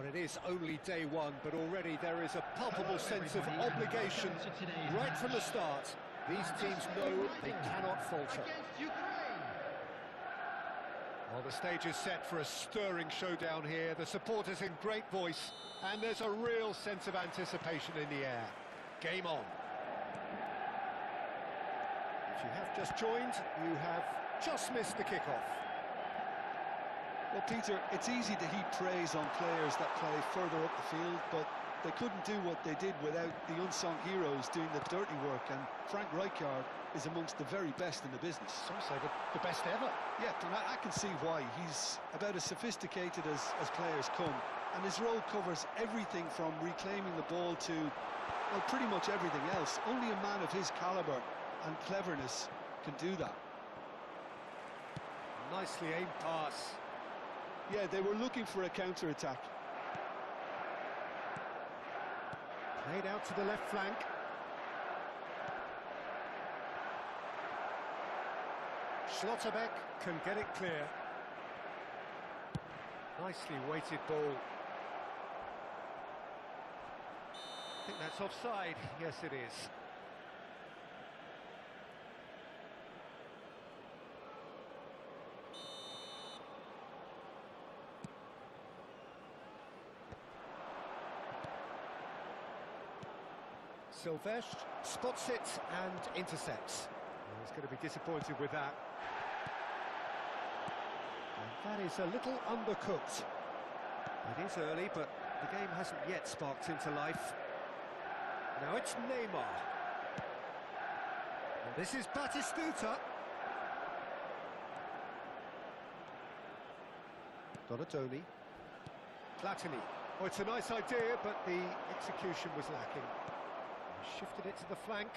Well, it is only day one, but already there is a palpable sense of obligation right from the start. These teams know they cannot falter. Well, the stage is set for a stirring showdown here. The supporters in great voice, and there's a real sense of anticipation in the air. Game on. If you have just joined, you have just missed the kickoff. Well, Peter, it's easy to heap praise on players that play further up the field, but they couldn't do what they did without the unsung heroes doing the dirty work, and Frank Rijkaard is amongst the very best in the business. Some say the best ever. Yeah, and I can see why. He's about as sophisticated as players come, and his role covers everything from reclaiming the ball to, well, pretty much everything else. Only a man of his calibre and cleverness can do that. Nicely aimed pass. Yeah, they were looking for a counter-attack. Played out to the left flank. Schlotterbeck can get it clear. Nicely weighted ball. I think that's offside. Yes, it is. Silvestre spots it and intercepts. Well, he's going to be disappointed with that. And that is a little undercooked. It is early, but the game hasn't yet sparked into life. Now it's Neymar. And this is Batistuta. Donatoni. Platini. Oh, it's a nice idea, but the execution was lacking. Shifted it to the flank.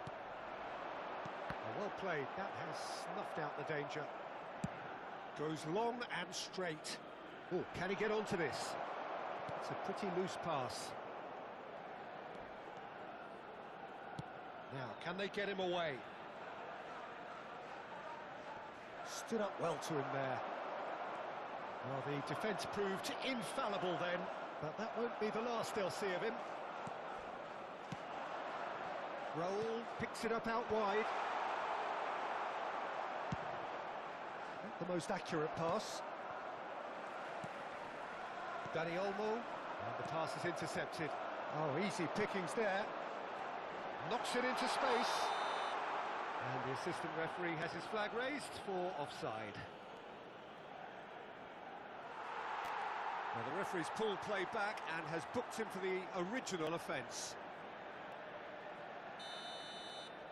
Oh, well played, that has snuffed out the danger. Goes long and straight. Oh, can he get onto this? It's a pretty loose pass. Now, can they get him away? Stood up well to him there. Well, the defence proved infallible then, but that won't be the last they'll see of him. Raul picks it up out wide. Not the most accurate pass. Dani Olmo, and the pass is intercepted. Oh, easy pickings there. Knocks it into space. And the assistant referee has his flag raised for offside. Now the referee's pulled play back and has booked him for the original offence.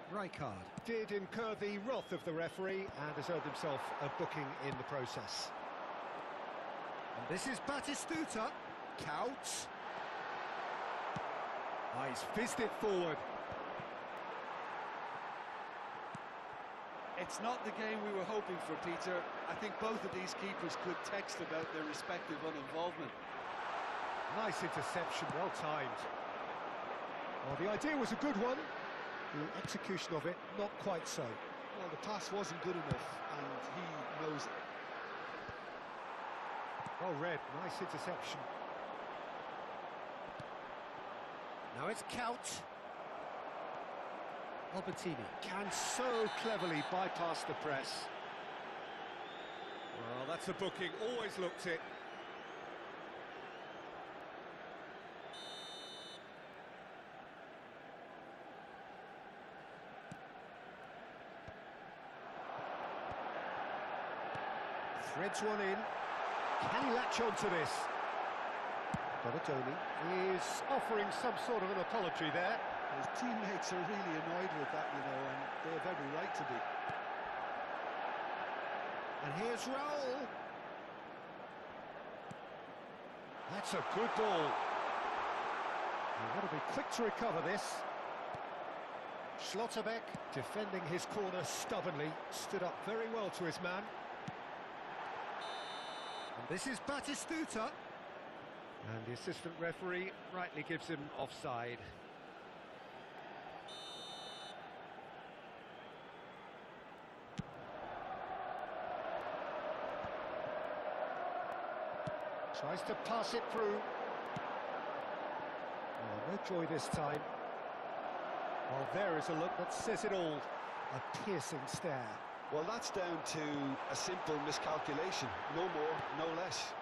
Rijkaard did incur the wrath of the referee and has earned himself a booking in the process. And this is Batistuta. Counts. Oh, he's fizzed it forward. It's not the game we were hoping for, Peter. I think both of these keepers could text about their respective uninvolvement. Nice interception, well timed. Well, the idea was a good one. The execution of it, not quite so. Well, the pass wasn't good enough, and he knows it. Well read, nice interception. Now it's Count. Albertini can so cleverly bypass the press. Well, that's a booking, always looked it. Threads one in. Can he latch on to this? Donatoni is offering some sort of an apology there. His teammates are really annoyed with that, you know, and they have every right to be. And here's Raul. That's a good ball. You've got to be quick to recover this. Schlotterbeck, defending his corner stubbornly, stood up very well to his man. And this is Batistuta. And the assistant referee rightly gives him offside. Tries to pass it through. Oh, no joy this time. Well, there is a look that says it all. A piercing stare. Well, that's down to a simple miscalculation. No more, no less.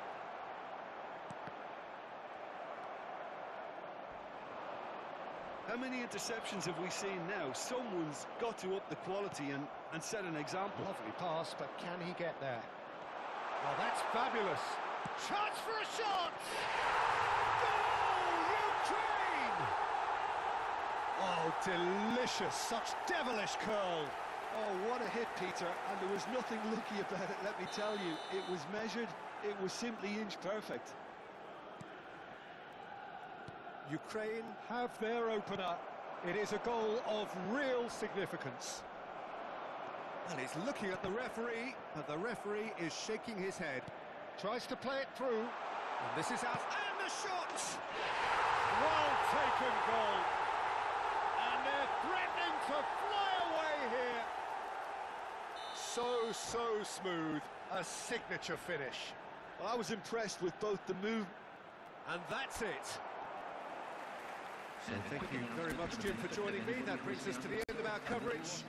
How many interceptions have we seen now? Someone's got to up the quality and set an example. Lovely pass, but can he get there? Well, that's fabulous. Chance for a shot! Goal, Ukraine! Oh, delicious, such devilish curl. Oh, what a hit, Peter, and there was nothing lucky about it, let me tell you. It was measured, it was simply inch perfect. Ukraine have their opener. It is a goal of real significance. And he's looking at the referee, but the referee is shaking his head. Tries to play it through, and this is out, and the shot! Well taken goal. And they're threatening to fly away here. So smooth, a signature finish. Well, I was impressed with both the move. And that's it. So thank you very much, Jim, for joining me. That brings us to the end of our coverage.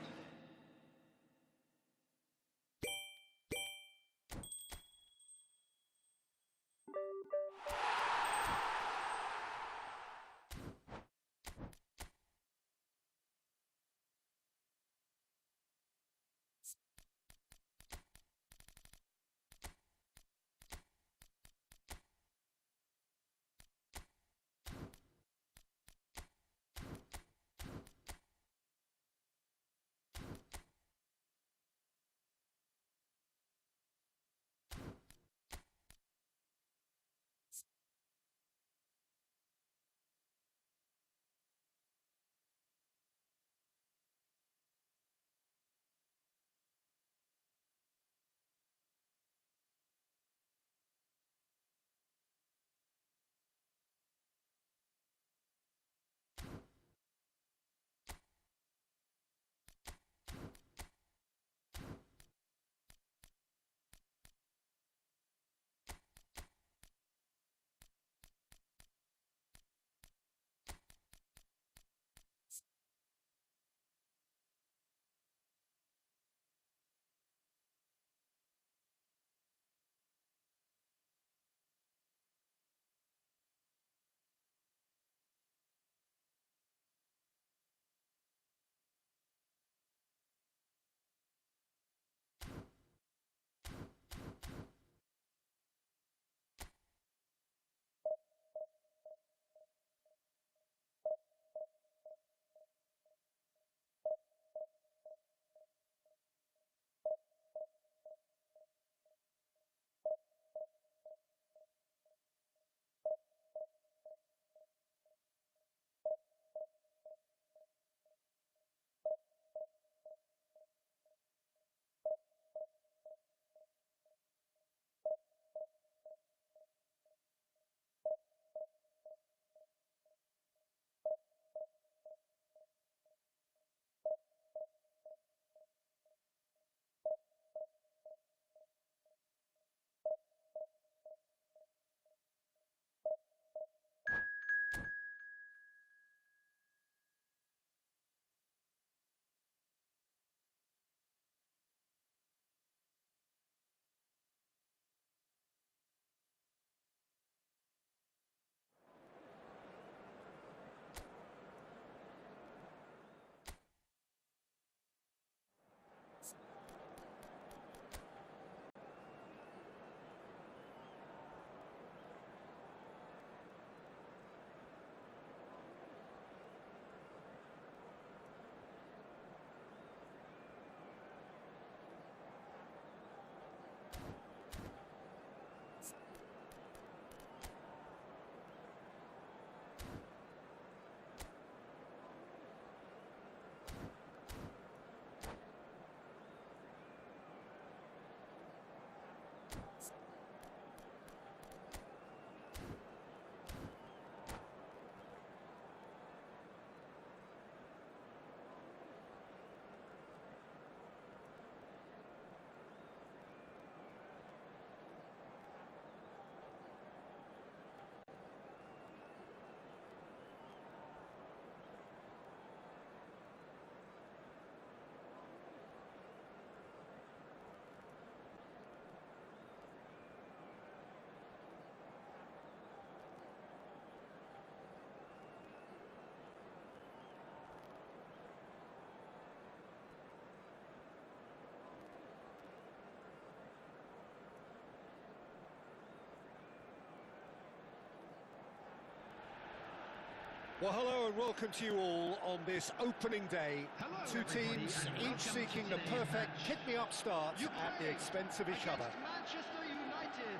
Well, hello and welcome to you all on this opening day. Hello, Two teams, each seeking the perfect pick-me-up start at the expense of each other. Manchester United.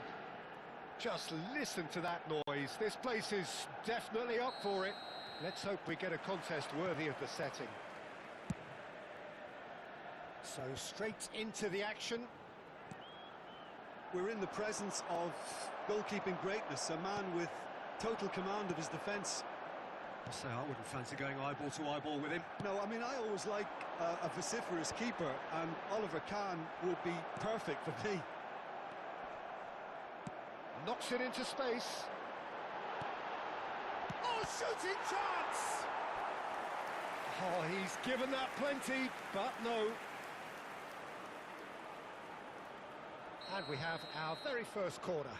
Just listen to that noise. This place is definitely up for it. Let's hope we get a contest worthy of the setting. So straight into the action. We're in the presence of goalkeeping greatness, a man with total command of his defence. I say I wouldn't fancy going eyeball to eyeball with him. No, I mean, I always like a vociferous keeper, and Oliver Kahn would be perfect for me. Knocks it into space. Oh, shooting chance! Oh, he's given that plenty, but no. And we have our very first corner.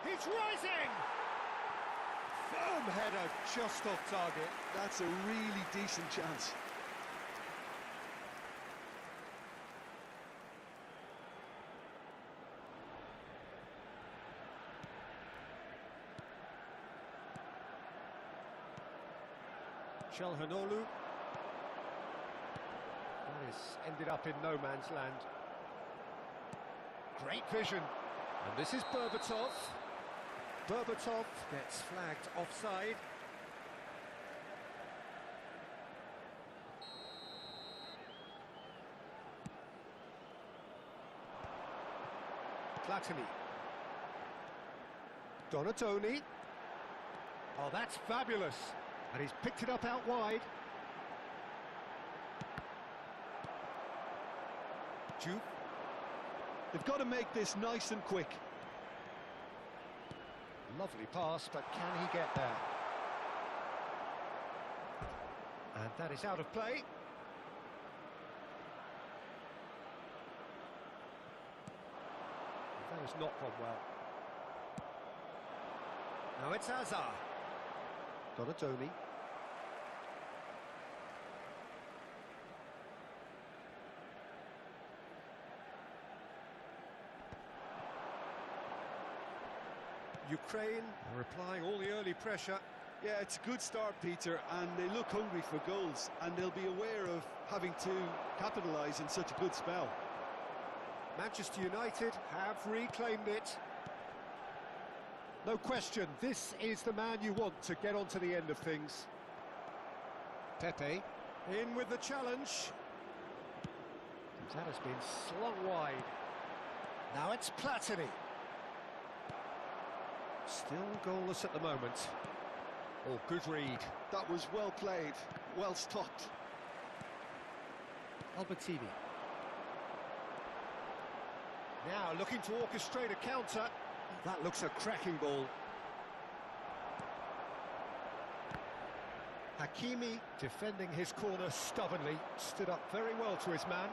He's rising! Firm header just off target. That's a really decent chance. Çalhanoğlu. That is ended up in no man's land. Great vision. And this is Berbatov. Berbatov gets flagged offside. Platini. Donatoni. Oh, that's fabulous. And he's picked it up out wide. Juve. They've got to make this nice and quick. Lovely pass, but can he get there? And that is out of play. That has not gone well. Now it's Hazard. Donatoni. Ukraine are applying all the early pressure. Yeah, it's a good start, Peter, and they look hungry for goals, and they'll be aware of having to capitalise in such a good spell. Manchester United have reclaimed it. No question, this is the man you want to get onto the end of things. Pepe in with the challenge. That has been slung wide. Now it's Platini. Still goalless at the moment. Oh, good read. That was well played, well stopped. Albertini. Now looking to orchestrate a counter. That looks a cracking ball. Hakimi defending his corner stubbornly. Stood up very well to his man.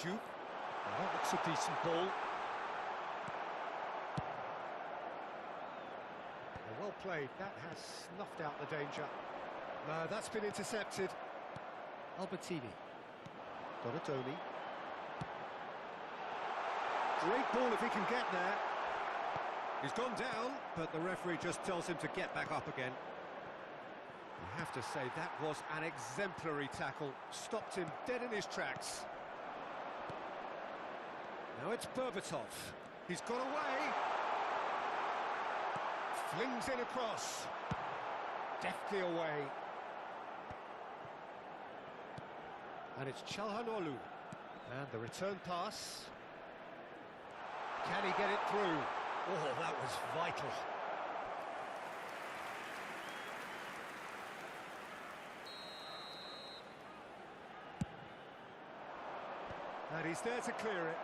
Juve. Oh, that looks a decent ball. Well played, that has snuffed out the danger. No, that's been intercepted. Albertini. Donatoni. Great ball if he can get there. He's gone down, but the referee just tells him to get back up again. I have to say, that was an exemplary tackle. Stopped him dead in his tracks. Now it's Berbatov. He's got away. Flings it across. Deftly away. And it's Çalhanoğlu. And the return pass. Can he get it through? Oh, that was vital. And he's there to clear it.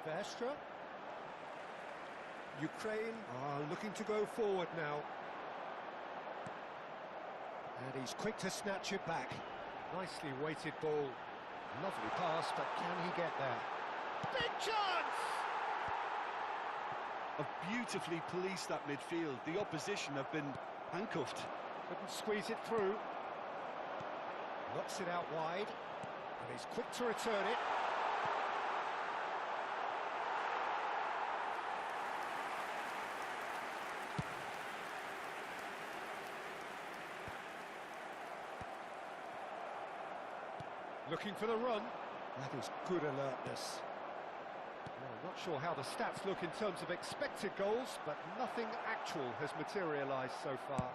Silvestre. Ukraine are looking to go forward now. And he's quick to snatch it back. Nicely weighted ball. Lovely pass, but can he get there? Big chance! Have beautifully policed that midfield. The opposition have been handcuffed. Couldn't squeeze it through. Knocks it out wide, and he's quick to return it. Looking for the run. That is good alertness. Well, I'm not sure how the stats look in terms of expected goals, but nothing actual has materialised so far.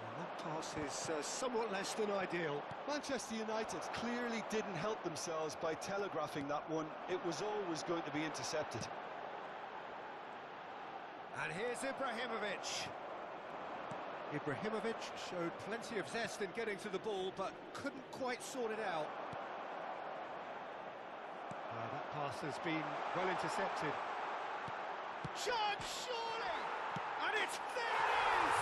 And that pass is somewhat less than ideal. Manchester United clearly didn't help themselves by telegraphing that one. It was always going to be intercepted. And here's Ibrahimovic. Ibrahimovic showed plenty of zest in getting to the ball, but couldn't quite sort it out. That pass has been well intercepted. Chance, surely! And it's there it is!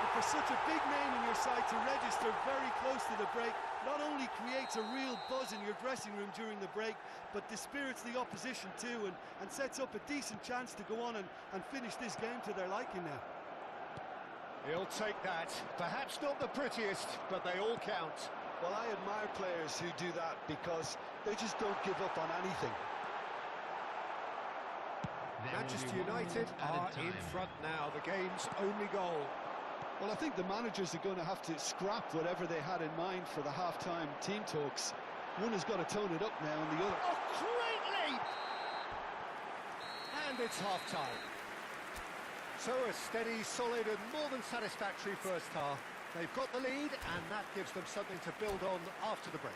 And for such a big name in your side to register very close to the break, not only creates a real buzz in your dressing room during the break, but dispirits the opposition too, and sets up a decent chance to go on and finish this game to their liking now. He'll take that. Perhaps not the prettiest, but they all count. Well, I admire players who do that because they just don't give up on anything. Manchester United are in front now, the game's only goal. Well, I think the managers are going to have to scrap whatever they had in mind for the half-time team talks. One has got to tone it up now, and the other... Oh, great leap! And it's half-time. So a steady, solid and more than satisfactory first half. They've got the lead, and that gives them something to build on after the break.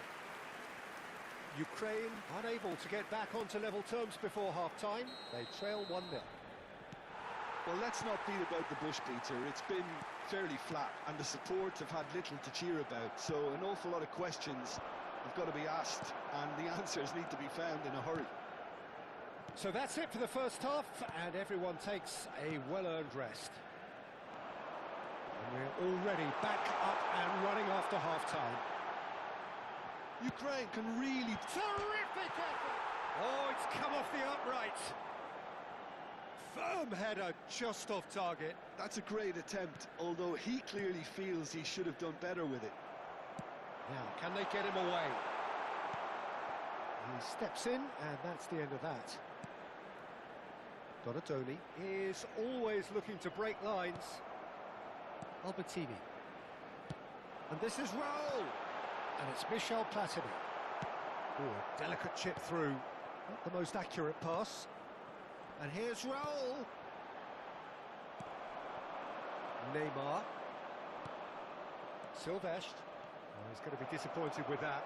Ukraine unable to get back onto level terms before half-time. They trail 1-0. Well, let's not beat about the bush, Peter. It's been fairly flat, and the support have had little to cheer about. So an awful lot of questions have got to be asked, and the answers need to be found in a hurry. So that's it for the first half, and everyone takes a well-earned rest. And we're already back up and running after half-time. Ukraine can really... Terrific effort! Oh, it's come off the upright. Firm header, just off target. That's a great attempt, although he clearly feels he should have done better with it. Now, can they get him away? He steps in, and that's the end of that. Donatoni is always looking to break lines. Albertini. And this is Raul. And it's Michel Platini. Oh, a delicate chip through. Not the most accurate pass. And here's Raul. Neymar. Silvestre. Oh, he's going to be disappointed with that.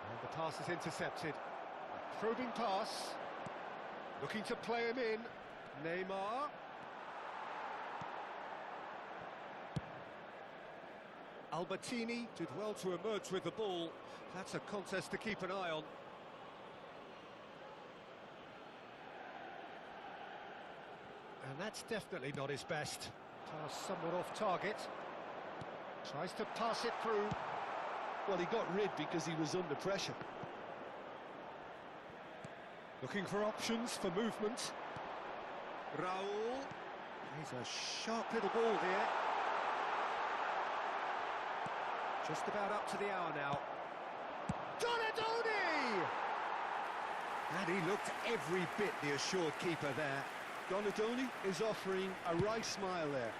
And the pass is intercepted. A probing pass. Looking to play him in. Neymar. Albertini did well to emerge with the ball. That's a contest to keep an eye on. And that's definitely not his best. Pass somewhat off target. Tries to pass it through. Well, he got rid because he was under pressure. Looking for options for movement. Raul. He's a sharp little ball here. Just about up to the hour now. Donatoni! And he looked every bit the assured keeper there. Donatoni is offering a wry smile there.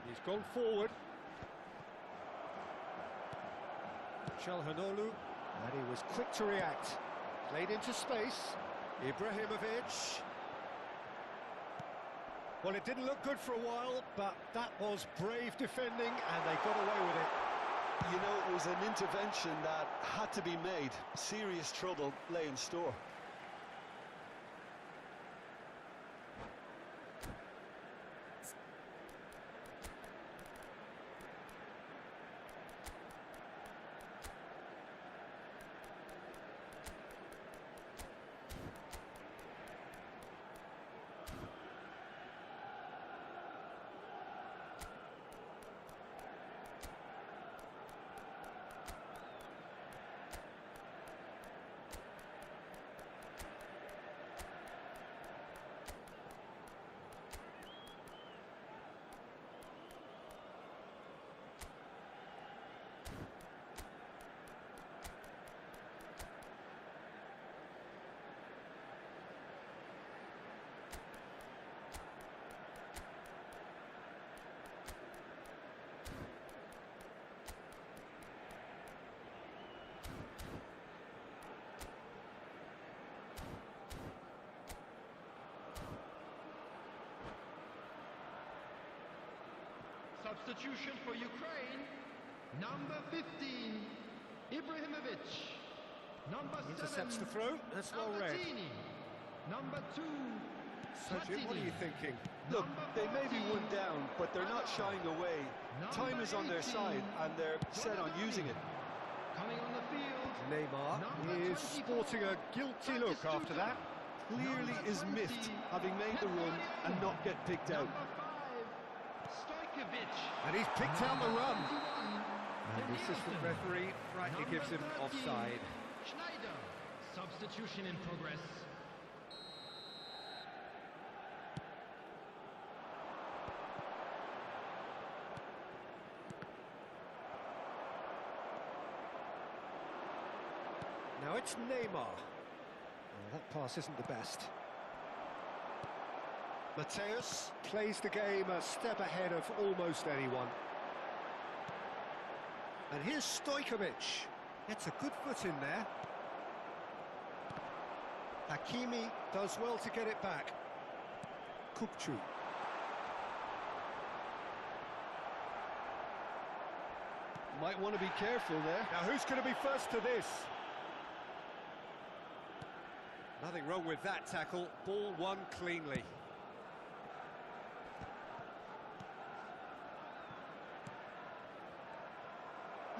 He's gone forward. Çalhanoğlu, and he was quick to react. Played into space. Ibrahimovic. Well, it didn't look good for a while, but that was brave defending, and they got away with it. You know, it was an intervention that had to be made. Serious trouble lay in store. Substitution for Ukraine. Number 15, Ibrahimovic. Number 7, Intercepts the throw. That's well read. Albertini. Number 2, So, Jim, what are you Platini. thinking? Look, Number they may be 14, one down, but they're not shying away. Time is on their side, and they're set on using it. Coming on the field. Neymar Number is 24, sporting a guilty look after that. Clearly Number is miffed, 20, having made the run and not get picked out. Number 5, Stojkovic. And he's picked out the run. 21, And the assistant Danielson. referee rightly gives him Number 13, offside. Schneider. Substitution in progress. Now it's Neymar. Oh, that pass isn't the best. Mateus plays the game a step ahead of almost anyone. And here's Stojkovic. Gets a good foot in there. Hakimi does well to get it back. Kupchu. Might want to be careful there. Now who's going to be first to this? Nothing wrong with that tackle. Ball won cleanly.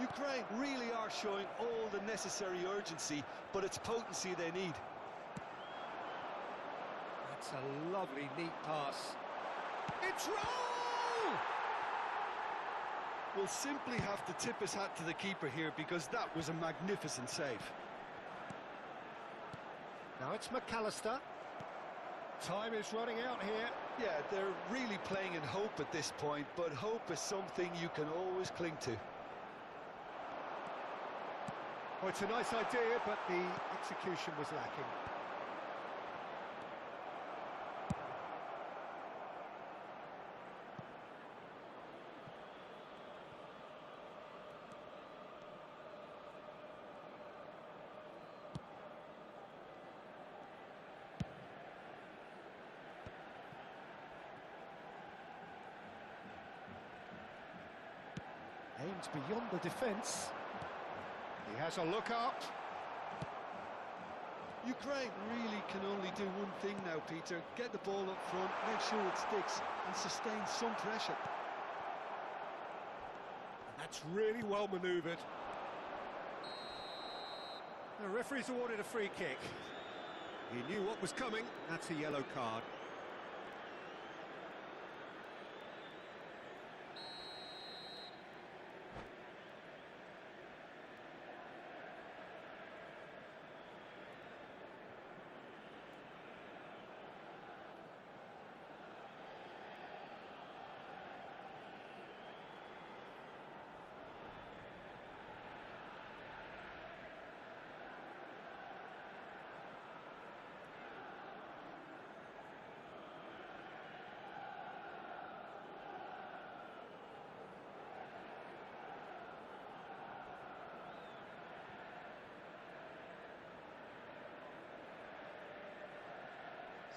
Ukraine really are showing all the necessary urgency, but it's potency they need. That's a lovely, neat pass. It's roll! We'll simply have to tip his hat to the keeper here because that was a magnificent save. Now it's McAllister. Time is running out here. Yeah, they're really playing in hope at this point, but hope is something you can always cling to. Well, it's a nice idea, but the execution was lacking. Aims beyond the defence. He has a look up. Ukraine really can only do one thing now, Peter. Get the ball up front, make sure it sticks, and sustain some pressure. That's really well manoeuvred. The referee's awarded a free kick. He knew what was coming. That's a yellow card.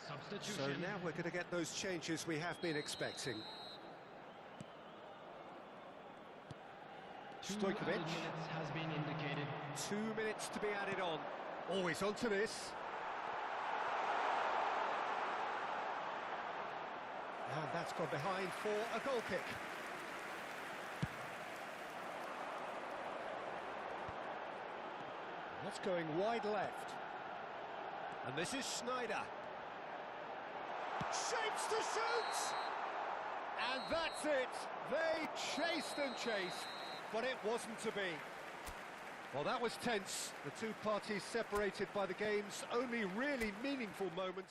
Substitution. So now we're going to get those changes we have been expecting. 2 Stojkovic. added minutes has been indicated. 2 minutes to be added on. Always onto this. And that's gone behind for a goal kick. That's going wide left. And this is Schneider. Shapes to shoot! And that's it. They chased and chased, but it wasn't to be. Well, that was tense. The two parties separated by the game's only really meaningful moment.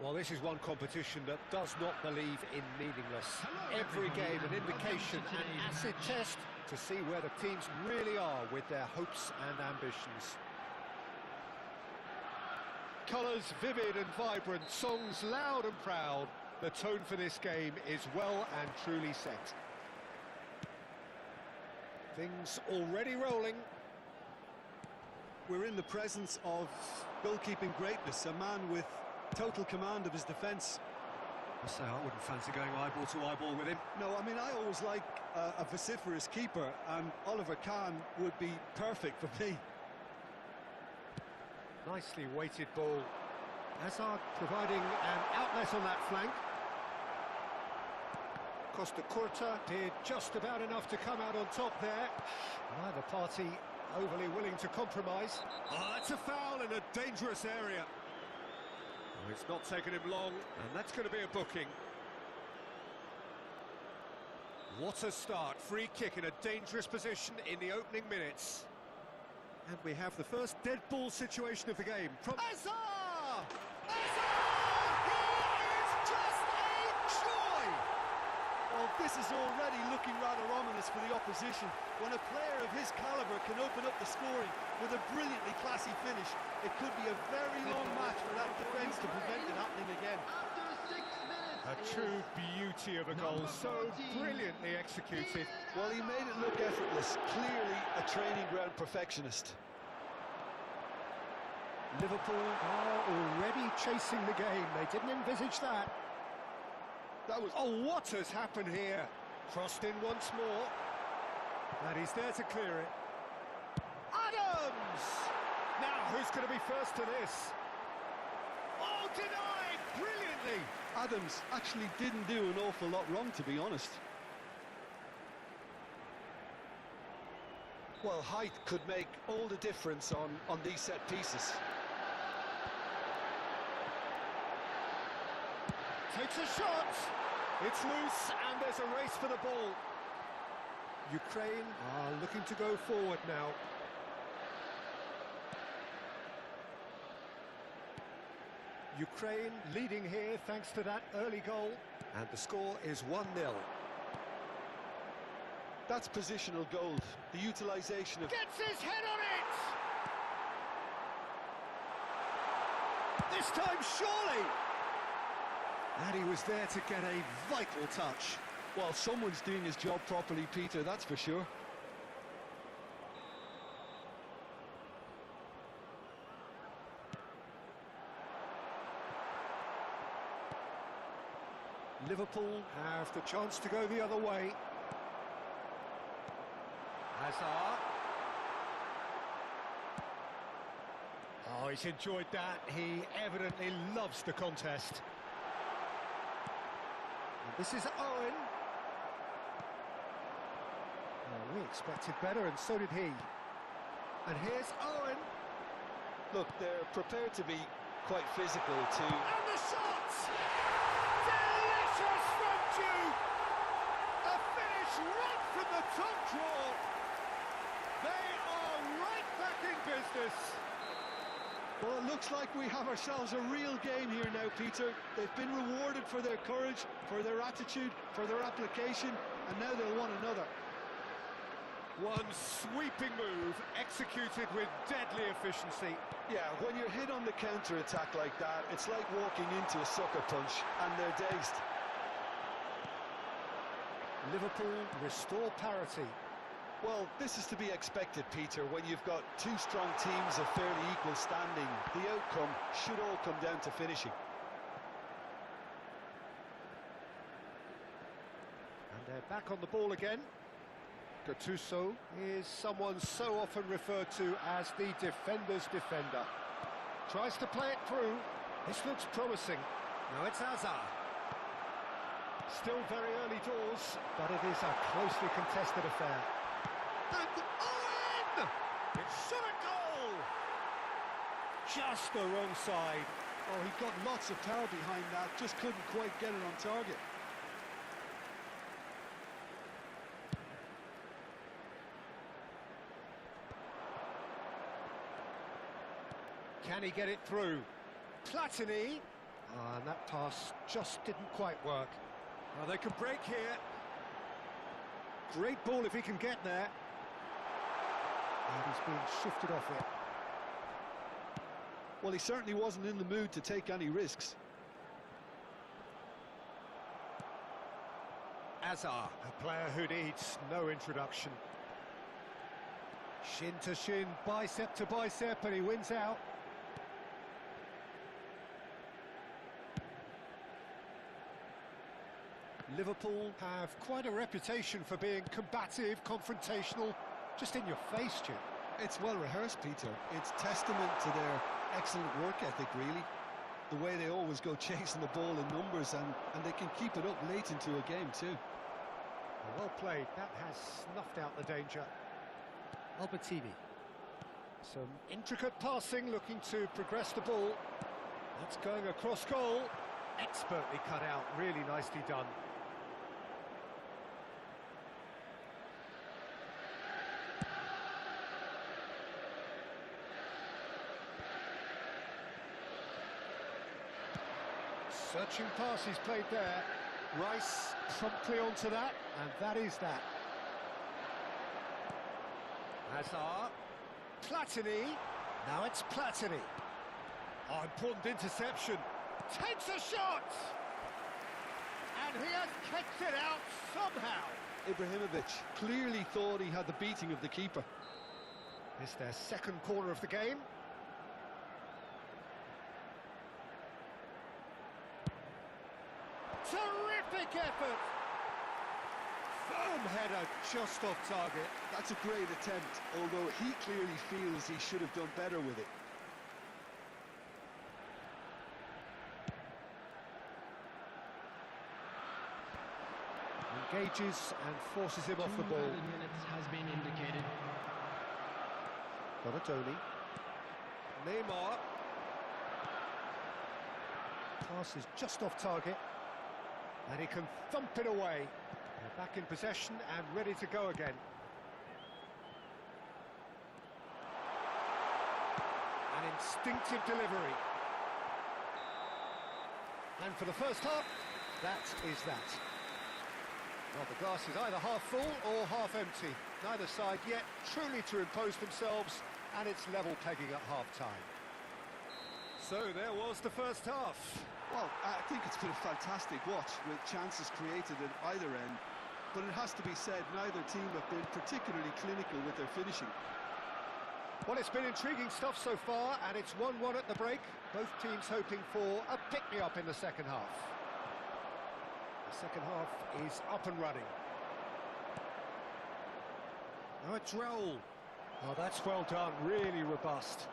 Well, this is one competition that does not believe in meaningless. Hello, Every everybody, game an and indication, welcome to an today's acid match. test to see where the teams really are with their hopes and ambitions. Colours vivid and vibrant, songs loud and proud. The tone for this game is well and truly set. Things already rolling. We're in the presence of goalkeeping greatness, a man with total command of his defence. I say I wouldn't fancy going eyeball to eyeball with him. No, I mean, I always like a vociferous keeper, and Oliver Kahn would be perfect for me. Nicely weighted ball. Hazard providing an outlet on that flank. Costa Curta did just about enough to come out on top there. Neither party overly willing to compromise. Oh, that's a foul in a dangerous area. Oh, it's not taken him long, and that's going to be a booking. What a start. Free kick in a dangerous position in the opening minutes. And we have the first dead ball situation of the game. From Hazard! Hazard! He is just a joy! Well, this is already looking rather ominous for the opposition. When a player of his calibre can open up the scoring with a brilliantly classy finish, it could be a very long match for that defence to prevent it happening again. After 6 minutes, A true beauty of a goal, so brilliantly executed. Well, he made it look effortless, clearly a training ground perfectionist. Liverpool are already chasing the game. They didn't envisage that. That was... Oh, what has happened here? Crossed in once more. And he's there to clear it. Adams! Now, who's going to be first to this? Oh, denied! Brilliantly! Adams actually didn't do an awful lot wrong, to be honest. Well, height could make all the difference on these set pieces. Takes a shot! It's loose, and there's a race for the ball. Ukraine are looking to go forward now. Ukraine leading here thanks to that early goal. And the score is 1-0. That's positional gold, the utilisation of... Gets his head on it! This time, surely! And he was there to get a vital touch. Well, someone's doing his job properly, Peter, that's for sure. Liverpool have the chance to go the other way. Hazard. Oh, he's enjoyed that. He evidently loves the contest. And this is Owen. Well, we expected better, and so did he. And here's Owen. Look, they're prepared to be quite physical too. And the shot! Delicious from Duke! A finish right from the top draw. They are right back in business. Well, it looks like we have ourselves a real game here now, Peter. They've been rewarded for their courage, for their attitude, for their application, and now they'll want another. One sweeping move, executed with deadly efficiency. Yeah, when you're hit on the counter-attack like that, it's like walking into a sucker punch, and they're dazed. Liverpool restore parity. Well, this is to be expected, Peter. When you've got two strong teams of fairly equal standing, the outcome should all come down to finishing. And they're back on the ball again. Gattuso is someone so often referred to as the defender's defender. Tries to play it through. This looks promising. Now it's Hazard. Still very early doors, but it is a closely contested affair. And Owen! It's shot a goal! Just the wrong side. Oh, he got lots of power behind that, just couldn't quite get it on target. Can he get it through? Platini, And that pass just didn't quite work. Well, they can break here. Great ball if he can get there. And he's being shifted off it. Well, he certainly wasn't in the mood to take any risks. Azar, a player who needs no introduction. Shin to shin, bicep to bicep, and he wins out. Liverpool have quite a reputation for being combative, confrontational, just in your face, Jim. It's well rehearsed, Peter. It's testament to their excellent work ethic, really. The way they always go chasing the ball in numbers, and they can keep it up late into a game too. Well played, that has snuffed out the danger. Albertini. Some intricate passing, looking to progress the ball. That's going across goal. Expertly cut out, really nicely done. Searching pass he's played there. Rice promptly onto that, and that is that. Hazard. Platini. Now it's Platini. Oh, important interception. Takes a shot! And he has kicked it out somehow. Ibrahimovic clearly thought he had the beating of the keeper. It's their second corner of the game. Terrific effort! Firm header just off target. That's a great attempt, although he clearly feels he should have done better with it. Engages and forces him off the ball. 2 minutes has been indicated. Donatoni. Neymar. Pass is just off target. And he can thump it away. They're back in possession and ready to go again. An instinctive delivery. And for the first half, that is that. Well, the glass is either half full or half empty. Neither side yet truly to impose themselves, and it's level pegging at half-time. So there was the first half. Well, I think it's been a fantastic watch with chances created at either end. But it has to be said, neither team have been particularly clinical with their finishing. Well, it's been intriguing stuff so far, and it's 1-1 at the break. Both teams hoping for a pick-me-up in the second half. The second half is up and running. Now it's Raul. Oh, that's well done, really robust.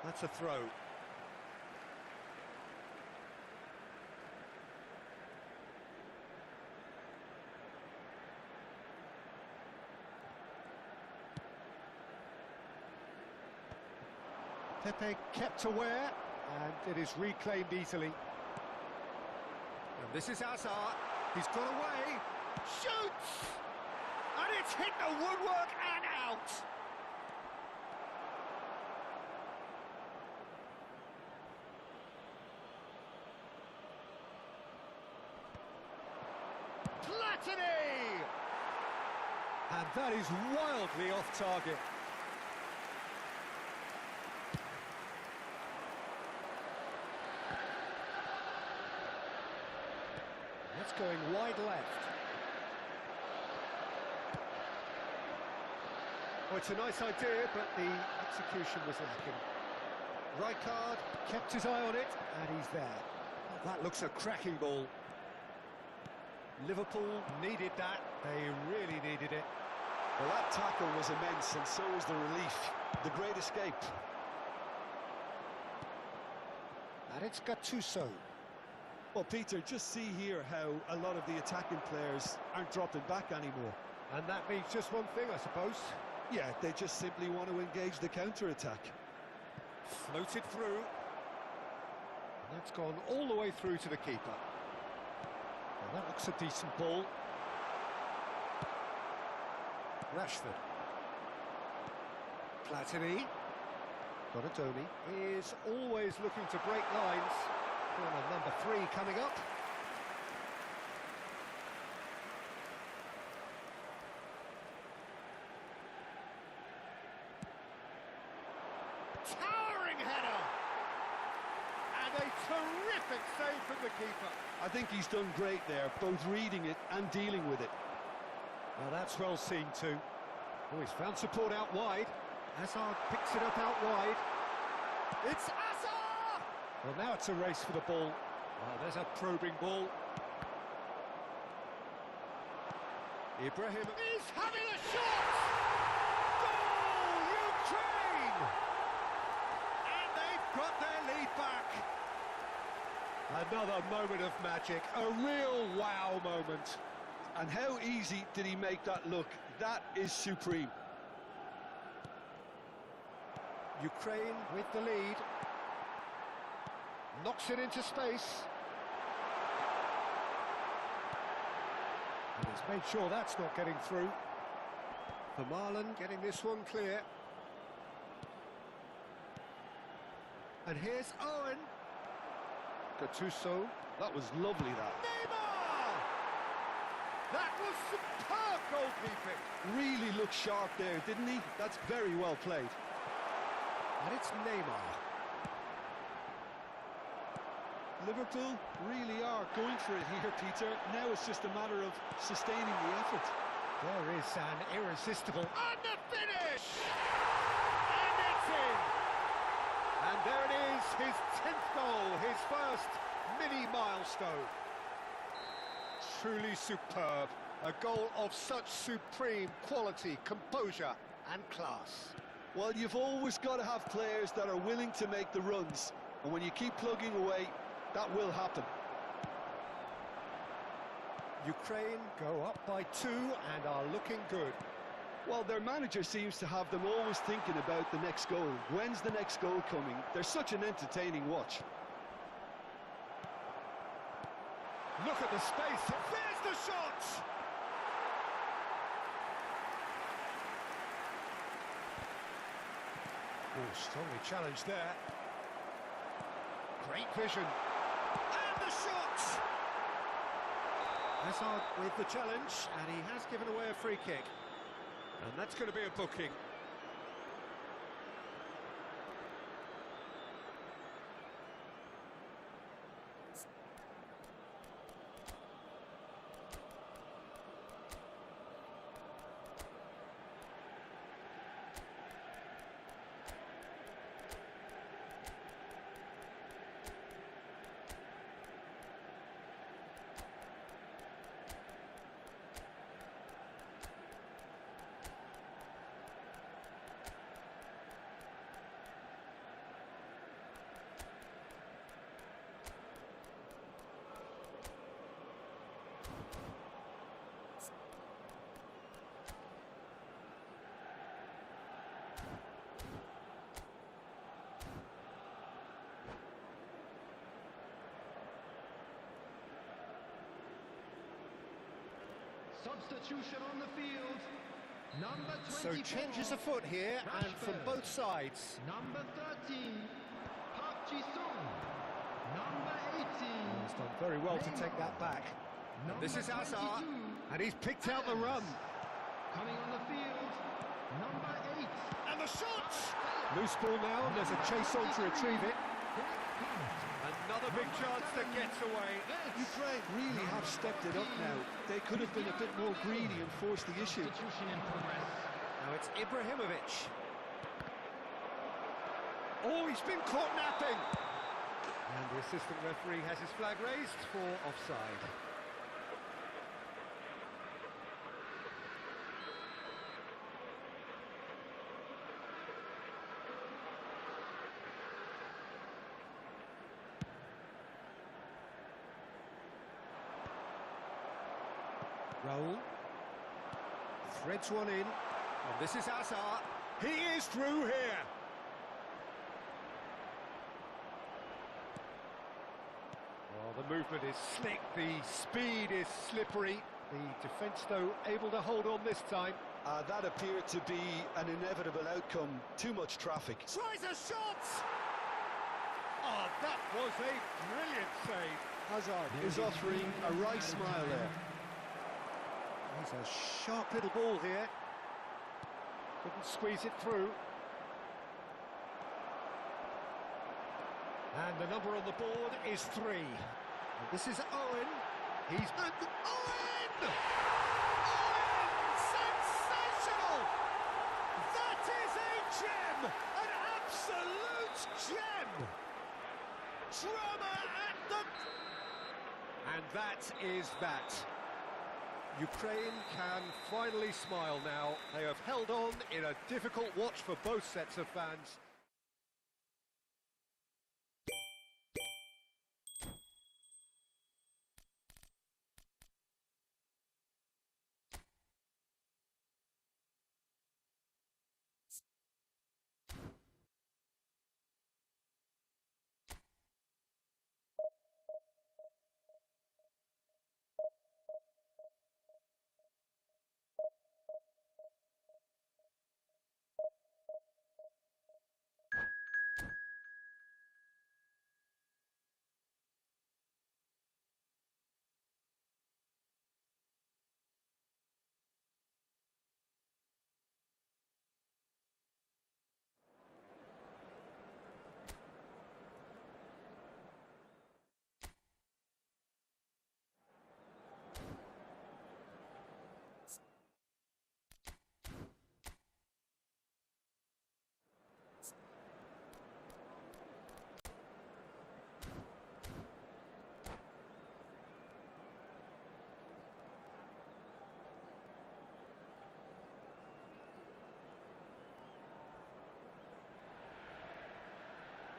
That's a throw. Pepe kept aware, and it is reclaimed easily. And this is Hazard. He's got away. Shoots! And it's hit the woodwork and out. Platini! And that is wildly off target. That's going wide left. Well, it's a nice idea, but the execution was lacking. Rijkaard kept his eye on it, and he's there. That looks a cracking ball. Liverpool needed that. They really needed it. Well, that tackle was immense, and so was the relief. The great escape. And it's Gattuso. Well, Peter, just see here how a lot of the attacking players aren't dropping back anymore. And that means just one thing, I suppose. Yeah, they just simply want to engage the counter-attack. Floated through. And that's gone all the way through to the keeper. Well, that looks a decent ball. Rashford. Platini. got a Tony. Is always looking to break lines. Corner number 3 coming up. Towering header! And a terrific save from the keeper. I think he's done great there, both reading it and dealing with it. Well, that's well seen too. Oh, he's found support out wide. Hazard picks it up out wide. It's Hazard! Well, now it's a race for the ball. Oh, there's a probing ball. Ibrahim is having a shot! Goal, Ukraine! And they've got their lead back. Another moment of magic, a real wow moment. And how easy did he make that look? That is supreme. Ukraine with the lead. Knocks it into space. And he's made sure that's not getting through. Vermaelen getting this one clear. And here's Owen. Gattuso. That was lovely, that. Neymar! That was superb goalkeeping. Really looked sharp there, didn't he? That's very well played. And it's Neymar. Liverpool really are going for it here, Peter. Now it's just a matter of sustaining the effort. There is an irresistible... And the finish! And it's in! And there it is, his 10th goal, his first mini-milestone. Truly superb. A goal of such supreme quality, composure and class. Well, you've always got to have players that are willing to make the runs. And when you keep plugging away, that will happen. Ukraine go up by 2 and are looking good. Well, their manager seems to have them always thinking about the next goal. When's the next goal coming? They're such an entertaining watch. Look at the space. There's the shot! Oh, strongly challenged there. Great vision. And the shot! Hazard with the challenge, and he has given away a free kick. And that's going to be a booking. Substitution on the field. Number 24. So changes afoot here, and from both sides. Number 13, Park Ji-sung. Number 18. He's done very well to take that back. And this is Hazard, and he's picked out the run. Coming on the field, number 8. And the shot! Loose ball now, and there's a chase on to retrieve it. Another big chance that gets away. Ukraine really have stepped it up now. They could have been a bit more greedy and forced the issue. Substitution in progress. Now it's Ibrahimovic. Oh, he's been caught napping! And the assistant referee has his flag raised for offside. Raul threads one in, and this is Hazard. He is through here. Oh, the movement is slick, the speed is slippery. The defence, though, able to hold on this time. That appeared to be an inevitable outcome. Too much traffic. Tries a shot! Oh, that was a brilliant save. Hazard is offering a right smile there. He's a sharp little ball here. Couldn't squeeze it through. And the number on the board is 3. And this is Owen. He's... And Owen! Owen! Sensational! That is a gem! An absolute gem! Drama at the... And that is that. Ukraine can finally smile now. They have held on in a difficult watch for both sets of fans.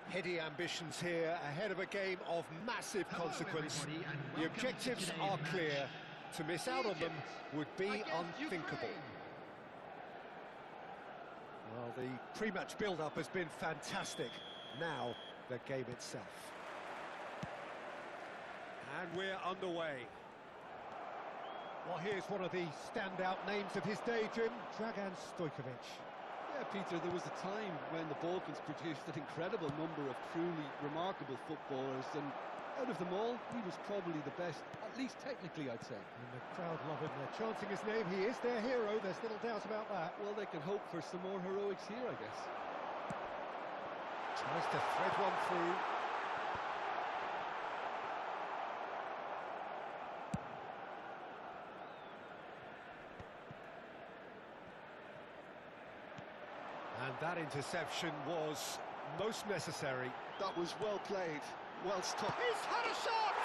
Heady ambitions here, ahead of a game of massive consequence. The objectives are clear. To miss out on them would be unthinkable. Well, the pre-match build-up has been fantastic. Now, the game itself. And we're underway. Well, here's one of the standout names of his day, Jim. Dragan Stojkovic. Yeah, Peter, there was a time when the Balkans produced an incredible number of truly remarkable footballers, and out of them all, he was probably the best, at least technically, I'd say. And the crowd love him. They're chanting his name. He is their hero. There's little doubt about that. Well, they can hope for some more heroics here, I guess. Tries to thread one through. And that interception was most necessary. That was well played, well stopped. He's had a shot!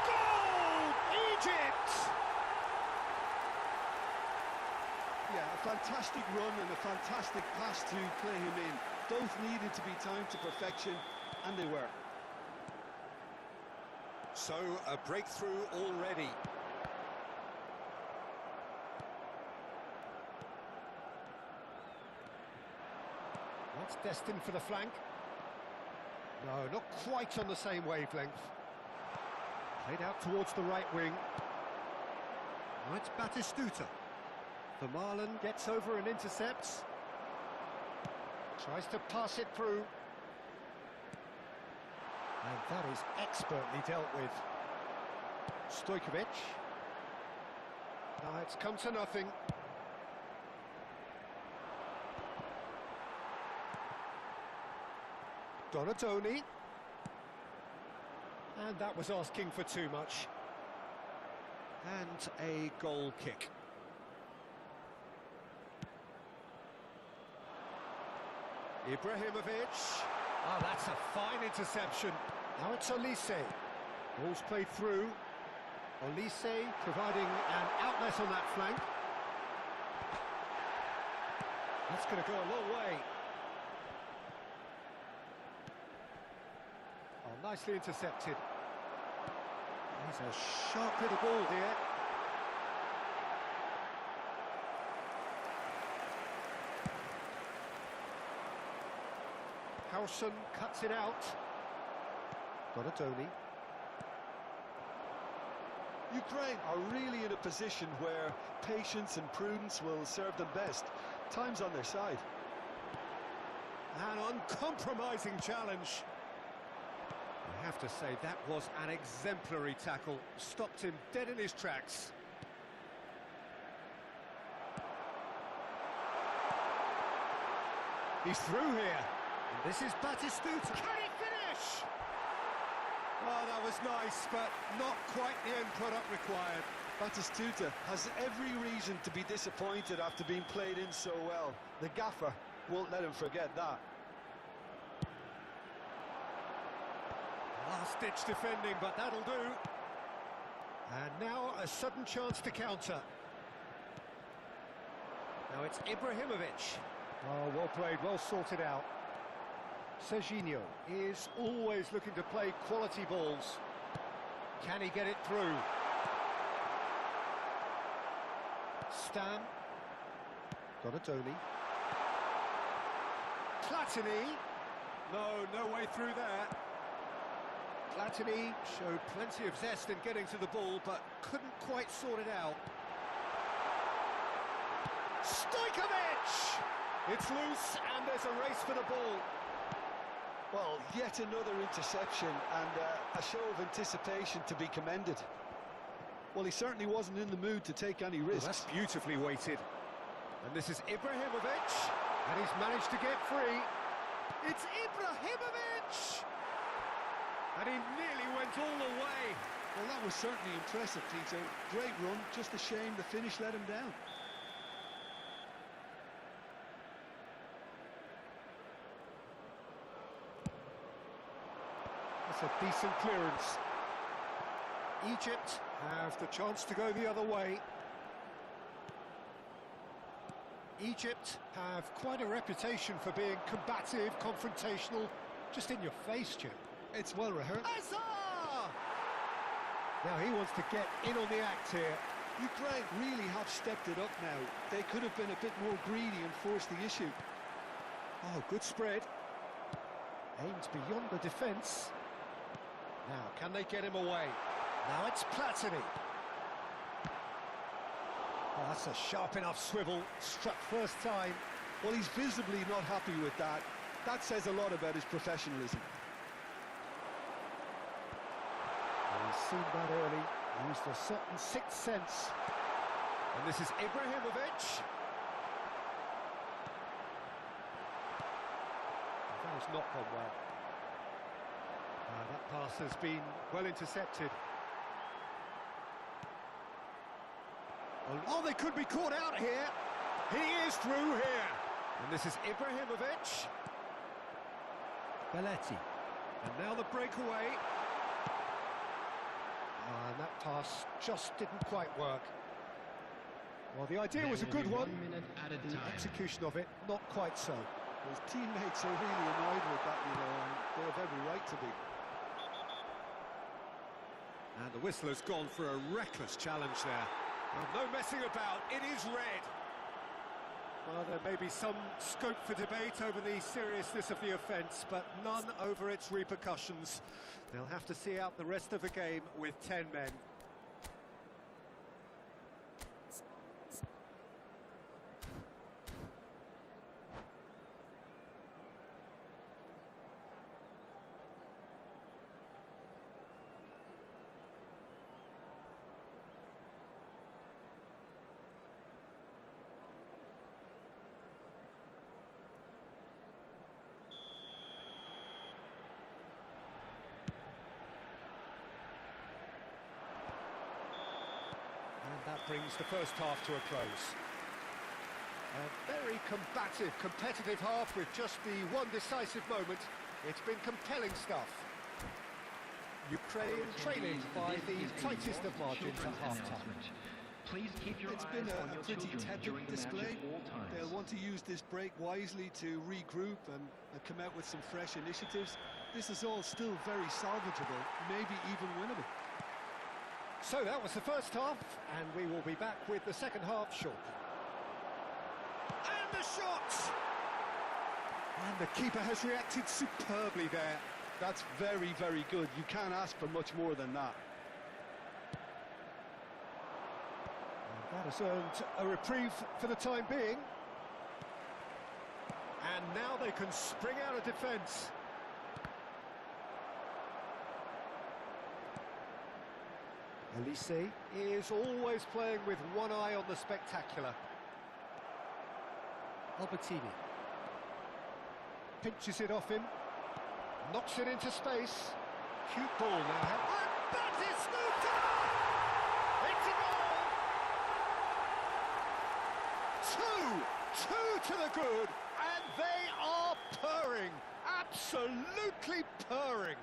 Goal! Egypt! Yeah, a fantastic run and a fantastic pass to play him in. Both needed to be timed to perfection, and they were. So, a breakthrough already. That's destined for the flank. No, not quite on the same wavelength. Played out towards the right wing. Now it's Batistuta. Vermaelen gets over and intercepts. Tries to pass it through. And that is expertly dealt with. Stojkovic. Now it's come to nothing. Donatoni. And that was asking for too much. And a goal kick. Ibrahimovic. Oh, that's a fine interception. Now it's Olise. Ball's played through. Olise providing an outlet on that flank. That's going to go a long way. Oh, nicely intercepted. He's a sharp little ball here. Howson cuts it out. Donatoni. Ukraine are really in a position where patience and prudence will serve them best. Time's on their side. An uncompromising challenge. I have to say, that was an exemplary tackle. Stopped him dead in his tracks. He's through here. And this is Batistuta. Can he finish? Oh, that was nice, but not quite the end product required. Batistuta has every reason to be disappointed after being played in so well. The gaffer won't let him forget that. Last-ditch defending, but that'll do. And now a sudden chance to counter. Now it's Ibrahimovic. Oh, well played, well sorted out. Serginho is always looking to play quality balls. Can he get it through? Stam. Donatoni. Platini. No way through there. Platini showed plenty of zest in getting to the ball, but couldn't quite sort it out. Stojkovic! It's loose, and there's a race for the ball. Well, yet another interception, and a show of anticipation to be commended. Well, he certainly wasn't in the mood to take any risks. Well, that's beautifully weighted. And this is Ibrahimovic, and he's managed to get free. It's Ibrahimovic! And he nearly went all the way. Well, that was certainly impressive, Peter. Great run, just a shame the finish let him down. That's a decent clearance. Egypt have the chance to go the other way. Egypt have quite a reputation for being combative, confrontational, just in your face, Jim. It's well rehearsed. Azar! Now he wants to get in on the act here. Ukraine really have stepped it up now. They could have been a bit more greedy and forced the issue. Oh, good spread. Aims beyond the defence. Now, can they get him away? Now it's Platini. Oh, that's a sharp enough swivel. Struck first time. Well, he's visibly not happy with that. That says a lot about his professionalism. He's seen that early. Used a certain sixth sense. And this is Ibrahimovic. That has not gone well. That pass has been well intercepted. Oh, they could be caught out here. He is through here. And this is Ibrahimovic. Belletti. And now the breakaway. And that pass just didn't quite work. Well, the idea was a good one. The execution of it, not quite so. His teammates are really annoyed with that, you know, and they have every right to be. And the whistle has gone for a reckless challenge there. Well, no messing about, it is red. Well, there may be some scope for debate over the seriousness of the offence, but none over its repercussions. They'll have to see out the rest of the game with 10 men. That brings the first half to a close. A very combative, competitive half with just the one decisive moment. It's been compelling stuff. Ukraine trailing by the tightest of margins at half-time. It's been a pretty tepid display. They'll want to use this break wisely to regroup and come out with some fresh initiatives. This is all still very salvageable, maybe even winnable. So that was the first half, and we will be back with the second half shortly. And the shot! And the keeper has reacted superbly there. That's very, very good. You can't ask for much more than that. That has earned a reprieve for the time being. And now they can spring out of defence. Elise is always playing with one eye on the spectacular. Albertini pinches it off him, knocks it into space. Cute ball now. And that is scooped up! It's a goal! Two to the good, and they are purring, absolutely purring.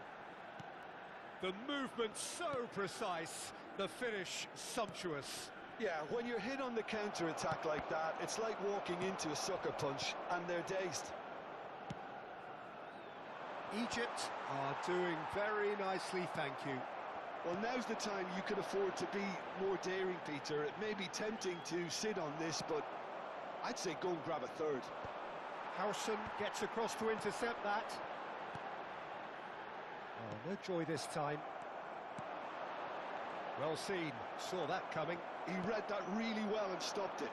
The movement so precise, the finish sumptuous. Yeah, when you're hit on the counter-attack like that, it's like walking into a sucker punch, and they're dazed. Egypt are doing very nicely, thank you. Well, now's the time you could afford to be more daring, Peter. It may be tempting to sit on this, but I'd say go and grab a third. Howson gets across to intercept that. Oh, no joy this time. Well seen, saw that coming. He read that really well and stopped it.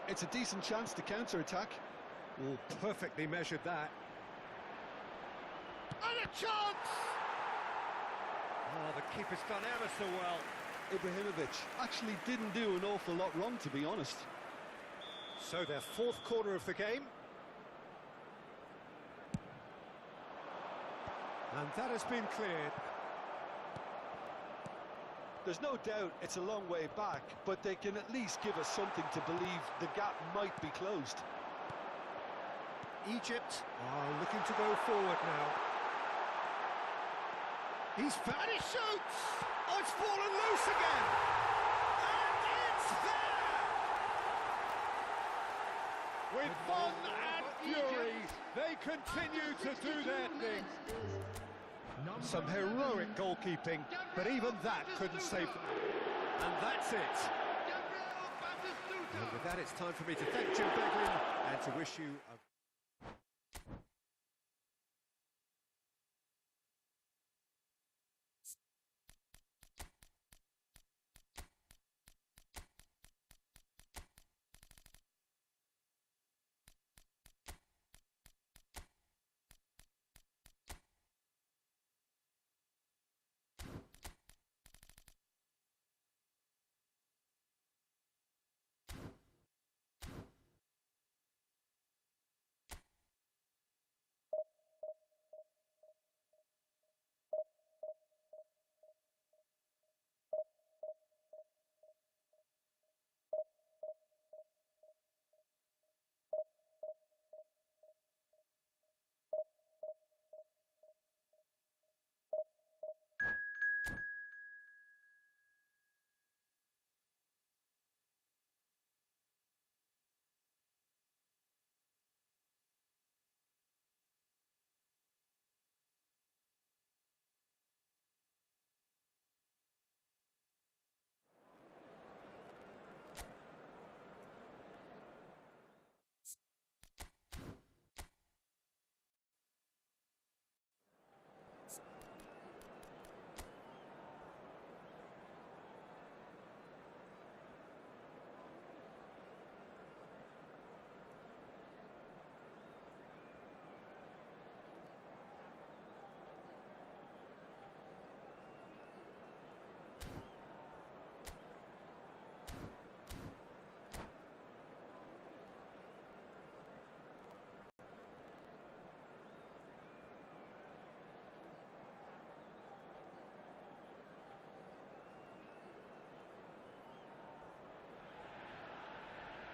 It's a decent chance to counter-attack. Oh, perfectly measured that. And a chance! Oh, the keeper's done ever so well. Ibrahimovic actually didn't do an awful lot wrong, to be honest. So their fourth corner of the game. And that has been cleared. There's no doubt it's a long way back, but they can at least give us something to believe the gap might be closed. Egypt are looking to go forward now. He's found, and he shoots! Oh, it's fallen loose again! And it's there! With fun and fury, they continue to do their thing. Some heroic goalkeeping, but even that couldn't save them. And that's it. And with that, it's time for me to thank Jim Beglin and to wish you a...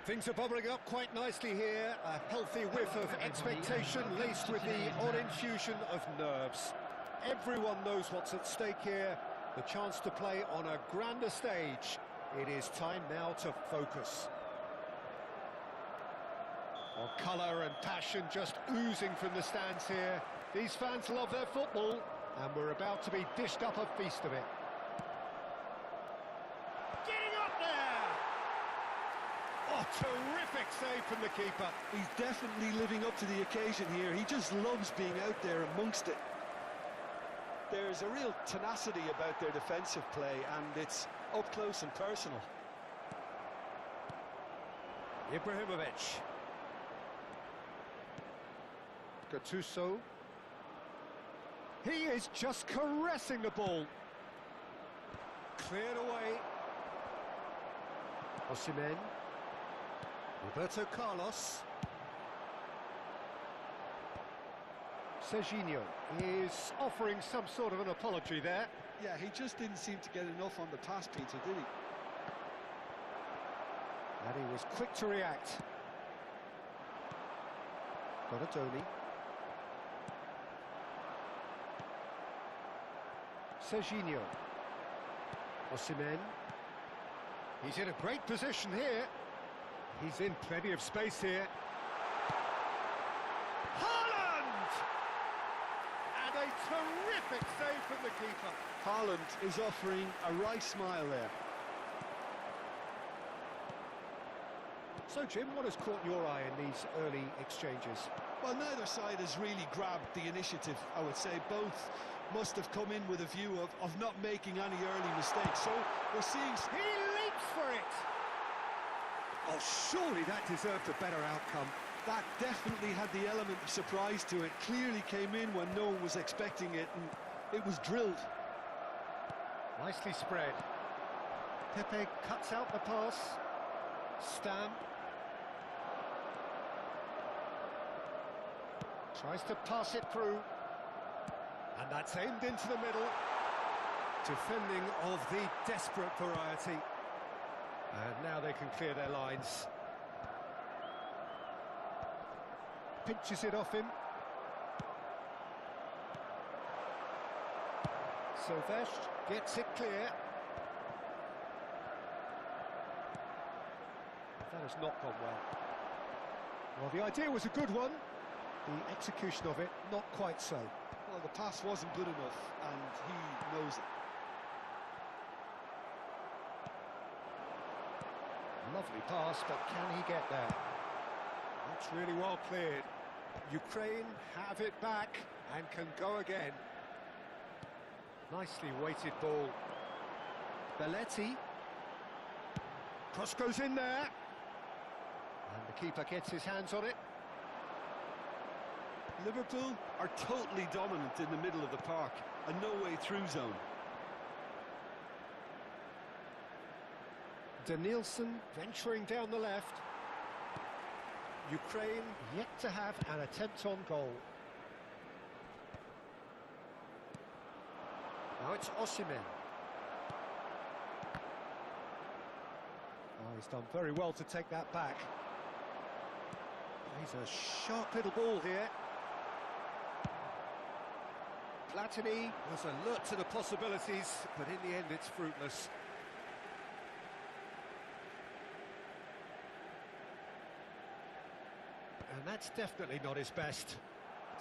Things are bubbling up quite nicely here. A healthy whiff of expectation laced with the odd infusion of nerves. Everyone knows what's at stake here. The chance to play on a grander stage. It is time now to focus. Well, colour and passion just oozing from the stands here. These fans love their football, and we're about to be dished up a feast of it. Oh, terrific save from the keeper. He's definitely living up to the occasion here. He just loves being out there amongst it. There's a real tenacity about their defensive play, and it's up close and personal. Ibrahimovic. Gattuso. He is just caressing the ball. Cleared away. Osimhen. Roberto Carlos. Serginho is offering some sort of an apology there. Yeah, he just didn't seem to get enough on the pass, Peter, did he? And he was quick to react. Donadoni. Serginho. Osimhen. He's in a great position here. He's in plenty of space here. Haaland! And a terrific save from the keeper. Haaland is offering a right smile there. So, Jim, what has caught your eye in these early exchanges? Well, neither side has really grabbed the initiative, I would say. Both must have come in with a view of not making any early mistakes. So, we're seeing... He leaps for it! Oh, surely that deserved a better outcome. That definitely had the element of surprise to it. Clearly came in when no one was expecting it, and it was drilled. Nicely spread. Pepe cuts out the pass. Stam. Tries to pass it through. And that's aimed into the middle. Defending of the desperate variety. And now they can clear their lines. Pinches it off him. Silvestre gets it clear. That has not gone well. Well, the idea was a good one. The execution of it, not quite so. Well, the pass wasn't good enough, and he knows it. Lovely pass, but can he get there? That's really well cleared. Ukraine have it back and can go again. Nicely weighted ball. Belletti. Cross goes in there. And the keeper gets his hands on it. Liverpool are totally dominant in the middle of the park, a no-way-through zone. Danielson venturing down the left. Ukraine yet to have an attempt on goal. Now it's Osimhen. Oh, he's done very well to take that back. He's a sharp little ball here. Platini was alert to the possibilities, but in the end it's fruitless. And that's definitely not his best.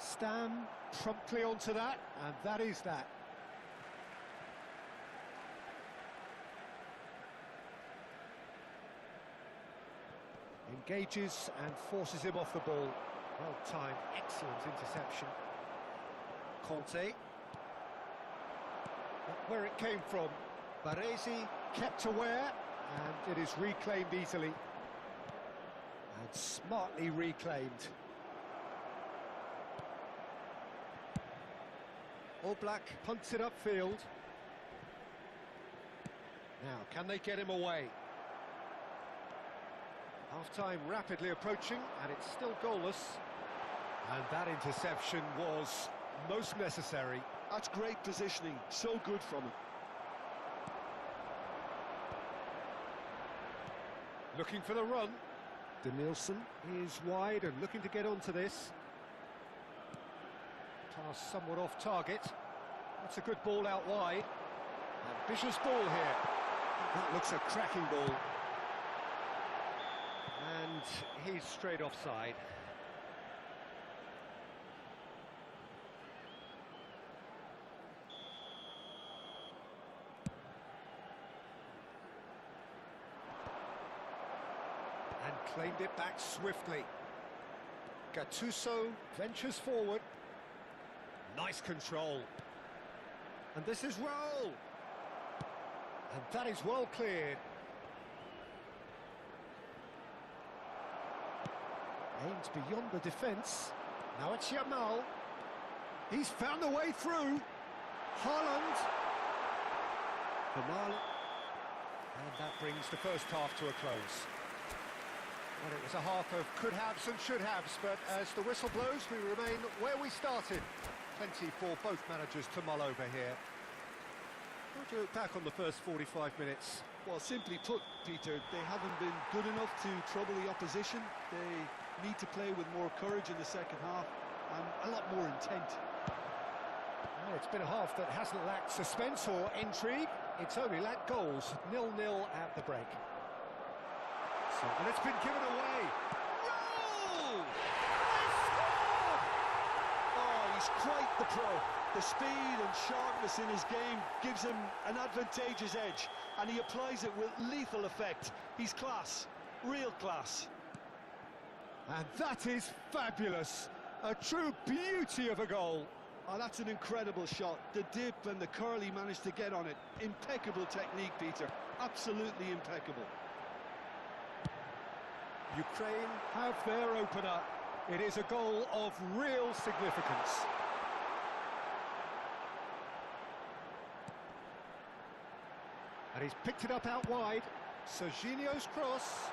Stam promptly onto that, and that is that. Engages and forces him off the ball. Well timed, excellent interception. Conte. Not where it came from. Baresi kept aware, and it is reclaimed easily. And smartly reclaimed. Oblak punts it upfield. Now, can they get him away? Half-time rapidly approaching, and it's still goalless. And that interception was most necessary. That's great positioning, so good from him. Looking for the run. Danielson is wide and looking to get onto this. Pass somewhat off target. That's a good ball out wide. Ambitious ball here. That looks a cracking ball. And he's straight offside. And claimed it back swiftly. Gattuso ventures forward. Nice control. And this is Raul. And that is well cleared. Aimed beyond the defence. Now it's Yamal. He's found a way through. Haaland. Yamal. And that brings the first half to a close. Well, it was a half of could-haves and should-haves, but as the whistle blows, we remain where we started. Plenty for both managers to mull over here. What do you look back on the first 45 minutes? Well, simply put, Peter, they haven't been good enough to trouble the opposition. They need to play with more courage in the second half and a lot more intent. Well, it's been a half that hasn't lacked suspense or intrigue. It's only lacked goals. 0-0 at the break. And it's been given away. No! They scored! Oh, he's quite the pro. The speed and sharpness in his game gives him an advantageous edge, and he applies it with lethal effect. He's class, real class. And that is fabulous. A true beauty of a goal. Oh, that's an incredible shot. The dip and the curl he managed to get on it. Impeccable technique, Peter. Absolutely impeccable. Ukraine have their opener. It is a goal of real significance. And he's picked it up out wide. Serginho's cross.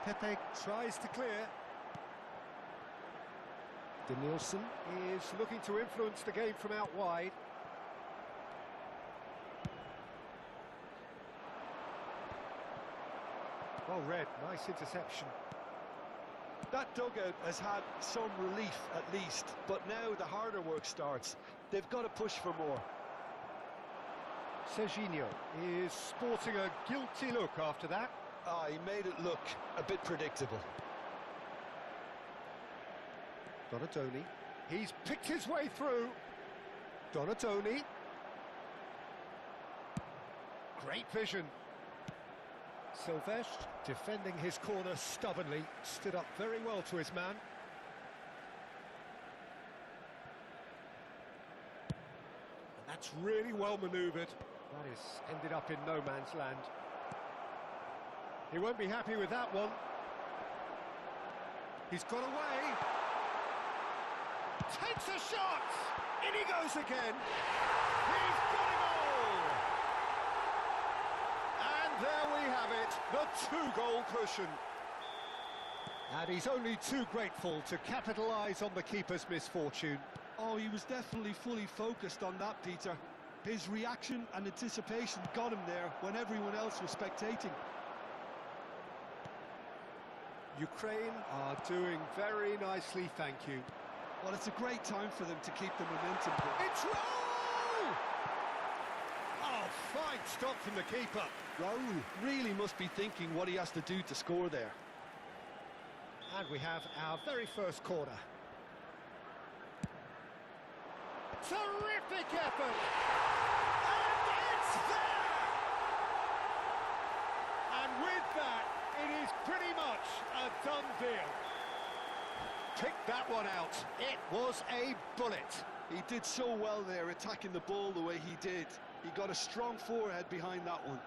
Pepe tries to clear. Denilson is looking to influence the game from out wide. Well read, nice interception. That dugout has had some relief at least, but now the harder work starts. They've got to push for more. Serginho is sporting a guilty look after that. Ah, he made it look a bit predictable. Donatoni, he's picked his way through. Donatoni. Great vision. Silvestre, defending his corner stubbornly, stood up very well to his man. And that's really well manoeuvred. That is ended up in no man's land. He won't be happy with that one. He's got away. Takes a shot! In he goes again! He's got it all! And there we have it, the two-goal cushion. And he's only too grateful to capitalise on the keeper's misfortune. Oh, he was definitely fully focused on that, Peter. His reaction and anticipation got him there when everyone else was spectating. Ukraine are doing very nicely, thank you. Well, it's a great time for them to keep the momentum going. It's Raul! Oh, fine stop from the keeper. Raul really must be thinking what he has to do to score there. And we have our very first corner. Terrific effort! And it's there! And with that, it is pretty much a done deal. Picked that one out. It was a bullet. He did so well there, attacking the ball the way he did. He got a strong forehead behind that one.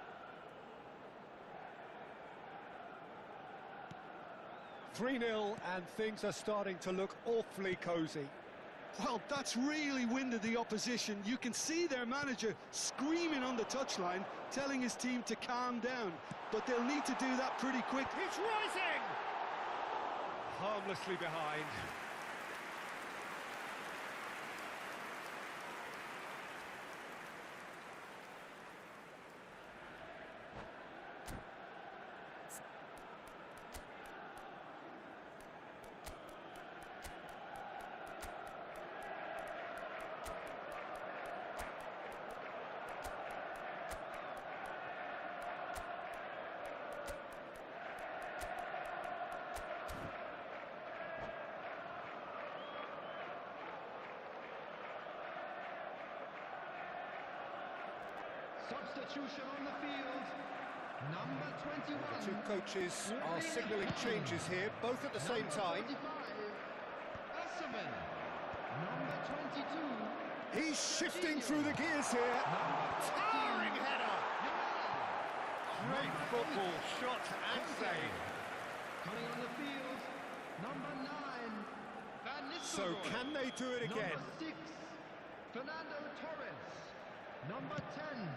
3-0, and things are starting to look awfully cosy. Well, that's really winded the opposition. You can see their manager screaming on the touchline, telling his team to calm down. But they'll need to do that pretty quick. It's rising! Harmlessly behind. Substitution on the field. Number 21. The two coaches are signalling changes here, both at the same time. Number 22. He's shifting through the gears here. Towering header. Great football, shot and save. Coming on the field. So can they do it again? Number 6, Fernando Torres. Number 10,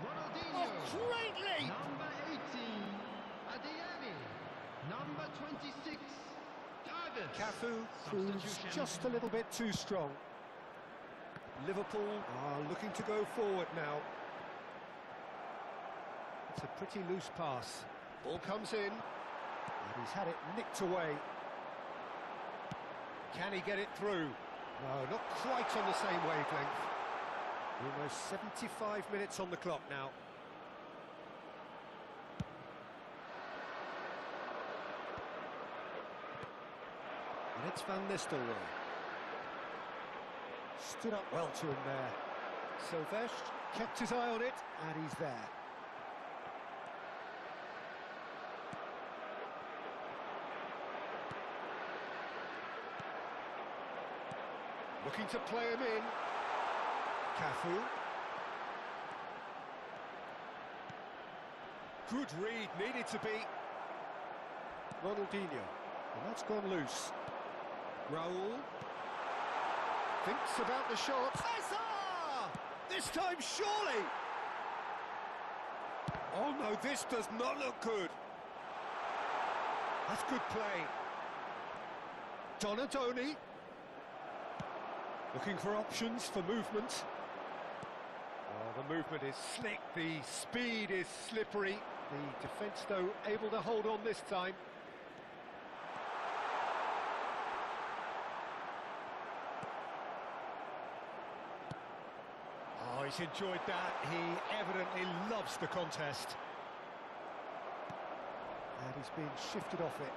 Ronaldinho. Oh, great leap! Number 18, Adeyemi. Number 26, Davis. Cafu proves just a little bit too strong. Liverpool are looking to go forward now. It's a pretty loose pass. Ball comes in, and he's had it nicked away. Can he get it through? No, not quite on the same wavelength. Almost 75 minutes on the clock now. And it's Van Nistelrooy. Stood up well to him there. Silvestre kept his eye on it, and he's there. Looking to play him in. Cafu. Good read, needed to be. Ronaldinho. And that's gone loose. Raul. Thinks about the shot. Hazard! This time, surely! Oh no, this does not look good. That's good play. Donadoni. Looking for options for movement. Oh, the movement is slick, the speed is slippery. The defence, though, able to hold on this time. Oh, he's enjoyed that. He evidently loves the contest. And he's being shifted off it.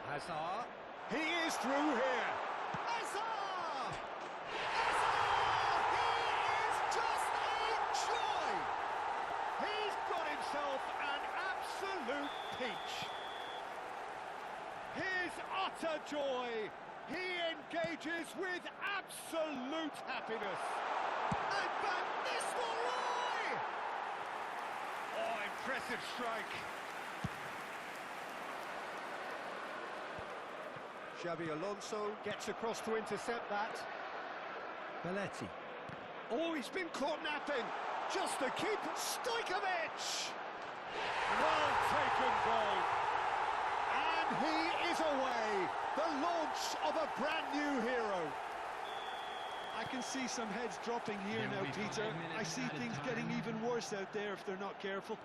Hazard. He is through here. Hazard! Hazard! He is just a joy! He's got himself an absolute peach. His utter joy. He engages with absolute happiness. And Van Nistelrooy! Oh, impressive strike. Xabi Alonso gets across to intercept that. Belletti. Oh, he's been caught napping. Just the keeper. Stojkovic! Well taken goal. And he is away. The launch of a brand new hero. I can see some heads dropping here now, Peter. I see things getting even worse out there if they're not careful.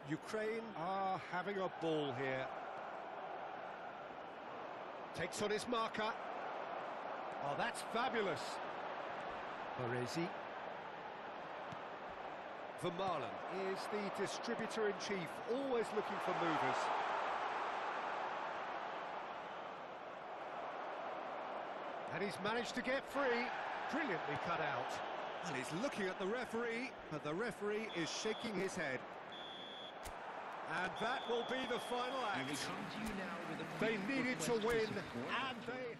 Ukraine are having a ball here. Takes on his marker. Oh, that's fabulous. Baresi. Vermaelen is the distributor-in-chief, always looking for movers. And he's managed to get free. Brilliantly cut out. And he's looking at the referee, but the referee is shaking his head. And that will be the final act. They needed to win, and they...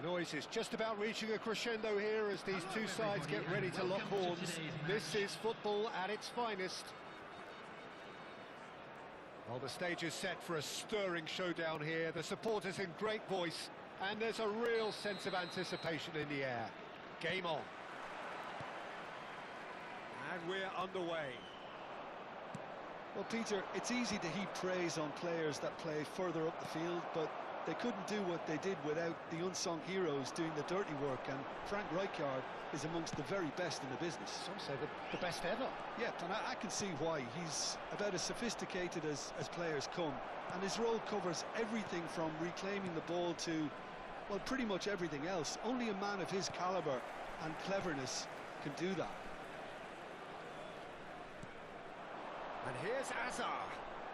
The noise is just about reaching a crescendo here as these two sides get ready to lock horns. This is football at its finest. Well, the stage is set for a stirring showdown here. The supporters in great voice, and there's a real sense of anticipation in the air. Game on. And we're underway. Well, Peter, it's easy to heap praise on players that play further up the field, but they couldn't do what they did without the unsung heroes doing the dirty work, and Frank Rijkaard is amongst the very best in the business. Some say the best ever. Yeah, and I can see why. He's about as sophisticated as players come, and his role covers everything from reclaiming the ball to, well, pretty much everything else. Only a man of his calibre and cleverness can do that. And here's Azar.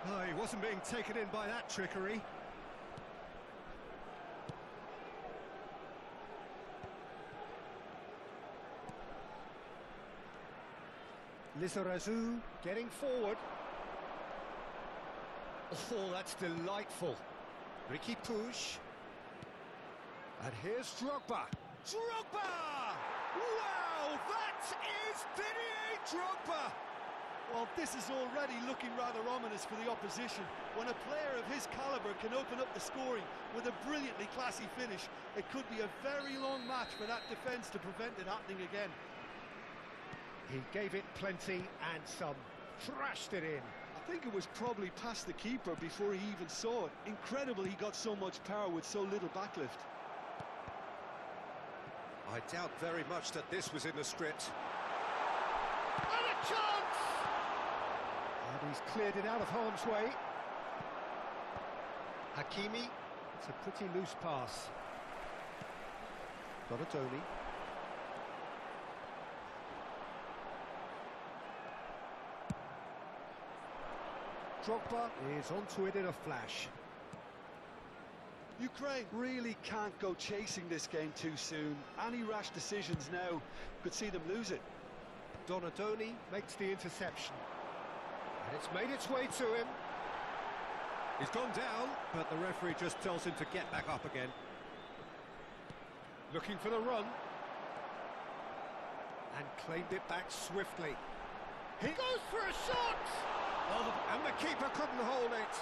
Oh, he wasn't being taken in by that trickery. Lizarazu getting forward. Oh, that's delightful. Ricky Puig. And here's Drogba. Drogba! Wow, that is Didier Drogba! Well, this is already looking rather ominous for the opposition. When a player of his calibre can open up the scoring with a brilliantly classy finish, it could be a very long match for that defence to prevent it happening again. He gave it plenty and some. Thrashed it in. I think it was probably past the keeper before he even saw it. Incredible he got so much power with so little backlift. I doubt very much that this was in the script. And a chance! And he's cleared it out of harm's way. Hakimi. It's a pretty loose pass. Donatoni. Drogba is onto it in a flash. Ukraine really can't go chasing this game too soon. Any rash decisions now could see them lose it. Donatoni makes the interception. And it's made its way to him. He's gone down, but the referee just tells him to get back up again. Looking for the run. And claimed it back swiftly. He goes for a shot! And the keeper couldn't hold it.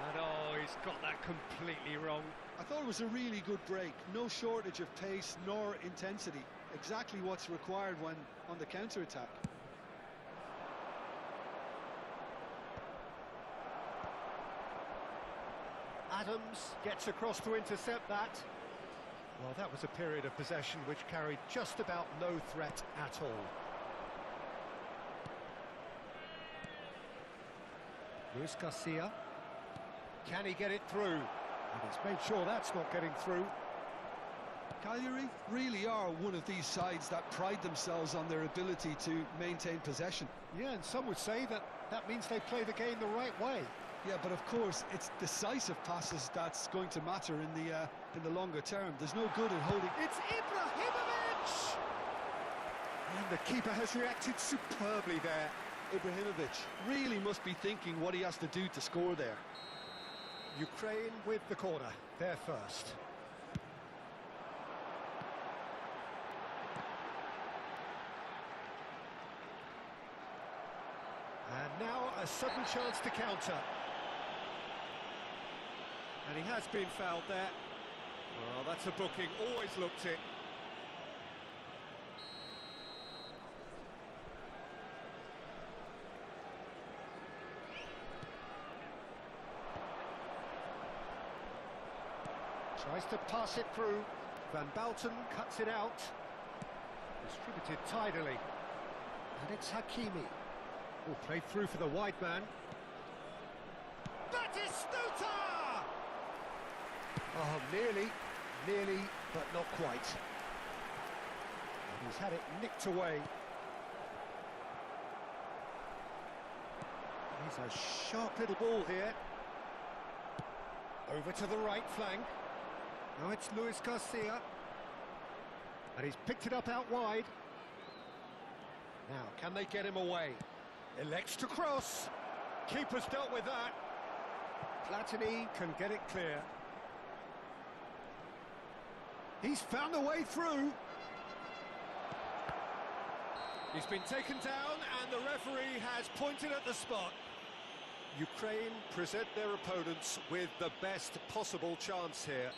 And oh, he's got that completely wrong. I thought it was a really good break. No shortage of pace nor intensity. Exactly what's required when on the counter-attack. Adams gets across to intercept that. Well, that was a period of possession which carried just about no threat at all. Luis Garcia. Can he get it through? And he's made sure that's not getting through. Cagliari really are one of these sides that pride themselves on their ability to maintain possession. Yeah, and some would say that means they play the game the right way. Yeah, but of course, it's decisive passes that's going to matter in the longer term. There's no good in holding. It's Ibrahimovic! And the keeper has reacted superbly there. Ibrahimovic really must be thinking what he has to do to score there. Ukraine with the corner, they're first. And now a sudden chance to counter. And he has been fouled there. Well, that's a booking, always looked it. Tries to pass it through. Van Balten cuts it out. Distributed tidily. And it's Hakimi. Oh, played through for the wide man. Batistuta! Oh, nearly, but not quite. And he's had it nicked away. He's a sharp little ball here. Over to the right flank. Now it's Luis Garcia. And he's picked it up out wide. Now, can they get him away? Elects to cross. Keeper's dealt with that. Platini can get it clear. He's found a way through. He's been taken down and the referee has pointed at the spot. Ukraine present their opponents with the best possible chance here.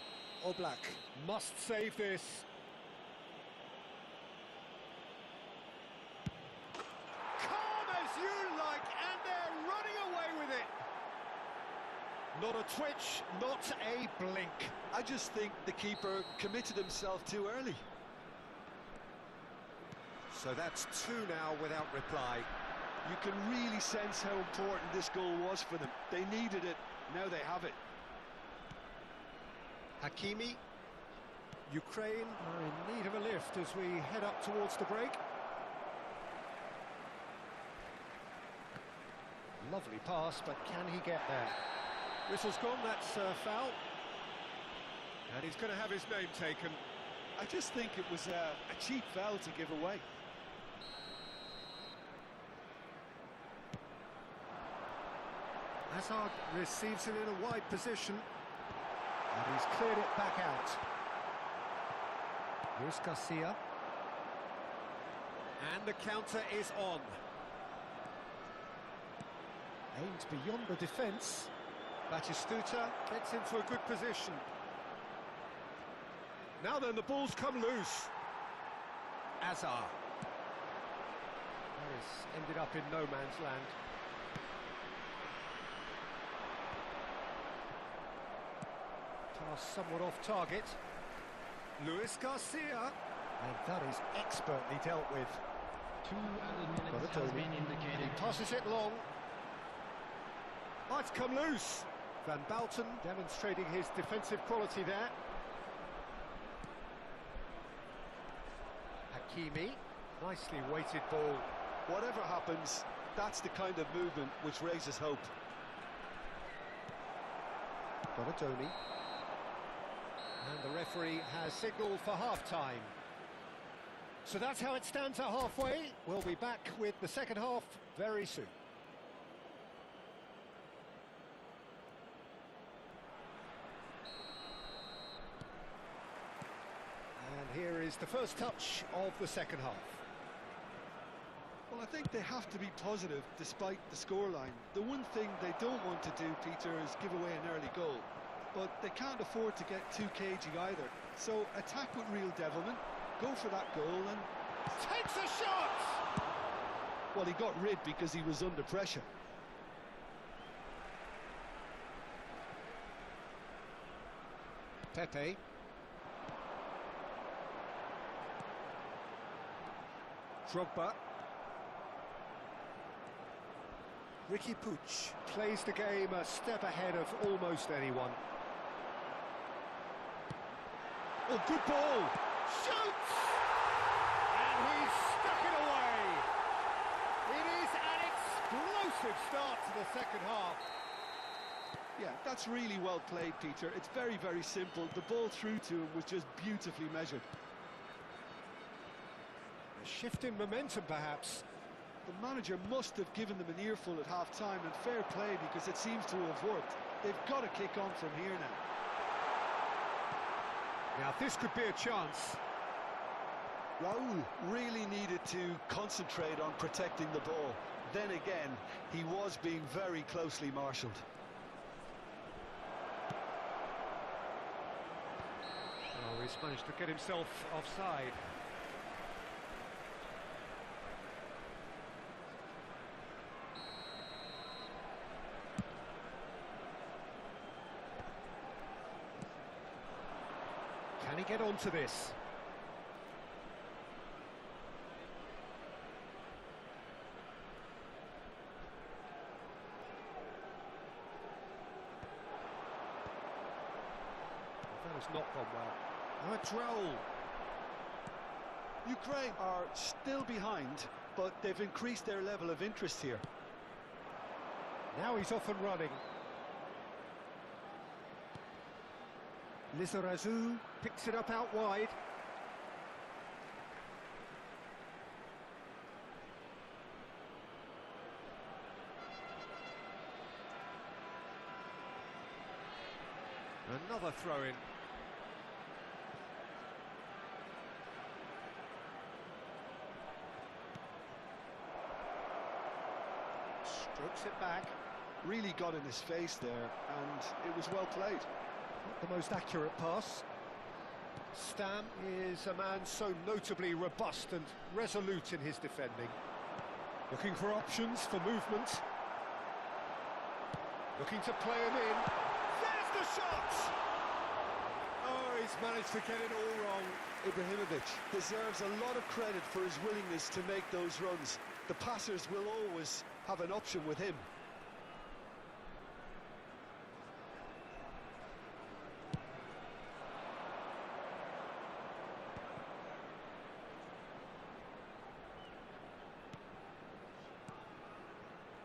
Oblak must save this. Calm as you like, and they're running away with it. Not a twitch, not a blink. I just think the keeper committed himself too early. So that's two now without reply. You can really sense how important this goal was for them. They needed it, now they have it. Hakimi. Ukraine are in need of a lift as we head up towards the break. Lovely pass, but can he get there? Whistle's gone, that's a foul. And he's going to have his name taken. I just think it was a cheap foul to give away. Hazard receives it in a wide position. And he's cleared it back out. Here's Garcia. And the counter is on. Aimed beyond the defence. Batistuta gets into a good position. Now then, the ball's come loose. Azar. Paris ended up in no man's land. Pass somewhat off target. Luis Garcia. And that is expertly dealt with. 2 added minutes has been indicated. He passes it long. Oh, it's come loose. Van Bouten demonstrating his defensive quality there. Hakimi, nicely weighted ball. Whatever happens, that's the kind of movement which raises hope. Donatoni. And the referee has signalled for half-time. So that's how it stands at halfway. We'll be back with the second half very soon. And here is the first touch of the second half. Well, I think they have to be positive despite the scoreline. The one thing they don't want to do, Peter, is give away an early goal. But they can't afford to get too cagey either. So attack with real devilment, go for that goal and... Takes a shot! Well, he got rid because he was under pressure. Pepe. Drogba. Ricky Puig plays the game a step ahead of almost anyone. Oh, good ball! Shoots! And he's stuck it away! It is an explosive start to the second half. Yeah, that's really well played, Peter. It's very, very simple. The ball through to him was just beautifully measured. A shift in momentum, perhaps. The manager must have given them an earful at half-time, and fair play because it seems to have worked. They've got to kick on from here now. Now, this could be a chance. Raul really needed to concentrate on protecting the ball. Then again, he was being very closely marshalled. Oh, he's managed to get himself offside. Can he get onto this? That has not gone well. Now a droll. Ukraine are still behind, but they've increased their level of interest here. Now he's off and running. Lizarazu picks it up out wide. Another throw-in. Strokes it back. Really got in his face there, and it was well played. Not the most accurate pass. Stam is a man so notably robust and resolute in his defending. Looking for options for movement. Looking to play him in. There's the shot! Oh, he's managed to get it all wrong. Ibrahimovic deserves a lot of credit for his willingness to make those runs. The passers will always have an option with him.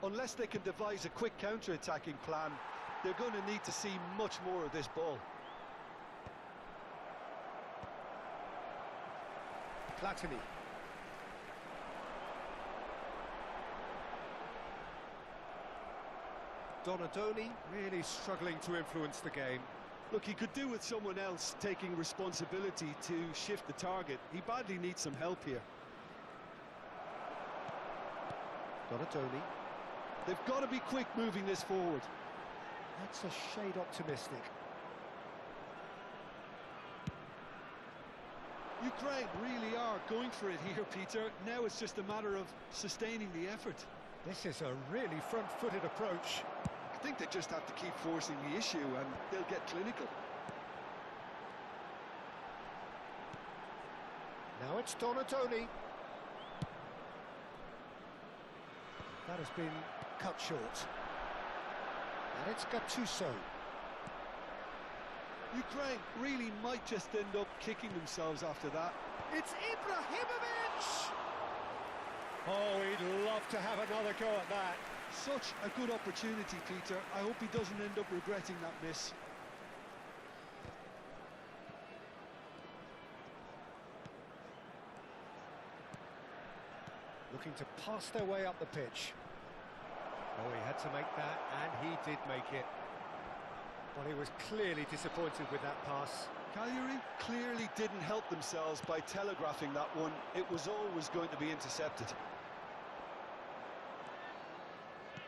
Unless they can devise a quick counter-attacking plan, they're going to need to see much more of this ball. Platini. Donadoni really struggling to influence the game. Look, he could do with someone else taking responsibility to shift the target. He badly needs some help here. Donadoni. They've got to be quick moving this forward. That's a shade optimistic. Ukraine really are going for it here, Peter. Now it's just a matter of sustaining the effort. This is a really front-footed approach. I think they just have to keep forcing the issue and they'll get clinical. Now it's Donadoni. That has been cut short. And it's Gattuso. Ukraine really might just end up kicking themselves after that. It's Ibrahimovic! Oh, he'd love to have another go at that. Such a good opportunity, Peter. I hope he doesn't end up regretting that miss. Looking to pass their way up the pitch. Oh, he had to make that, and he did make it. But he was clearly disappointed with that pass. Cagliari clearly didn't help themselves by telegraphing that one. It was always going to be intercepted.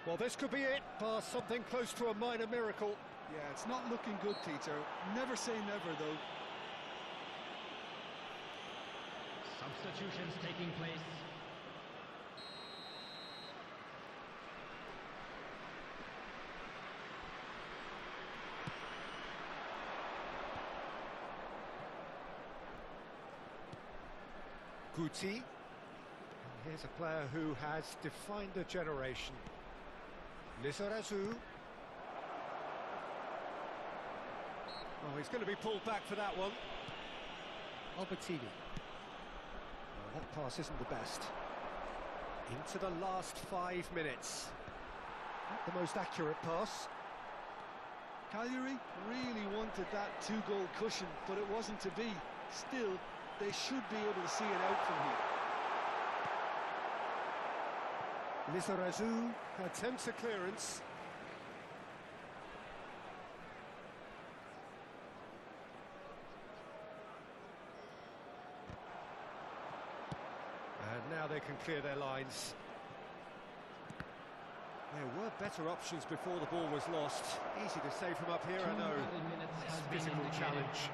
Well, this could be it, bar something close to a minor miracle. Yeah, it's not looking good, Peter. Never say never, though. Substitutions taking place. Guti. And here's a player who has defined a generation. Lizarazu. Oh, he's going to be pulled back for that one. Albertini. Well, that pass isn't the best. Into the last 5 minutes. Not the most accurate pass. Cagliari really wanted that two-goal cushion, but it wasn't to be. Still, they should be able to see it out from here. Lizarazu attempts a clearance. And now they can clear their lines. There were better options before the ball was lost. Easy to say from up here, I know. It's a physical challenge.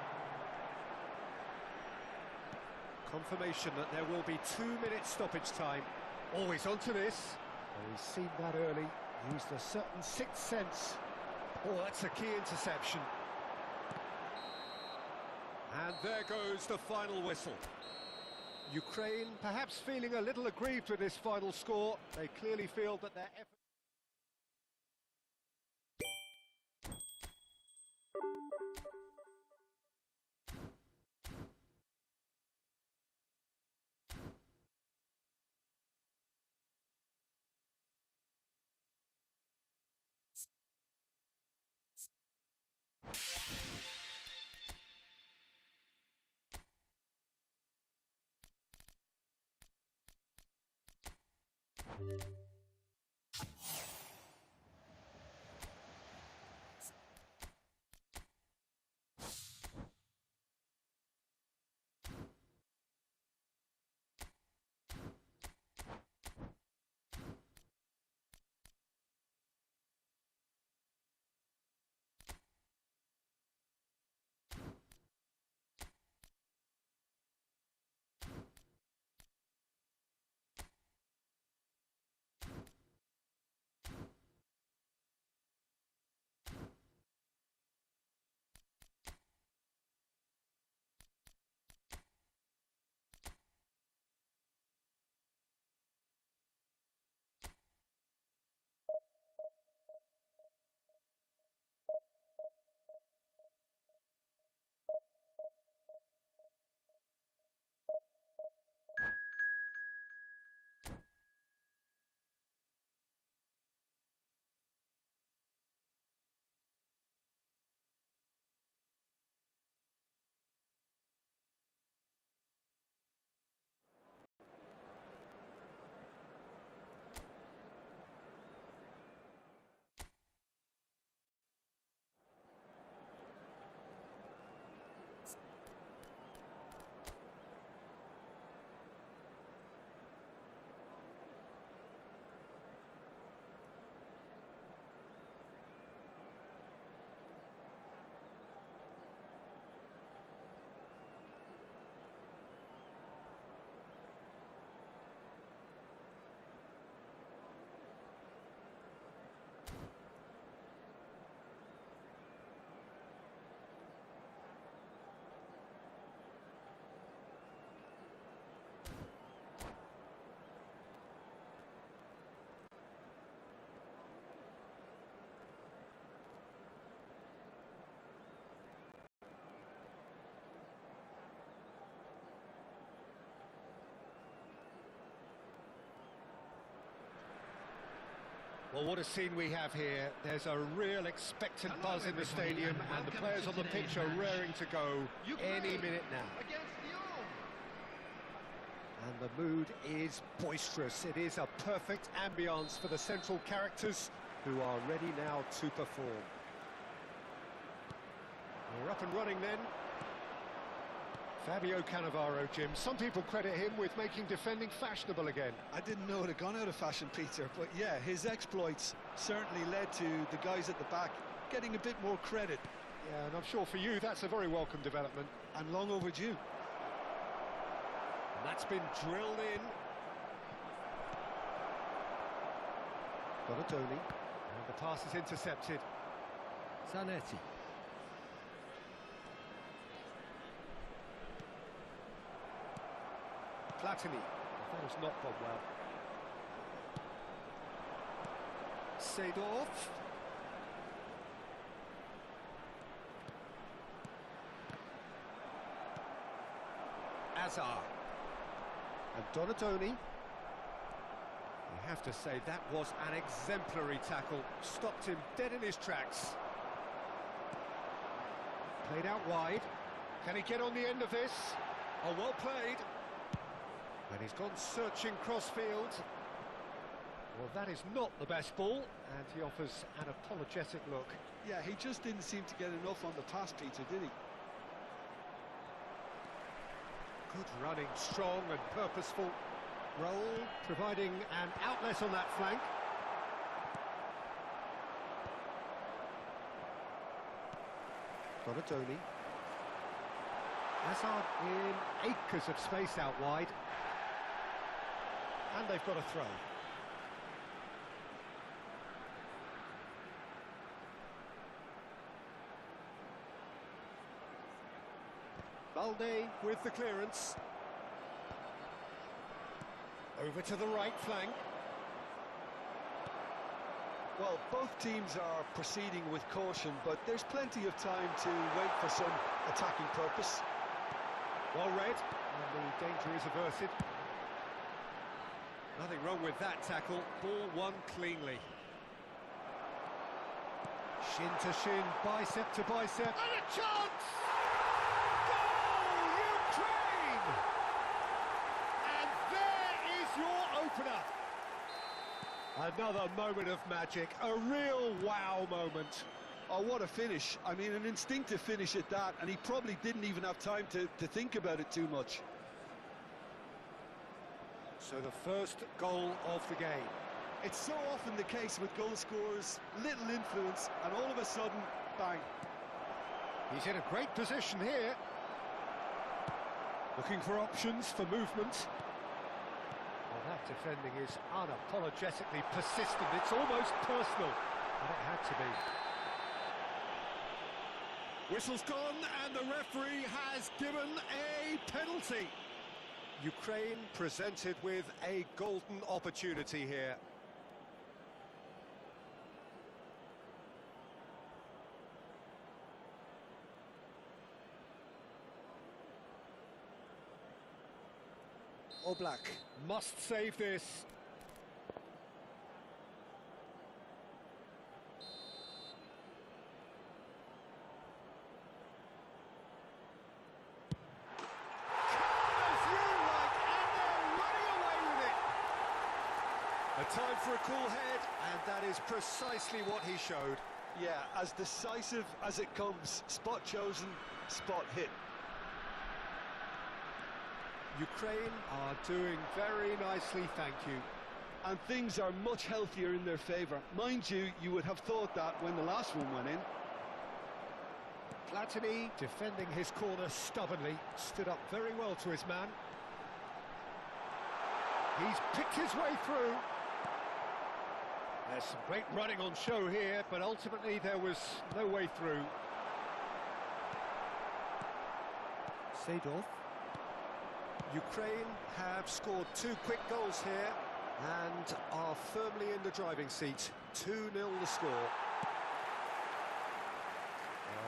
Confirmation that there will be 2 minutes stoppage time. Always onto this. Oh, he's seen that early. Used a certain sixth sense. Oh, that's a key interception. And there goes the final whistle. Ukraine perhaps feeling a little aggrieved with this final score. They clearly feel that their effort... Well, what a scene we have here. There's a real expectant buzz in the stadium, and the players on the pitch are raring to go any minute now. And the mood is boisterous. It is a perfect ambience for the central characters who are ready now to perform. We're up and running then. Fabio Cannavaro, Jim. Some people credit him with making defending fashionable again. I didn't know it had gone out of fashion, Peter, but yeah, his exploits certainly led to the guys at the back getting a bit more credit. Yeah, and I'm sure for you that's a very welcome development. And long overdue. And that's been drilled in. Donatoni. And the pass is intercepted. Zanetti. Platini. That has not gone well. Seedorf. Azar. And Donatoni. You have to say that was an exemplary tackle. Stopped him dead in his tracks. Played out wide. Can he get on the end of this? Oh, well played. And he's gone searching crossfield. Well, that is not the best ball, and he offers an apologetic look. Yeah, he just didn't seem to get enough on the pass, Peter, did he? Good running, strong and purposeful. Roll, providing an outlet on that flank. Donatoni. Hazard in acres of space out wide. And they've got a throw. Balde with the clearance. Over to the right flank. Well, both teams are proceeding with caution, but there's plenty of time to wait for some attacking purpose. Well read, and the danger is averted. Nothing wrong with that tackle. Ball won cleanly. Shin to shin, bicep to bicep. And a chance! Goal, Ukraine! And there is your opener. Another moment of magic, a real wow moment. Oh, what a finish. I mean, an instinctive finish at that, and he probably didn't even have time to think about it too much. So the first goal of the game. It's so often the case with goal scorers, little influence, and all of a sudden, bang. He's in a great position here. Looking for options for movement. Well, that defending is unapologetically persistent. It's almost personal, but it had to be. Whistle's gone, and the referee has given a penalty. Ukraine presented with a golden opportunity here. Oblak must save this. A time for a cool head, and that is precisely what he showed. Yeah, as decisive as it comes. Spot chosen, spot hit. Ukraine are doing very nicely, thank you. And things are much healthier in their favour. Mind you, you would have thought that when the last one went in. Platini defending his corner stubbornly, stood up very well to his man. He's picked his way through. There's some great running on show here, but ultimately there was no way through. Seedorf. Ukraine have scored 2 quick goals here and are firmly in the driving seat. 2-0 the score.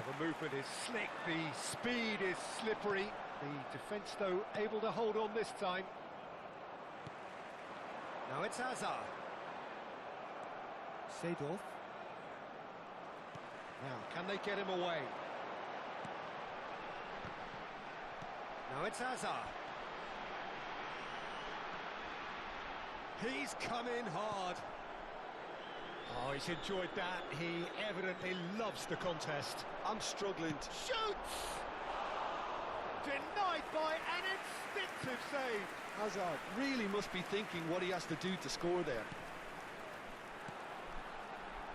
The movement is slick, the speed is slippery. The defence, though, able to hold on this time. Now it's Hazard. Seedorf. Now, can they get him away? Now it's Hazard. He's come in hard. Oh, he's enjoyed that. He evidently loves the contest. I'm struggling to... Shoots! Denied by an instinctive save. Hazard really must be thinking what he has to do to score there.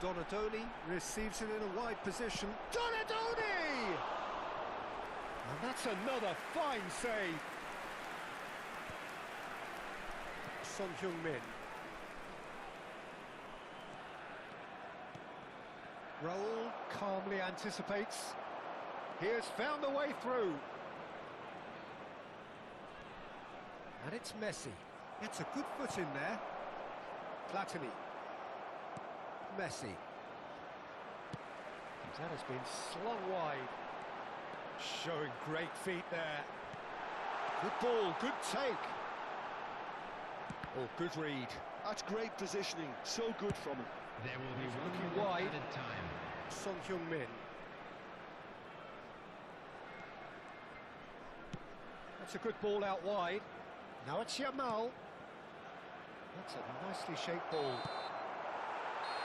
Donadoni receives it in a wide position. Donadoni! And that's another fine save. Son Heung-min. Raul calmly anticipates. He has found the way through. And it's Messi. It's a good foot in there. Platini. Messi. That has been slung wide. Showing great feet there. Good ball, good take. Oh, good read. That's great positioning, so good from him. There will be looking one wide. added time. Son Heung-min. That's a good ball out wide. Now it's Yamal. That's a nicely shaped ball.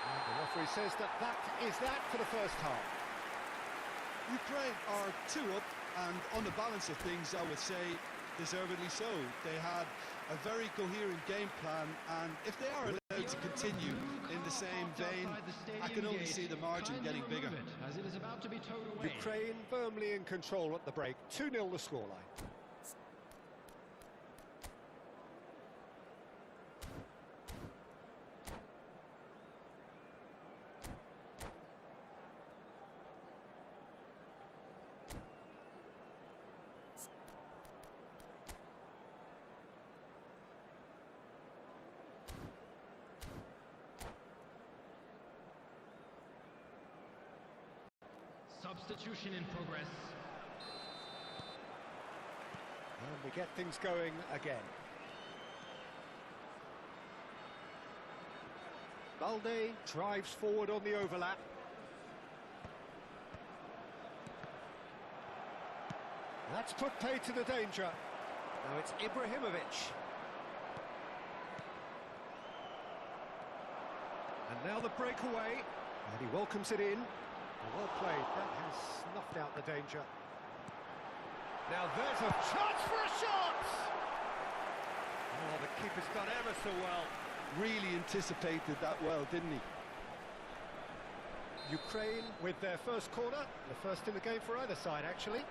And the referee says that is that for the first half. Ukraine are 2 up, and on the balance of things, I would say deservedly so. They had a very coherent game plan, and if they are allowed to continue in the same vein, I can only see the margin getting bigger. As it is about to be towed away. Ukraine firmly in control at the break. 2-0 the scoreline. Substitution in progress. And we get things going again. Balde drives forward on the overlap. That's put pay to the danger. Now it's Ibrahimovic. And now the breakaway. And he welcomes it in. Well played, that has snuffed out the danger. Now there's a chance for a shot! Oh, the keeper's done ever so well. Really anticipated that well, didn't he? Ukraine with their first corner, the first in the game for either side, actually.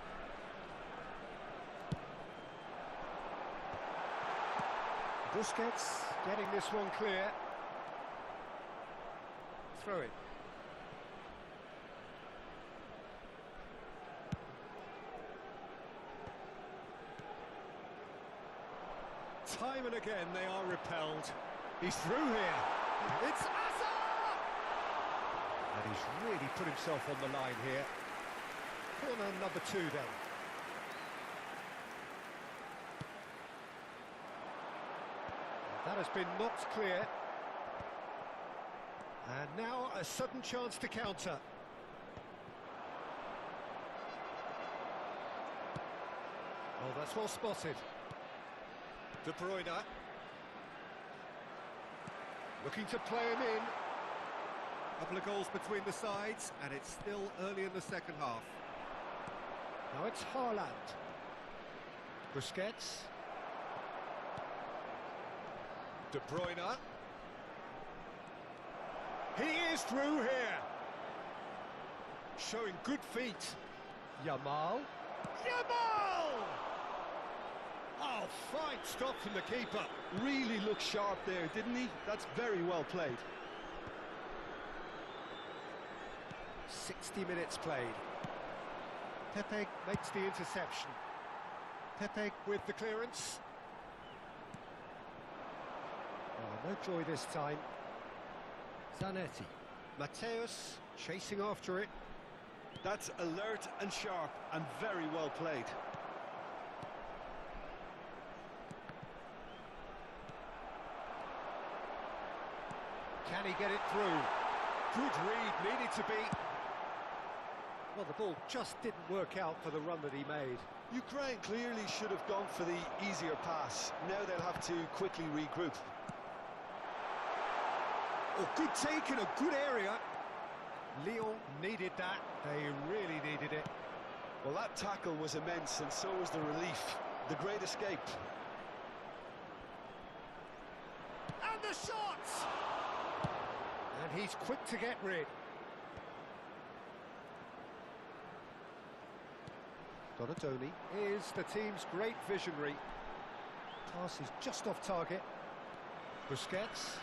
Busquets getting this one clear. Throw it. Time and again they are repelled. He's through here. It's Hazard! And he's really put himself on the line here. Corner number 2 then. That has been knocked clear. And now a sudden chance to counter. Oh, that's well spotted. De Bruyne. Looking to play him in. Couple of goals between the sides, and it's still early in the second half. Now it's Haaland. Busquets. De Bruyne. He is through here. Showing good feet. Yamal. Yamal! Oh, fine stop from the keeper. Really looked sharp there, didn't he? That's very well played. 60 minutes played. Pepe makes the interception. Pepe with the clearance. Oh, no joy this time. Zanetti. Mateus chasing after it. That's alert and sharp and very well played. Can he get it through? Good read, needed to be. Well, the ball just didn't work out for the run that he made. Ukraine clearly should have gone for the easier pass. Now they'll have to quickly regroup. Oh, good take in a good area. Lyon needed that. They really needed it. Well, that tackle was immense, and so was the relief. The great escape. And the shot! And he's quick to get rid. Donatoni is the team's great visionary. Pass is just off target. Busquets.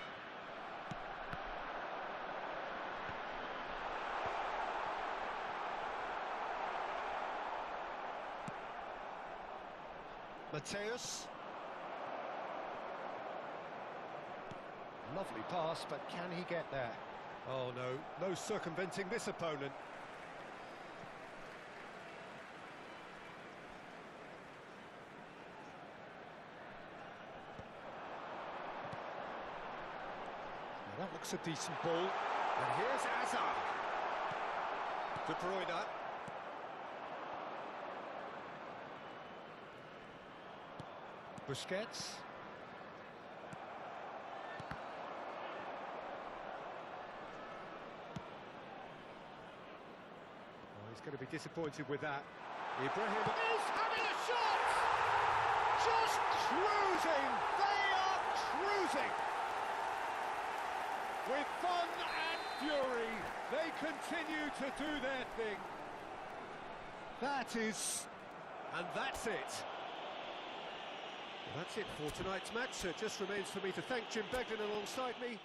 Mateus. Lovely pass, but can he get there? Oh no, no circumventing this opponent. Now that looks a decent ball. And here's Hazard. Boosteroid. Busquets. Oh, he's going to be disappointed with that. Ibrahim is having a shot! Just cruising! They are cruising! With fun and fury, they continue to do their thing. That is... and that's it. Well, that's it for tonight's match. So it just remains for me to thank Jim Beglin alongside me.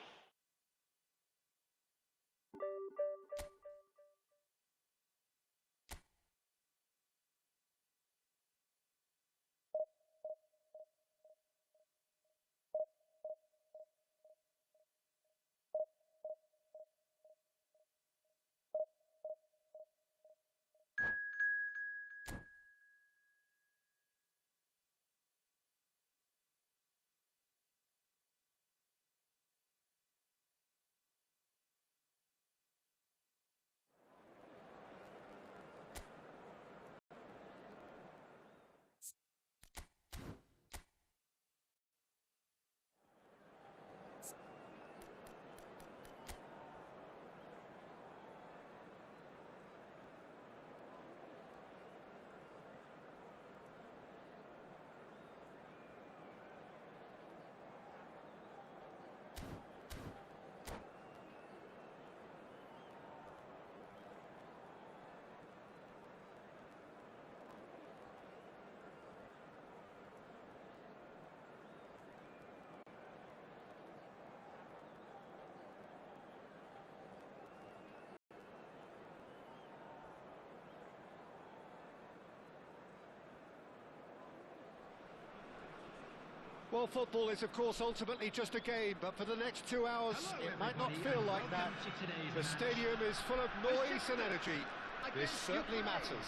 Well, football is, of course, ultimately just a game, but for the next 2 hours, it might not feel like that. The stadium is full of noise and energy. This certainly matters.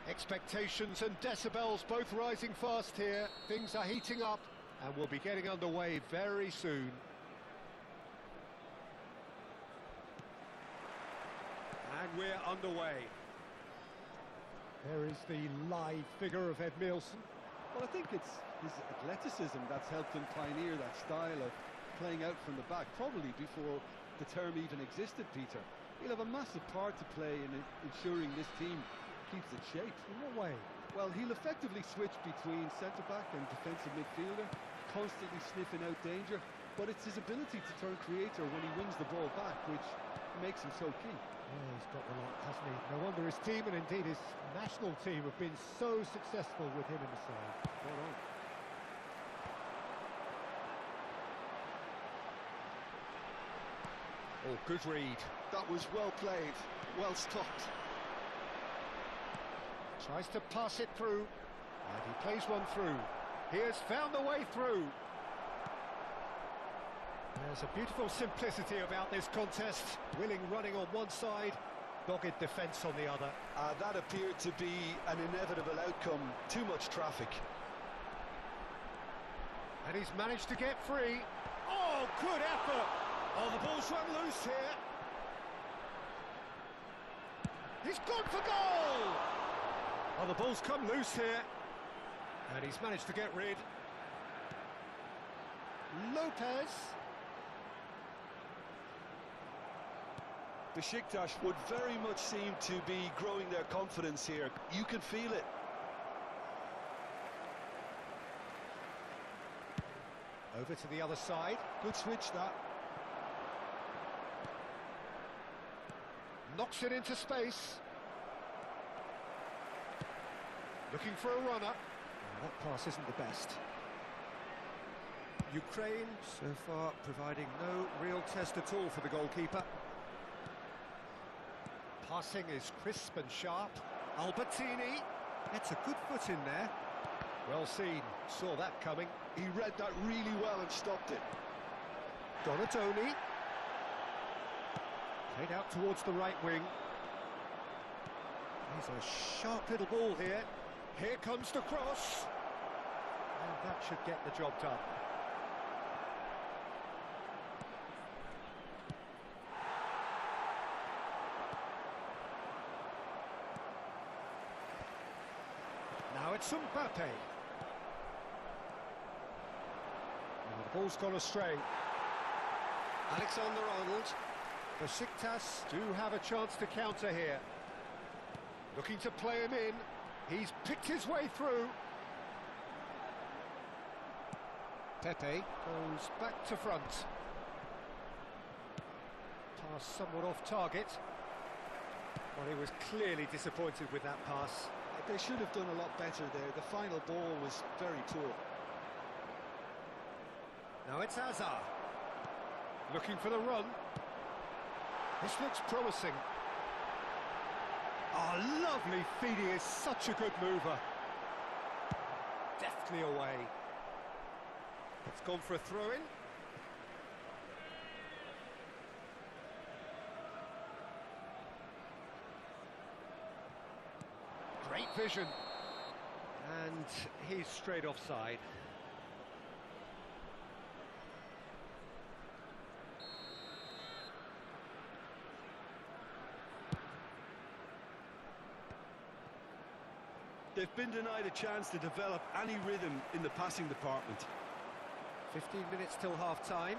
Expectations and decibels both rising fast here. Things are heating up, and we'll be getting underway very soon. And we're underway. There is the live figure of Ed Milson. Well, I think it's his athleticism that's helped him pioneer that style of playing out from the back, probably before the term even existed, Peter. He'll have a massive part to play in ensuring this team keeps its shape. In what way? Well, he'll effectively switch between centre-back and defensive midfielder, constantly sniffing out danger, but it's his ability to turn creator when he wins the ball back, which makes him so key. Yeah, he's got the lot, hasn't he? No wonder his team, and indeed his national team, have been so successful with him in the side. Well on. Oh, good read. That was well played, well stopped. Tries to pass it through, and he plays one through. He has found the way through. There's a beautiful simplicity about this contest. Willing running on one side, dogged defence on the other. That appeared to be an inevitable outcome. Too much traffic. And he's managed to get free. Oh, good effort! Oh, the ball's run loose here. He's gone for goal! Oh, the ball's come loose here. And he's managed to get rid. Lopez. Besiktas would very much seem to be growing their confidence here. You can feel it. Over to the other side. Good switch, that. Knocks it into space. Looking for a runner. That pass isn't the best. Ukraine, so far, providing no real test at all for the goalkeeper. Passing is crisp and sharp. Albertini gets a good foot in there. Well seen, saw that coming. He read that really well and stopped it. Donatoni. Played out towards the right wing. He's a sharp little ball here. Here comes the cross. And that should get the job done. Now it's Mbappe. The ball's gone astray. Alexander-Arnold. Besiktas do have a chance to counter here. Looking to play him in. He's picked his way through. Pepe goes back to front. Pass somewhat off target. Well, he was clearly disappointed with that pass. They should have done a lot better there. The final ball was very poor. Now it's Hazard. Looking for the run. This looks promising. Oh, lovely feed. He is such a good mover. Deftly away. It's gone for a throw-in. Great vision. And he's straight offside. They've been denied a chance to develop any rhythm in the passing department. 15 minutes till half-time.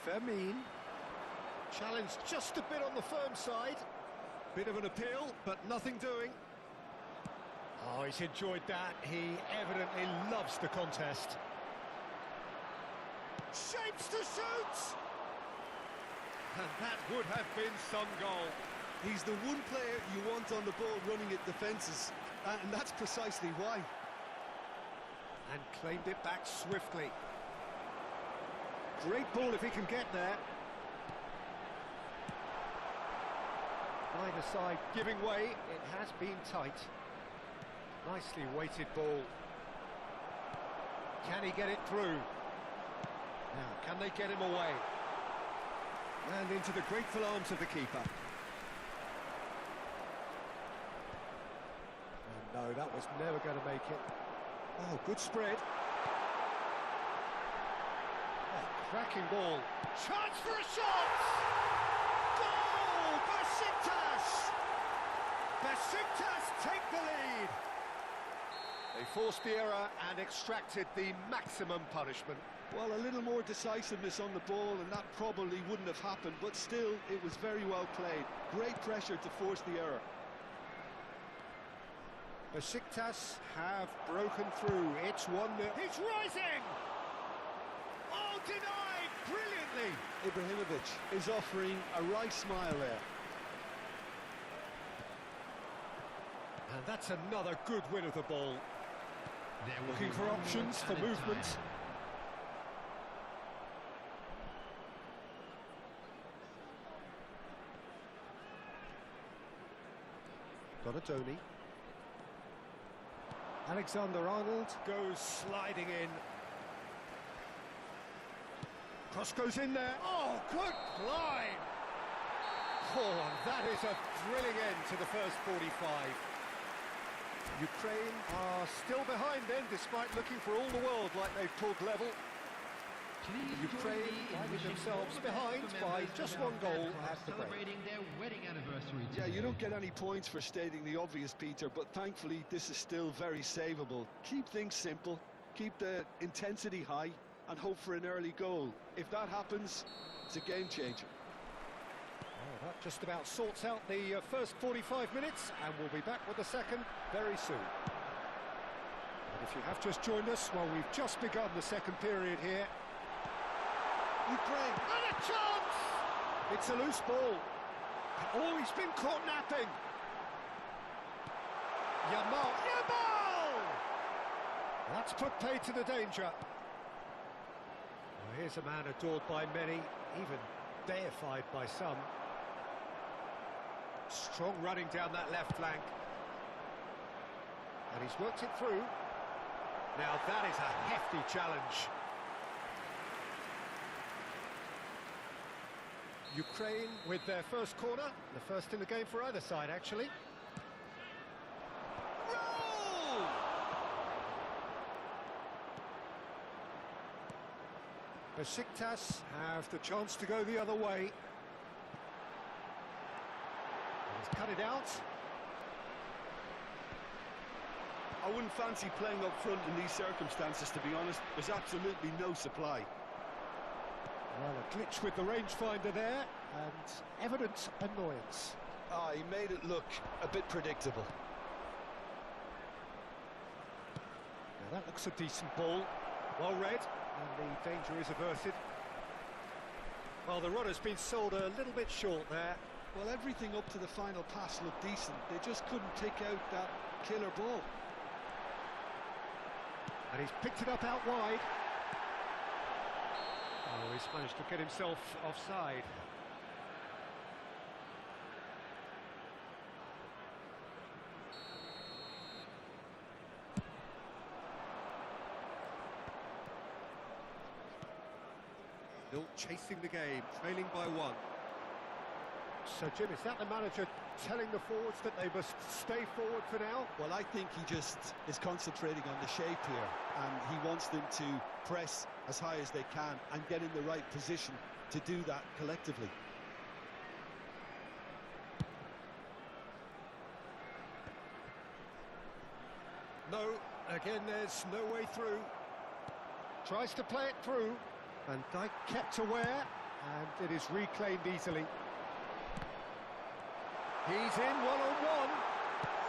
Fermin. Challenged just a bit on the firm side. Bit of an appeal, but nothing doing. Oh, he's enjoyed that. He evidently loves the contest. Shapes to shoot! And that would have been some goal. He's the one player you want on the ball running at defences, and that's precisely why. And claimed it back swiftly. Great ball if he can get there. Either side giving way, it has been tight. Nicely weighted ball. Can he get it through? Now, can they get him away? And into the grateful arms of the keeper. And no, that was never going to make it. Oh, good spread. Oh, cracking ball. Chance for a shot! Goal! Besiktas! Besiktas take the lead. They forced the error and extracted the maximum punishment. Well, a little more decisiveness on the ball and that probably wouldn't have happened, but still, it was very well played. Great pressure to force the error. Besiktas have broken through. It's 1-0. He's rising! Oh, denied! Brilliantly! Ibrahimovic is offering a right smile there. And that's another good win of the ball. Looking for options for movement. Donatoni. Alexander-Arnold goes sliding in. Cross goes in there. Oh, good line! Oh, and that is a thrilling end to the first 45. Ukraine are still behind then, despite looking for all the world like they've pulled level. Please Ukraine finding themselves behind by just one goal at the break. celebrating their wedding anniversary Yeah, today. you don't get any points for stating the obvious, Peter, but thankfully this is still very savable. Keep things simple, keep the intensity high, and hope for an early goal. If that happens, it's a game changer. Well, that just about sorts out the first 45 minutes, and we'll be back with the second very soon. And if you have just joined us, well, we've just begun the second period here. Ukraine! And a chance! It's a loose ball. Oh, he's been caught napping. Yamal! That's put pay to the danger. Well, here's a man adored by many, even deified by some. Strong running down that left flank. And he's worked it through. Now that is a hefty challenge. Ukraine with their first corner, the first in the game for either side, actually. Roll! Besiktas have the chance to go the other way. And he's cut it out. I wouldn't fancy playing up front in these circumstances, to be honest. There's absolutely no supply. Well, a glitch with the rangefinder there, and evident annoyance. Ah, he made it look a bit predictable. Now that looks a decent ball, well read, and the danger is averted. Well, the runner's been sold a little bit short there. Well, everything up to the final pass looked decent. They just couldn't pick out that killer ball. And he's picked it up out wide. Oh, he's managed to get himself offside. Still chasing the game, trailing by one. So, Jim, is that the manager telling the forwards that they must stay forward for now? Well, I think he just is concentrating on the shape here, and he wants them to press as high as they can and get in the right position to do that collectively. No, again, there's no way through. Tries to play it through, and Dyke kept aware, and it is reclaimed easily. He's in one-on-one.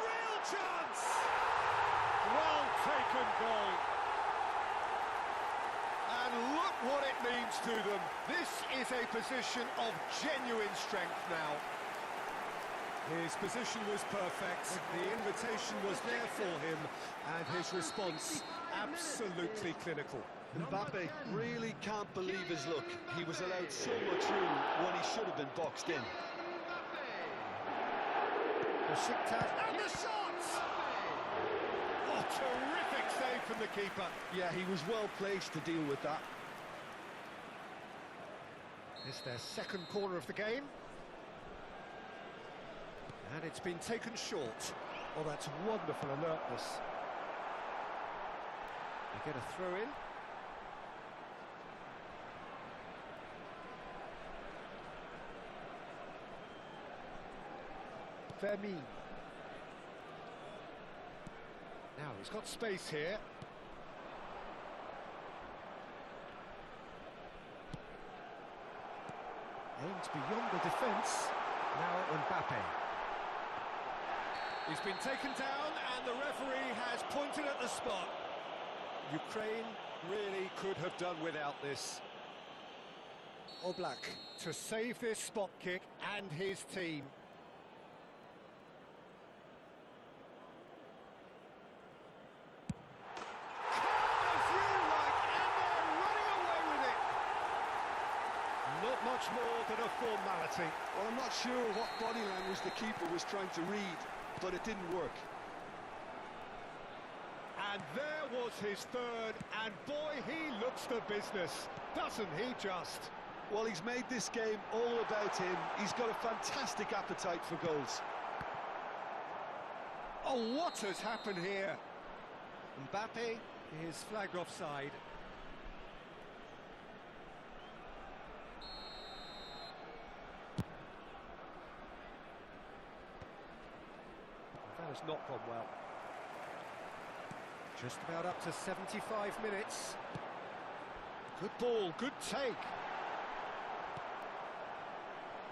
Real chance! Well taken goal. And look what it means to them. This is a position of genuine strength now. His position was perfect, the invitation was there for him, and his response absolutely clinical. Mbappe really can't believe his luck. He was allowed so much room when he should have been boxed in. Besiktas, and the shot! Oh, terrific save from the keeper. Yeah, he was well placed to deal with that. It's their second corner of the game. And it's been taken short. Oh, that's wonderful alertness. They get a throw in. Fermi. Now he's got space here. Aimed beyond the defence. Now Mbappe. He's been taken down and the referee has pointed at the spot. Ukraine really could have done without this. Oblak to save this spot kick and his team. Not much more than a formality. Well, I'm not sure what body language the keeper was trying to read, but it didn't work. And there was his third, and boy, he looks the business, doesn't he just? Well, he's made this game all about him. He's got a fantastic appetite for goals. Oh, what has happened here? Mbappe is flagged offside. has not gone well. Just about up to 75 minutes. Good ball, good take.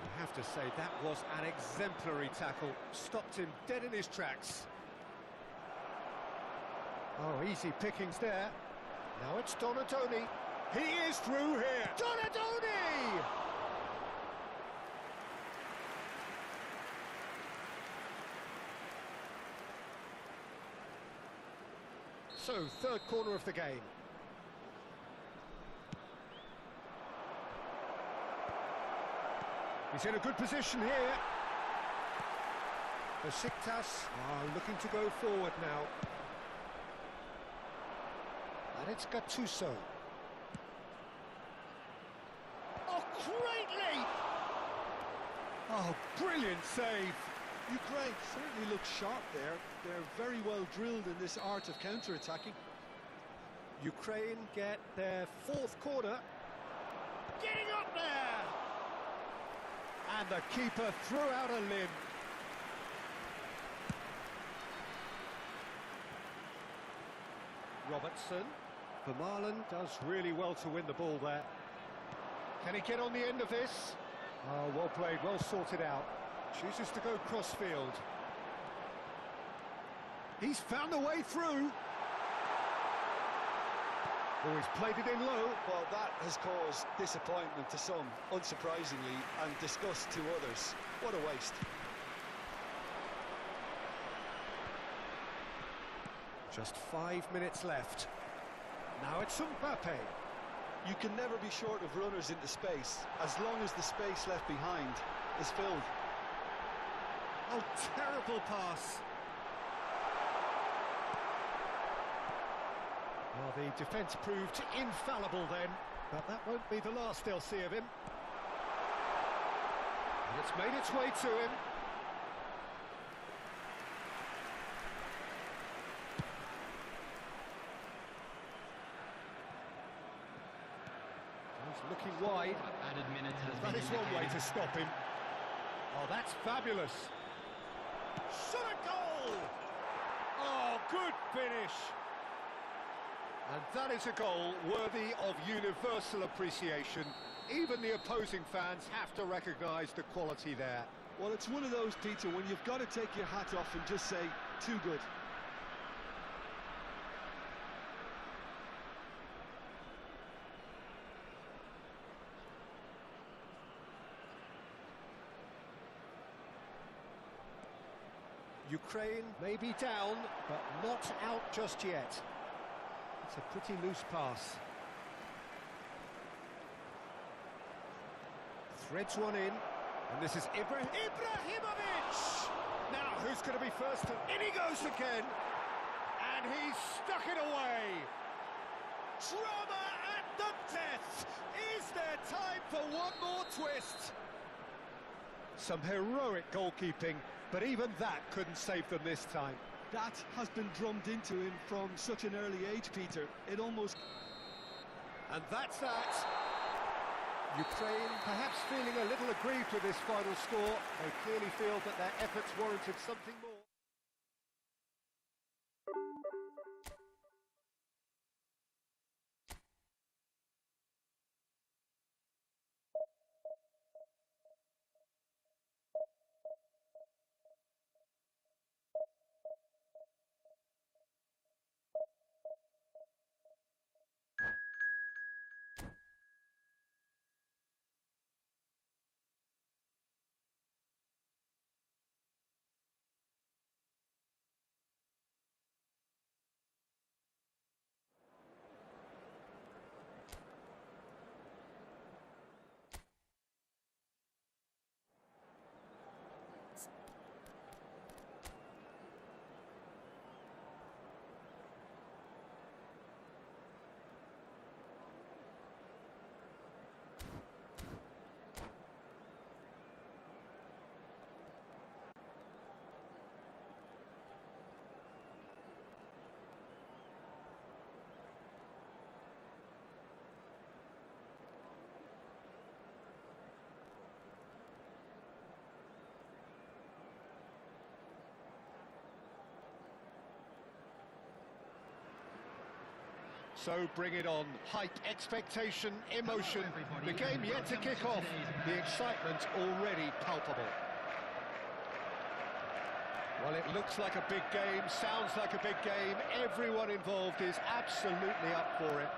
You have to say that was an exemplary tackle. Stopped him dead in his tracks. Oh, easy pickings there. Now it's Donadoni. He is through here. Donadoni! So, third corner of the game. He's in a good position here. Besiktas are looking to go forward now. And it's Gattuso. Oh, great leap! Oh, brilliant save. Ukraine certainly looks sharp there. They're very well drilled in this art of counter-attacking. Ukraine get their fourth corner. Getting up there! And the keeper threw out a limb. Robertson. Vermaelen does really well to win the ball there. Can he get on the end of this? Oh, well played, well sorted out. Chooses to go cross-field. He's found a way through. Oh, he's played it in low. Well, that has caused disappointment to some, unsurprisingly, and disgust to others. What a waste. Just 5 minutes left. Now it's Mbappe. You can never be short of runners into space, as long as the space left behind is filled. Oh, terrible pass. Well, the defence proved infallible then, but that won't be the last they'll see of him. And it's made its way to him. He's looking wide. Added minute has That been is one way indicated. to stop him. Oh, that's fabulous. Shot a goal! Oh, good finish. And that is a goal worthy of universal appreciation. Even the opposing fans have to recognise the quality there. Well, it's one of those, Peter, when you've got to take your hat off and just say, too good. Ukraine may be down, but not out just yet. It's a pretty loose pass. Threads one in, and this is Ibrahimovic! Now, who's going to be first? And in he goes again, and he's stuck it away. Drama at the death! Is there time for one more twist? Some heroic goalkeeping, but even that couldn't save them this time. That has been drummed into him from such an early age, Peter. It almost... And that's that. Ukraine perhaps feeling a little aggrieved with this final score. They clearly feel that their efforts warranted something more. So bring it on. Hype, expectation, emotion. The game yet to kick off. The excitement already palpable. Well, it looks like a big game, sounds like a big game. Everyone involved is absolutely up for it.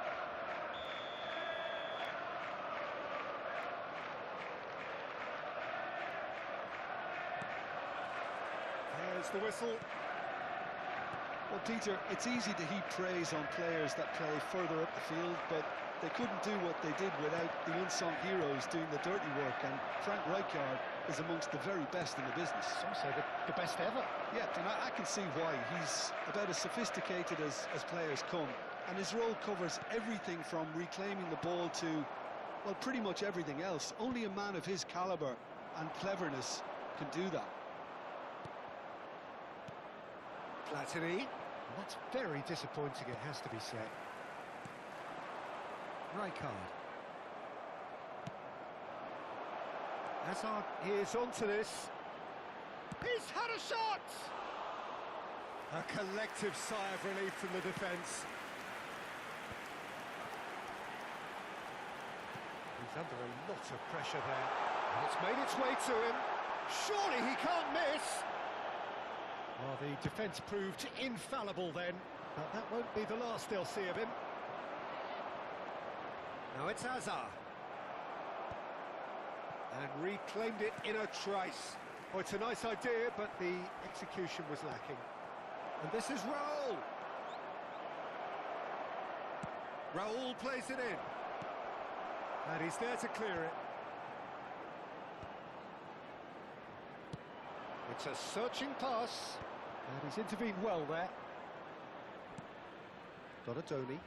There's the whistle. Well, Peter, it's easy to heap praise on players that play further up the field, but they couldn't do what they did without the unsung heroes doing the dirty work, and Frank Rijkaard is amongst the very best in the business. Some say the best ever. Yeah, and I can see why. He's about as sophisticated as players come, and his role covers everything from reclaiming the ball to, well, pretty much everything else. Only a man of his calibre and cleverness can do that. Platini. That's very disappointing, it has to be said. Rijkaard. Hazard is onto this. He's had a shot! A collective sigh of relief from the defence. He's under a lot of pressure there. And it's made its way to him. Surely he can't miss! Well, the defence proved infallible then, but that won't be the last they'll see of him. Now it's Hazard. And reclaimed it in a trice. Oh, it's a nice idea, but the execution was lacking. And this is Raul. Raul plays it in. And he's there to clear it. It's a searching pass. And he's intervened well there. Donadoni.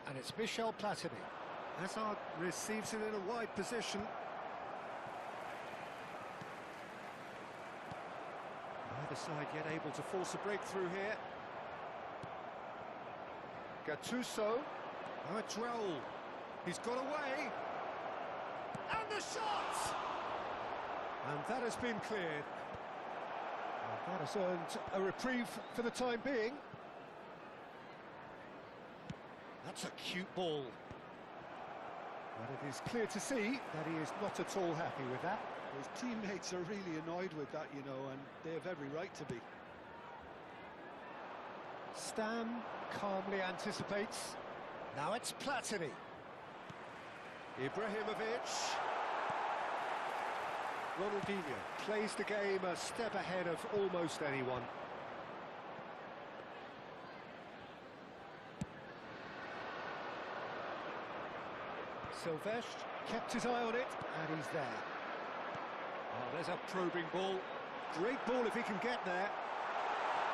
And it's Michel Platini. Hazard receives it in a wide position. Neither side yet able to force a breakthrough here. Gattuso. Now it's Raul. He's got away. And the shot! And that has been cleared. And that has earned a reprieve for the time being. That's a cute ball. But it is clear to see that he is not at all happy with that. His teammates are really annoyed with that, you know, and they have every right to be. Stam calmly anticipates. Now it's Platini. Ibrahimovic. Ronaldinho plays the game a step ahead of almost anyone. Silvestre kept his eye on it, and he's there. Oh, there's a probing ball. Great ball if he can get there.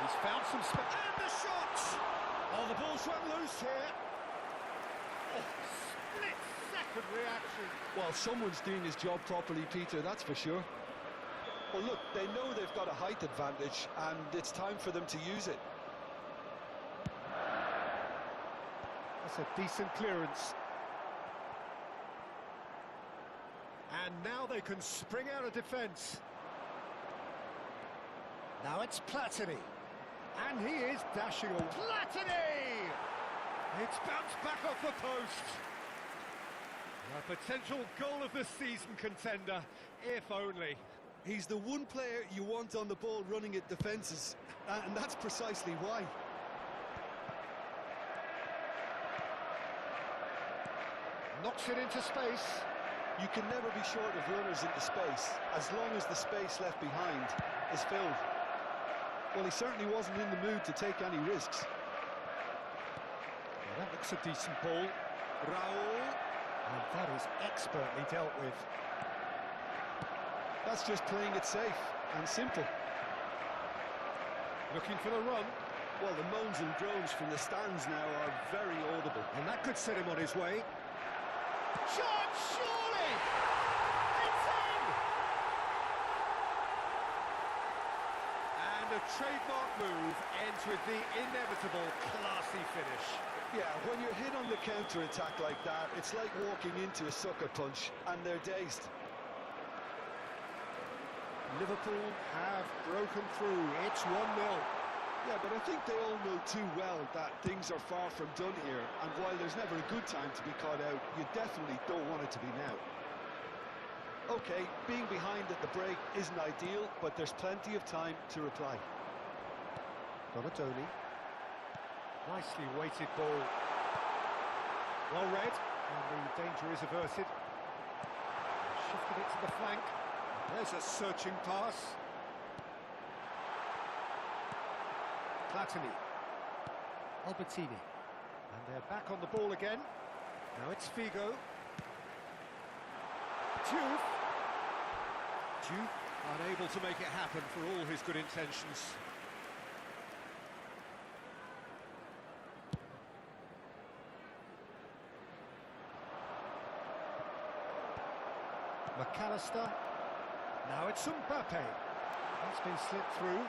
He's found some space. And the shot! Oh, the ball's run loose here. Oh, split-second reaction. Well, someone's doing his job properly, Peter, that's for sure. Well, look, they know they've got a height advantage, and it's time for them to use it. That's a decent clearance. And now they can spring out of defence. Now it's Platini. And he is dashing away. Platini! It's bounced back off the post. A potential goal of the season contender, if only. He's the one player you want on the ball running at defences, and that's precisely why. Knocks it into space. You can never be short of runners into space, as long as the space left behind is filled. Well, he certainly wasn't in the mood to take any risks. Well, that looks a decent ball. Raul. And that is expertly dealt with. That's just playing it safe and simple. Looking for the run. Well, the moans and groans from the stands now are very audible. And that could set him on his way. Shot, surely! It's in! And a trademark move ends with the inevitable classy finish. Yeah, when you're hit on the counter-attack like that, it's like walking into a sucker punch, and they're dazed. Liverpool have broken through. It's 1-0. Yeah, but I think they all know too well that things are far from done here, and while there's never a good time to be caught out, you definitely don't want it to be now. Okay, being behind at the break isn't ideal, but there's plenty of time to reply. Donatoni. Nicely weighted ball. Well read, and the danger is averted. Shifted it to the flank. There's a searching pass. Platini. Albertini. And they're back on the ball again. Now it's Figo. Juve. Juve unable to make it happen for all his good intentions. McAllister. Now it's Mbappe. That's been slipped through.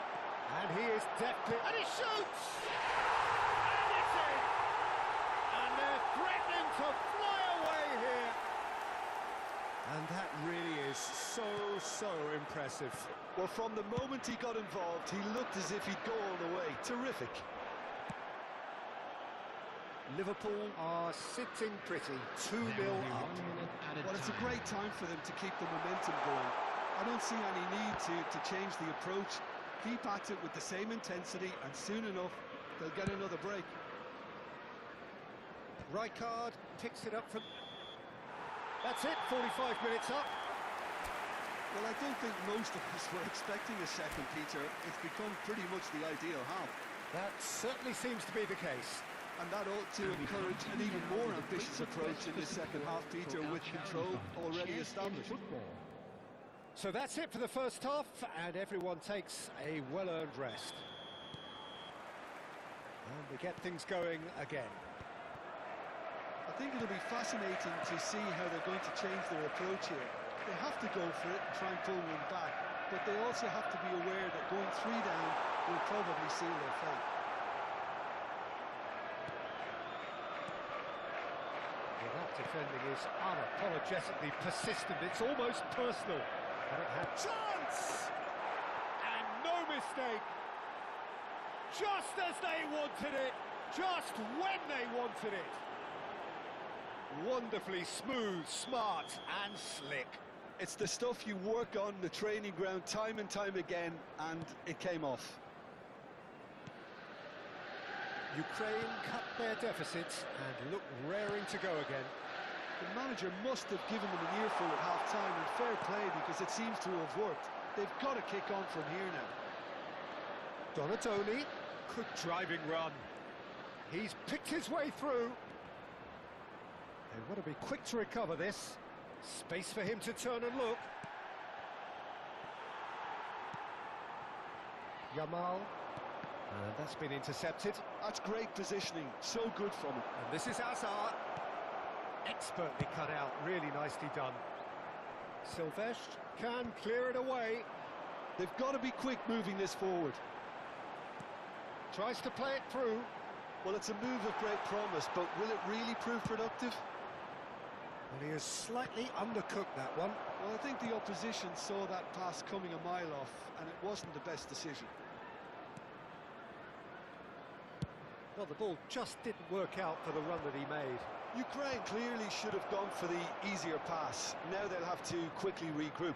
And he is deftly... And he shoots! And it's in! And they're threatening to fly away here. And that really is so impressive. Well, from the moment he got involved, he looked as if he'd go all the way. Terrific. Liverpool are sitting pretty, 2-0 up. Well, it's a great time for them to keep the momentum going. I don't see any need to change the approach. Keep at it with the same intensity, and soon enough, they'll get another break. Rijkaard picks it up from... That's it, 45 minutes up. Well, I don't think most of us were expecting a second, Peter. It's become pretty much the ideal half. That certainly seems to be the case. And that ought to encourage an even more ambitious approach in this second half, Peter, with control already established. So that's it for the first half, and everyone takes a well-earned rest. And we get things going again. I think it'll be fascinating to see how they're going to change their approach here. They have to go for it and try and pull one back, but they also have to be aware that going 3 down will probably seal their fate. Well, that defending is unapologetically persistent. It's almost personal. And it had chance! And no mistake! Just as they wanted it, just when they wanted it. Wonderfully smooth, smart and slick. It's the stuff you work on the training ground time and time again, and it came off. Ukraine cut their deficits and look raring to go again. The manager must have given them an earful at half-time, and fair play, because it seems to have worked. They've got to kick on from here now. Donatoni, good driving run. He's picked his way through. They want to be quick to recover this. Space for him to turn and look. Yamal. And that's been intercepted. That's great positioning, so good from him. And this is Hazard. Expertly cut out, really nicely done. Silvestre can clear it away. They've got to be quick moving this forward. Tries to play it through. Well, it's a move of great promise, but will it really prove productive? Well, he has slightly undercooked that one. Well, I think the opposition saw that pass coming a mile off, and it wasn't the best decision. Well, the ball just didn't work out for the run that he made. Ukraine clearly should have gone for the easier pass. Now they'll have to quickly regroup.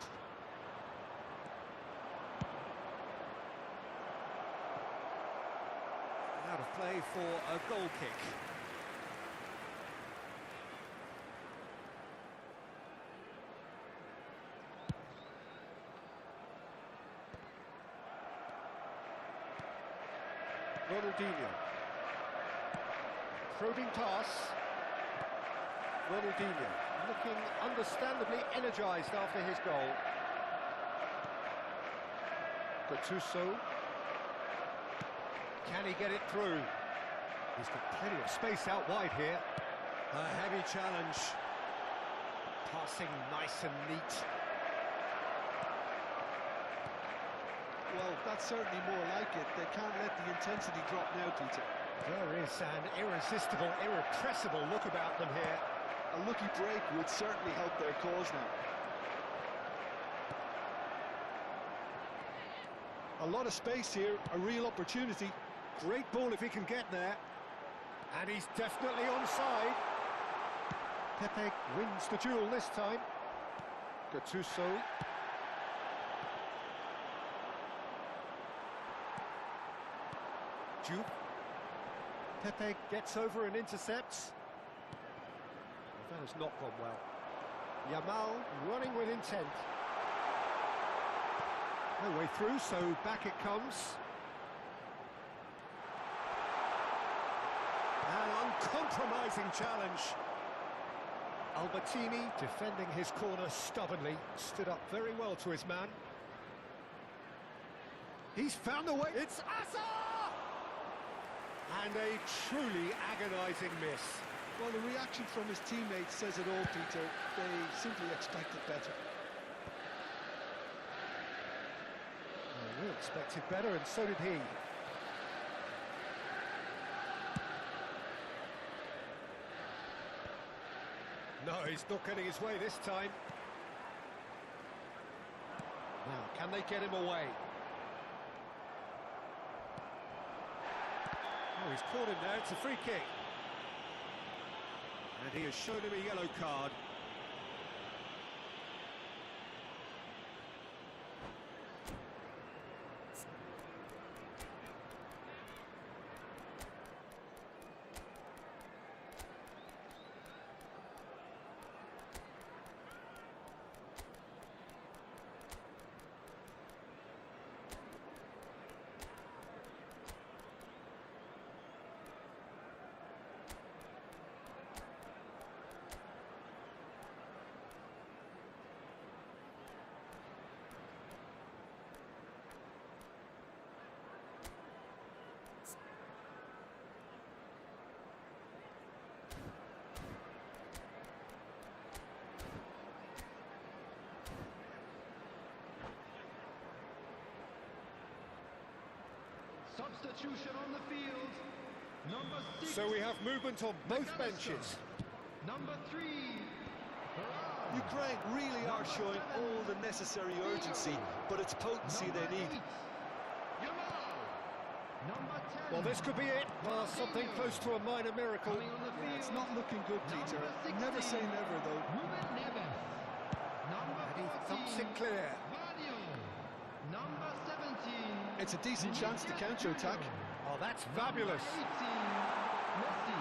Out of play for a goal kick. Ronaldinho. Probing pass. Ronaldinho looking understandably energised after his goal. Gattuso. Can he get it through? He's got plenty of space out wide here. A heavy challenge. Passing nice and neat. Well, that's certainly more like it. They can't let the intensity drop now, Peter. There is an irresistible, irrepressible look about them here. A lucky break would certainly help their cause now. A lot of space here, a real opportunity. Great ball if he can get there. And he's definitely onside. Pepe wins the duel this time. Gattuso. Juve. Pepe gets over and intercepts. That has not gone well. Yamal running with intent. No way through, so back it comes. An uncompromising challenge. Albertini defending his corner stubbornly, stood up very well to his man. He's found the way. It's Asa! And a truly agonising miss. Well, the reaction from his teammates says it all, Peter. They simply expected better. Well, we expected better, and so did he. No, he's not getting his way this time. Now, can they get him away? Oh, he's caught him there. It's a free kick. And he has shown him a yellow card. Substitution on the field. Number 6. So we have movement on both benches. Number 3. Ukraine really are showing all the necessary urgency, but it's potency they need. Number 10. Well, this could be it. Well, something close to a minor miracle. Coming on the field. It's not looking good, Peter. Never say never, though. Ruben Neves. Number And he 14. thumps it clear. Vadio. Number 17. It's a decent chance to counter-attack. Oh, that's fabulous. 18. Messi.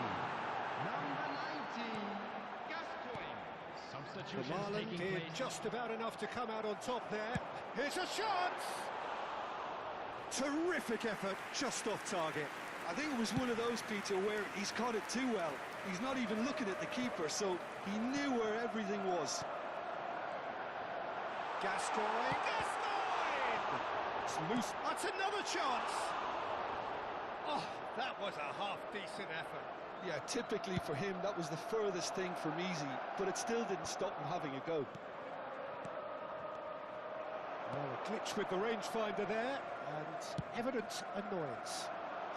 Number 19. Gascoigne. Substitution Marlon taking did place. just about enough to come out on top there. Here's a shot! Terrific effort, just off target. I think it was one of those, Peter, where he's caught it too well. He's not even looking at the keeper, so he knew where everything was. Gascoigne! Gascoigne! It's loose. That's another chance! Oh, that was a half-decent effort. Yeah, typically for him, that was the furthest thing from easy, but it still didn't stop him having a go. Well, a glitch with the rangefinder there, and evident annoyance.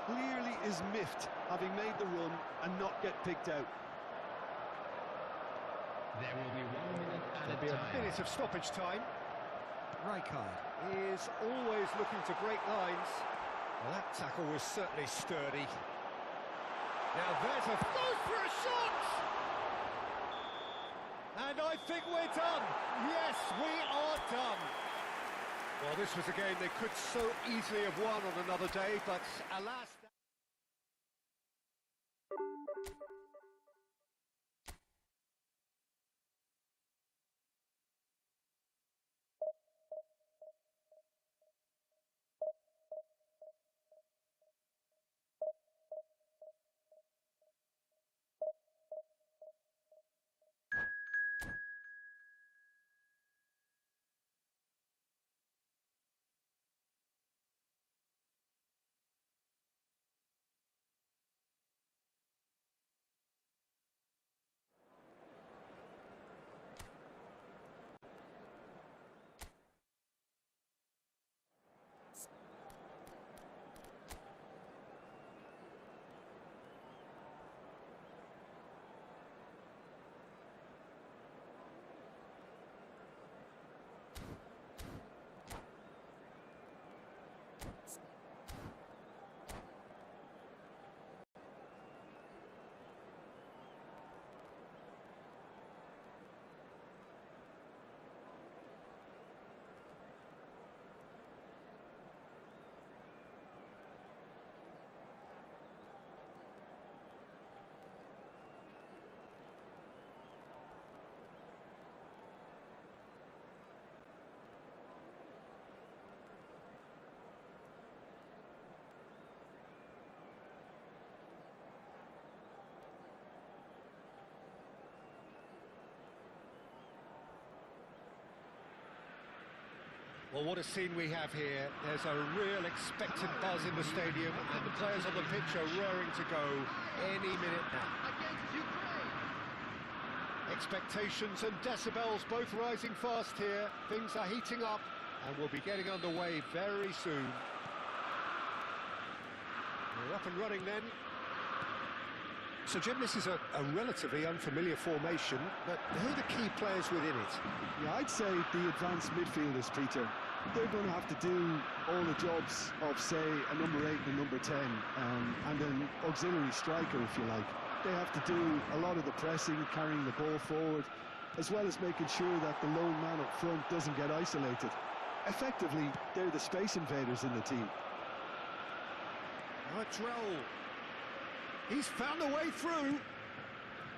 Clearly is miffed, having made the run and not get picked out. There will be 1 minute There'll added be a time. minute of stoppage time. Rijkaard is always looking to break lines. Well, that tackle was certainly sturdy. Now there's a throw for a shot! And I think we're done. Yes, we are done. Well, this was a game they could so easily have won on another day, but alas... Well, what a scene we have here. There's a real expectant buzz in the stadium, and the players on the pitch are raring to go any minute now. Against Ukraine. Expectations and decibels both rising fast here. Things are heating up, and we'll be getting underway very soon. We're up and running then. So, Jim, this is a relatively unfamiliar formation, but who are the key players within it? Yeah, I'd say the advanced midfielders, Peter. They're going to have to do all the jobs of, say, a number 8 and a number 10, and an auxiliary striker, if you like. They have to do a lot of the pressing, carrying the ball forward, as well as making sure that the lone man up front doesn't get isolated. Effectively, they're the space invaders in the team. Raul. He's found a way through.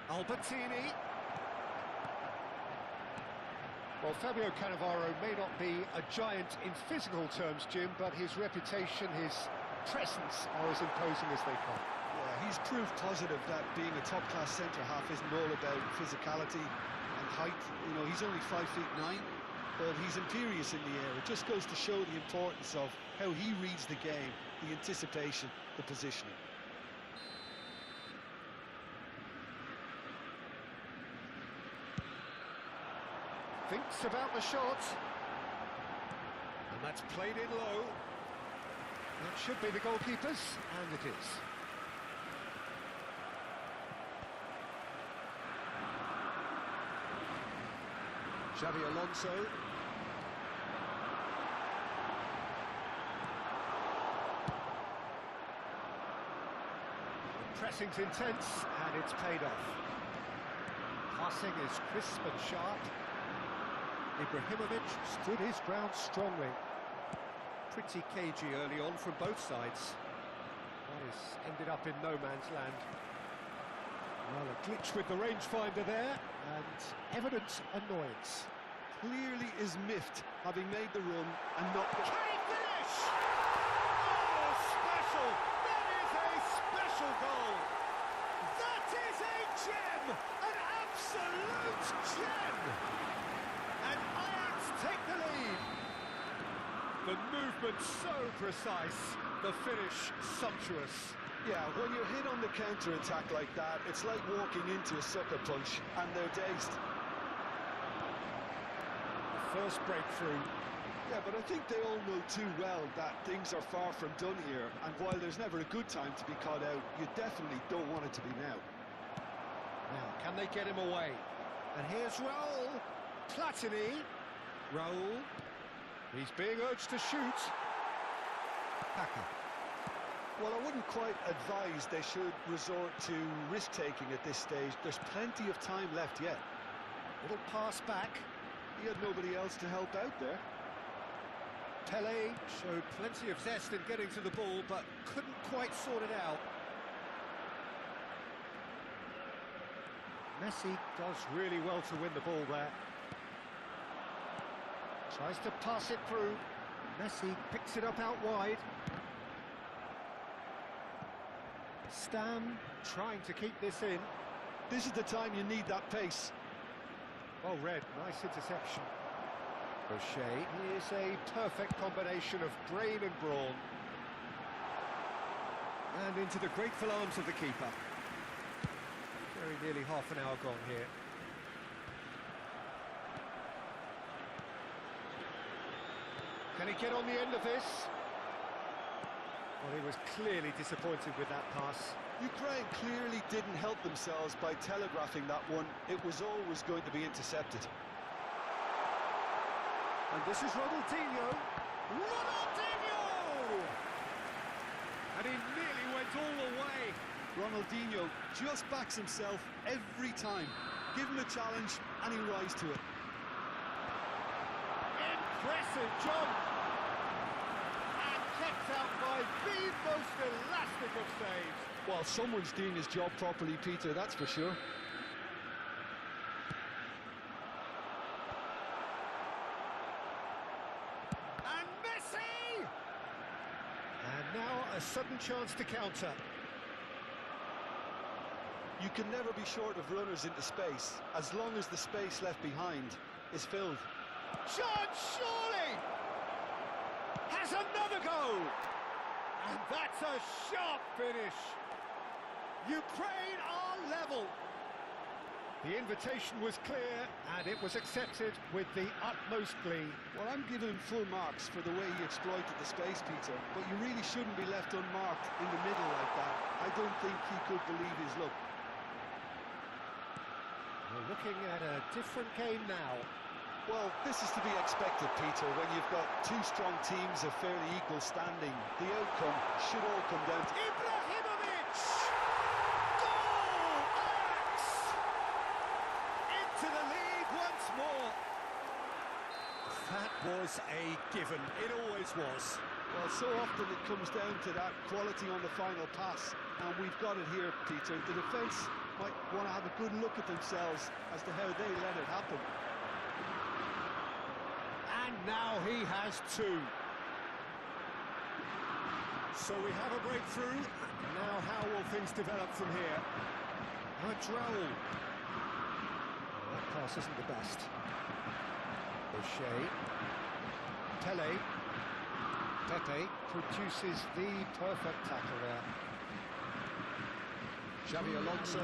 Albertini. Well, Fabio Cannavaro may not be a giant in physical terms, Jim, but his reputation, his presence are as imposing as they come. Yeah, he's proof positive that being a top-class centre-half isn't all about physicality and height. You know, he's only 5'9", but he's imperious in the air. It just goes to show the importance of how he reads the game, the anticipation, the positioning. Thinks about the shot. And that's played in low. That should be the goalkeeper's, and it is. Xabi Alonso. The pressing's intense, and it's paid off. Passing is crisp and sharp. Ibrahimovic stood his ground strongly. Pretty cagey early on from both sides. That has ended up in no man's land. Well, a glitch with the rangefinder there, and evident annoyance. Clearly is miffed, having made the run and not... Can he finish? Oh, special! That is a special goal! That is a gem! An absolute gem! And Ajax take the lead. The movement so precise, the finish sumptuous. Yeah, when you're hit on the counter-attack like that, it's like walking into a sucker punch, and they're dazed. The first breakthrough. Yeah, but I think they all know too well that things are far from done here, and while there's never a good time to be caught out, you definitely don't want it to be now. Now, can they get him away? And here's Raul. Platini. Raul. He's being urged to shoot. Packer. Well, I wouldn't quite advise they should resort to risk-taking at this stage. There's plenty of time left yet. Little pass back. He had nobody else to help out there. Pele showed plenty of zest in getting to the ball, but couldn't quite sort it out. Messi does really well to win the ball there. Tries to pass it through. Messi picks it up out wide. Stam trying to keep this in. This is the time you need that pace. Well read, nice interception. O'Shea is a perfect combination of brain and brawn. And into the grateful arms of the keeper. Very nearly half an hour gone here. Can he get on the end of this? Well, he was clearly disappointed with that pass. Ukraine clearly didn't help themselves by telegraphing that one. It was always going to be intercepted. And this is Ronaldinho. Ronaldinho! And he nearly went all the way. Ronaldinho just backs himself every time. Give him a challenge and he'll rise to it. Impressive jump! And kept out by the most elastic of saves. Well, someone's doing his job properly, Peter, that's for sure. And Messi! And now a sudden chance to counter. You can never be short of runners into space, as long as the space left behind is filled. Chance, surely! Has another go! And that's a sharp finish. Ukraine are level. The invitation was clear, and it was accepted with the utmost glee. Well, I'm giving him full marks for the way he exploited the space, Peter, but you really shouldn't be left unmarked in the middle like that. I don't think he could believe his luck. We're looking at a different game now. Well, this is to be expected, Peter, when you've got two strong teams of fairly equal standing. The outcome should all come down to... Ibrahimovic! Goal! Ajax! Into the lead once more. That was a given. It always was. Well, so often it comes down to that quality on the final pass, and we've got it here, Peter. The defence might want to have a good look at themselves as to how they let it happen. And now he has two. So we have a breakthrough. Now how will things develop from here? A droll. That pass isn't the best. O'Shea. Tele. Pepe produces the perfect tackle there. Xavi Alonso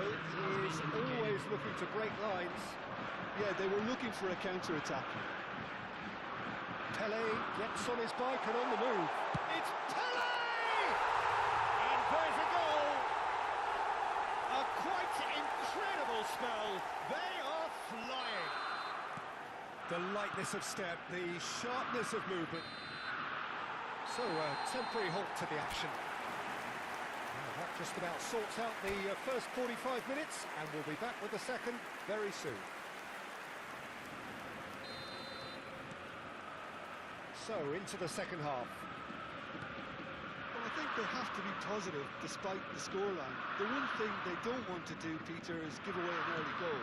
is always looking to break lines. Yeah, they were looking for a counter-attack. Pele gets on his bike and on the move. It's Pele! And there's a goal! A quite incredible spell. They are flying. The lightness of step, the sharpness of movement. So a temporary halt to the action. That just about sorts out the first 45 minutes, and we'll be back with the second very soon. So, into the second half. Well, I think they have to be positive despite the scoreline. The one thing they don't want to do, Peter, is give away an early goal.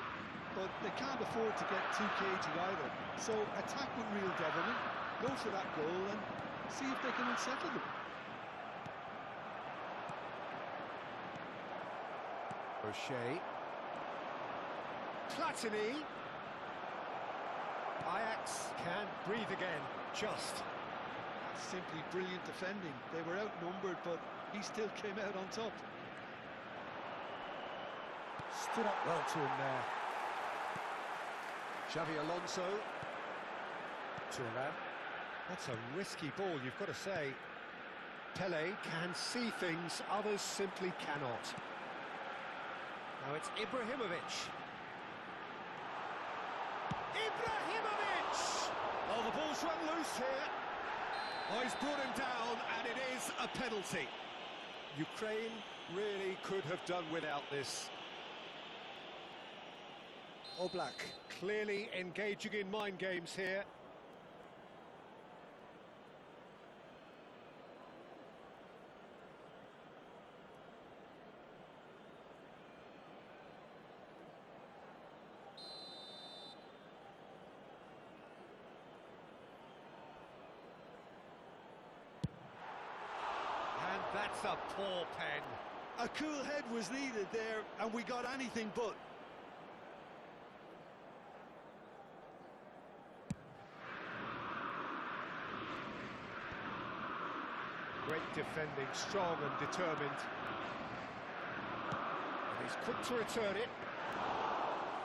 But they can't afford to get too cagey either. So, attack with real devilment, go for that goal and see if they can unsettle them. O'Shea. Platini. Ajax can breathe again, just. Simply brilliant defending. They were outnumbered, but he still came out on top. Stood up well to him there. Xavi Alonso. Thuram. That's a risky ball, you've got to say. Pele can see things others simply cannot. Now it's Ibrahimovic. Ibrahimovic! Oh, the ball's run loose here. Oh, he's brought him down, and it is a penalty. Ukraine really could have done without this. Oblak clearly engaging in mind games here. That's a poor pen. A cool head was needed there, and we got anything but. Great defending, strong and determined. And he's quick to return it.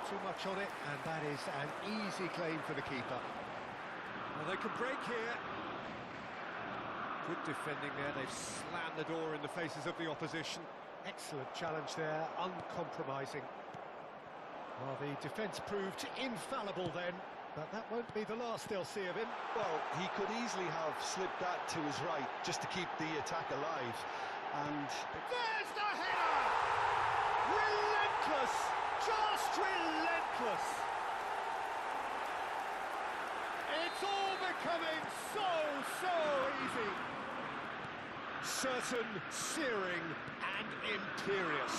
Too much on it, and that is an easy claim for the keeper. Well, they can break here. Good defending there, they've slammed the door in the faces of the opposition. Excellent challenge there, uncompromising. Well, the defence proved infallible then, but that won't be the last they'll see of him. Well, he could easily have slipped that to his right, just to keep the attack alive. And... there's the header! Relentless! Just relentless! It's all becoming so easy. Certain, searing and imperious.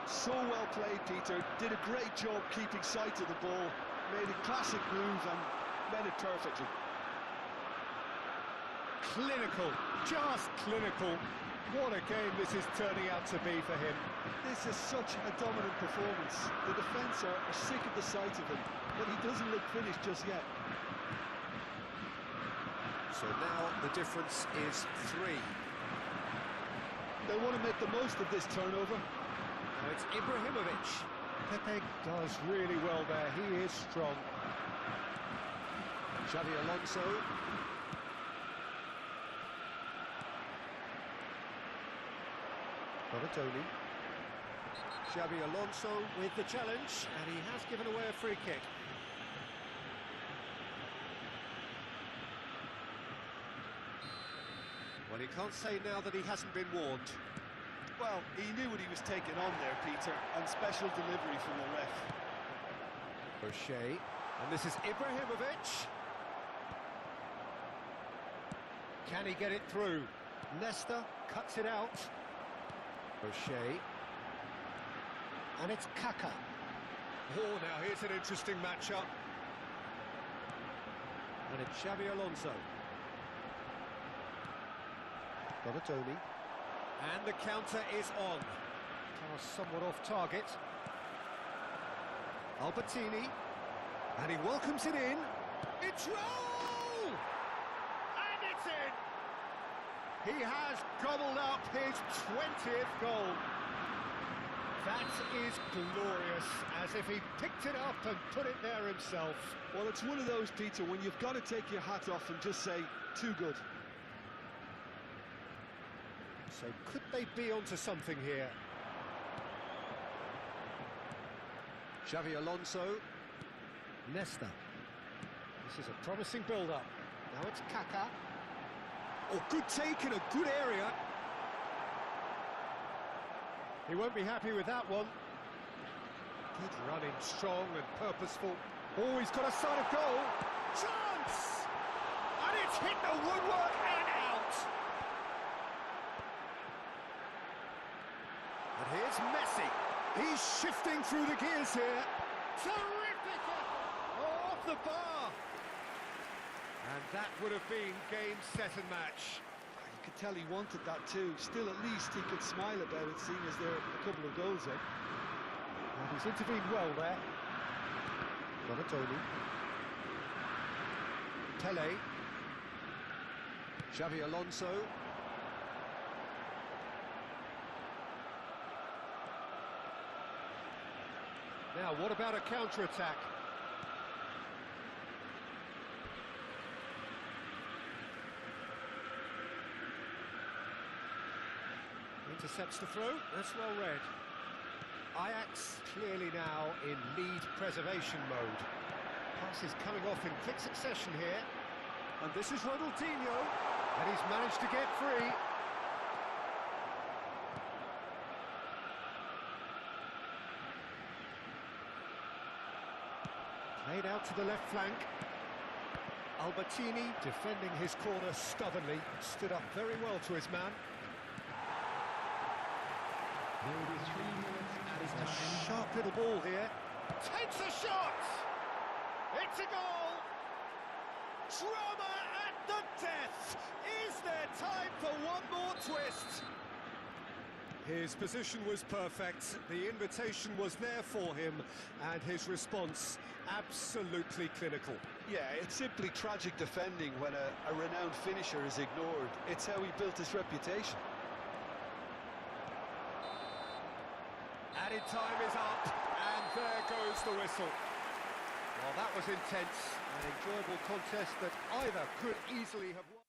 So well played, Peter. Did a great job keeping sight of the ball. Made a classic move and read it perfectly. Clinical, just clinical. What a game this is turning out to be for him. This is such a dominant performance. The defence are sick of the sight of him, but he doesn't look finished just yet. So now the difference is 3. They want to make the most of this turnover. Now it's Ibrahimovic. Pepe does really well there, he is strong. Xavi Alonso. Bonatoni. Xavi Alonso with the challenge, and he has given away a free kick. Well, he can't say now that he hasn't been warned. Well, he knew what he was taking on there, Peter, and special delivery from the ref. O'Shea, and this is Ibrahimovic. Can he get it through? Nesta cuts it out. O'Shea. And it's Kaka. Oh, now here's an interesting matchup. And it's Xavi Alonso. Bonatoni. And the counter is on. Pass somewhat off target. Albertini. And he welcomes it in. It's roll! And it's in! He has gobbled up his 20th goal. That is glorious, as if he picked it up and put it there himself. Well, it's one of those, Peter, when you've got to take your hat off and just say, too good. So could they be onto something here? Xavi Alonso. Nesta. This is a promising build-up. Now it's Kaka. Oh, good take in a good area. He won't be happy with that one. Good running, strong and purposeful. Oh, he's got a sight of goal. Chance! And it's hit the woodwork and out. And here's Messi. He's shifting through the gears here. Terrific effort! Oh, off the bar. And that would have been game, set and match. You could tell he wanted that too. Still, at least he could smile about it, seeing as there are a couple of goals in. And he's intervened well there. Bonatoni. Pele. Xavi Alonso. Now, what about a counter-attack? Intercepts the throw, that's well read. Ajax clearly now in lead preservation mode. Pass is coming off in quick succession here. And this is Ronaldinho, and he's managed to get free. Played out to the left flank. Albertini defending his corner stubbornly, stood up very well to his man. There will be 3 minutes at his time. Sharp little ball here. Takes a shot! It's a goal! Drama at the death! Is there time for one more twist? His position was perfect, the invitation was there for him, and his response absolutely clinical. Yeah, it's simply tragic defending when a renowned finisher is ignored. It's how he built his reputation. Added time is up, and there goes the whistle. Well, that was intense, an enjoyable contest that either could easily have won.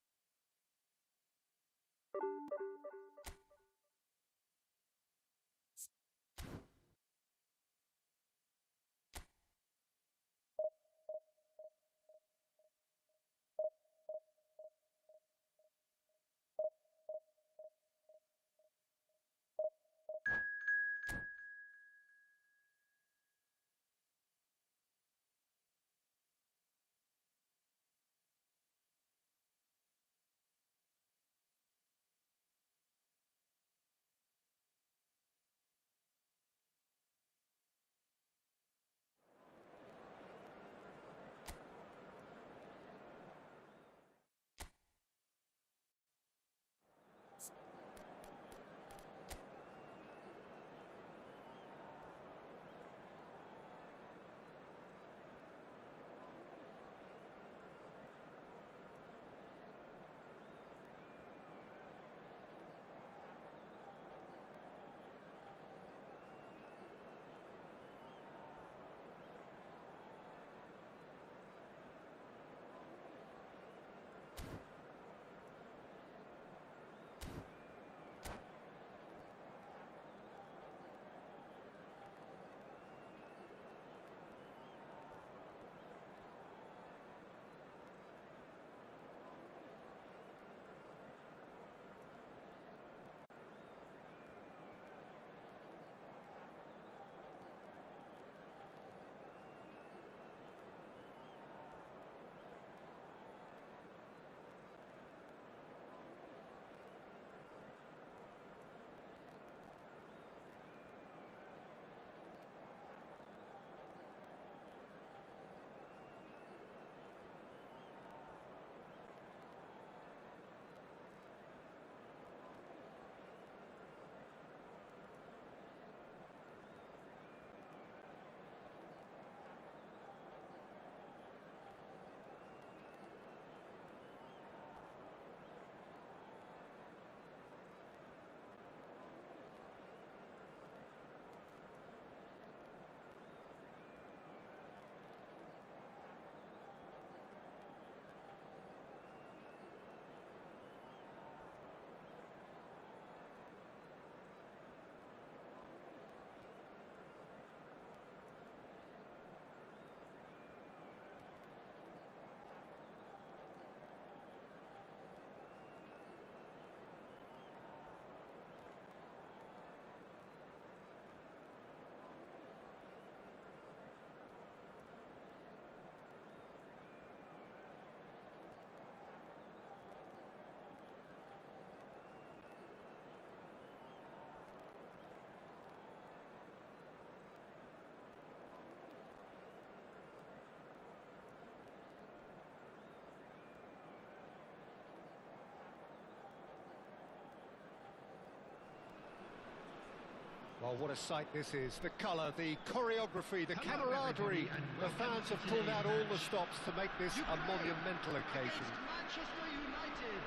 Oh, what a sight this is. The colour, the choreography, the camaraderie. The fans have pulled out all the stops to make this a monumental occasion. Manchester United.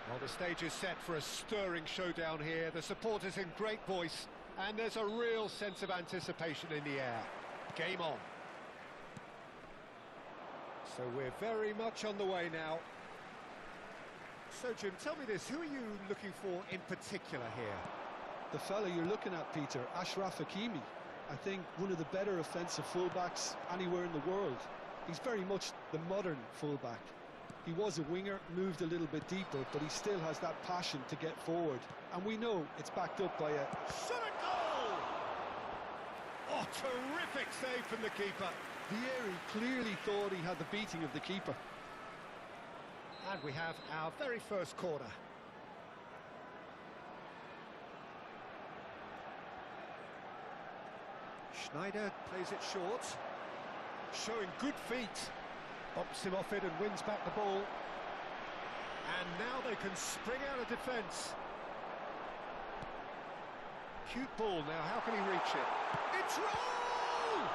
Well, the stage is set for a stirring showdown here. The supporters in great voice, and there's a real sense of anticipation in the air. Game on. So we're very much on the way now. So, Jim, tell me this, who are you looking for in particular here? The fella you're looking at, Peter, Ashraf Hakimi. I think one of the better offensive fullbacks anywhere in the world. He's very much the modern fullback. He was a winger, moved a little bit deeper, but he still has that passion to get forward. And we know it's backed up by a... Shot a goal! Oh, terrific save from the keeper. Vieri clearly thought he had the beating of the keeper. And we have our very first corner. Schneider plays it short, showing good feet. Bops him off it and wins back the ball. And now they can spring out of defence. Cute ball now, how can he reach it? It's Raul!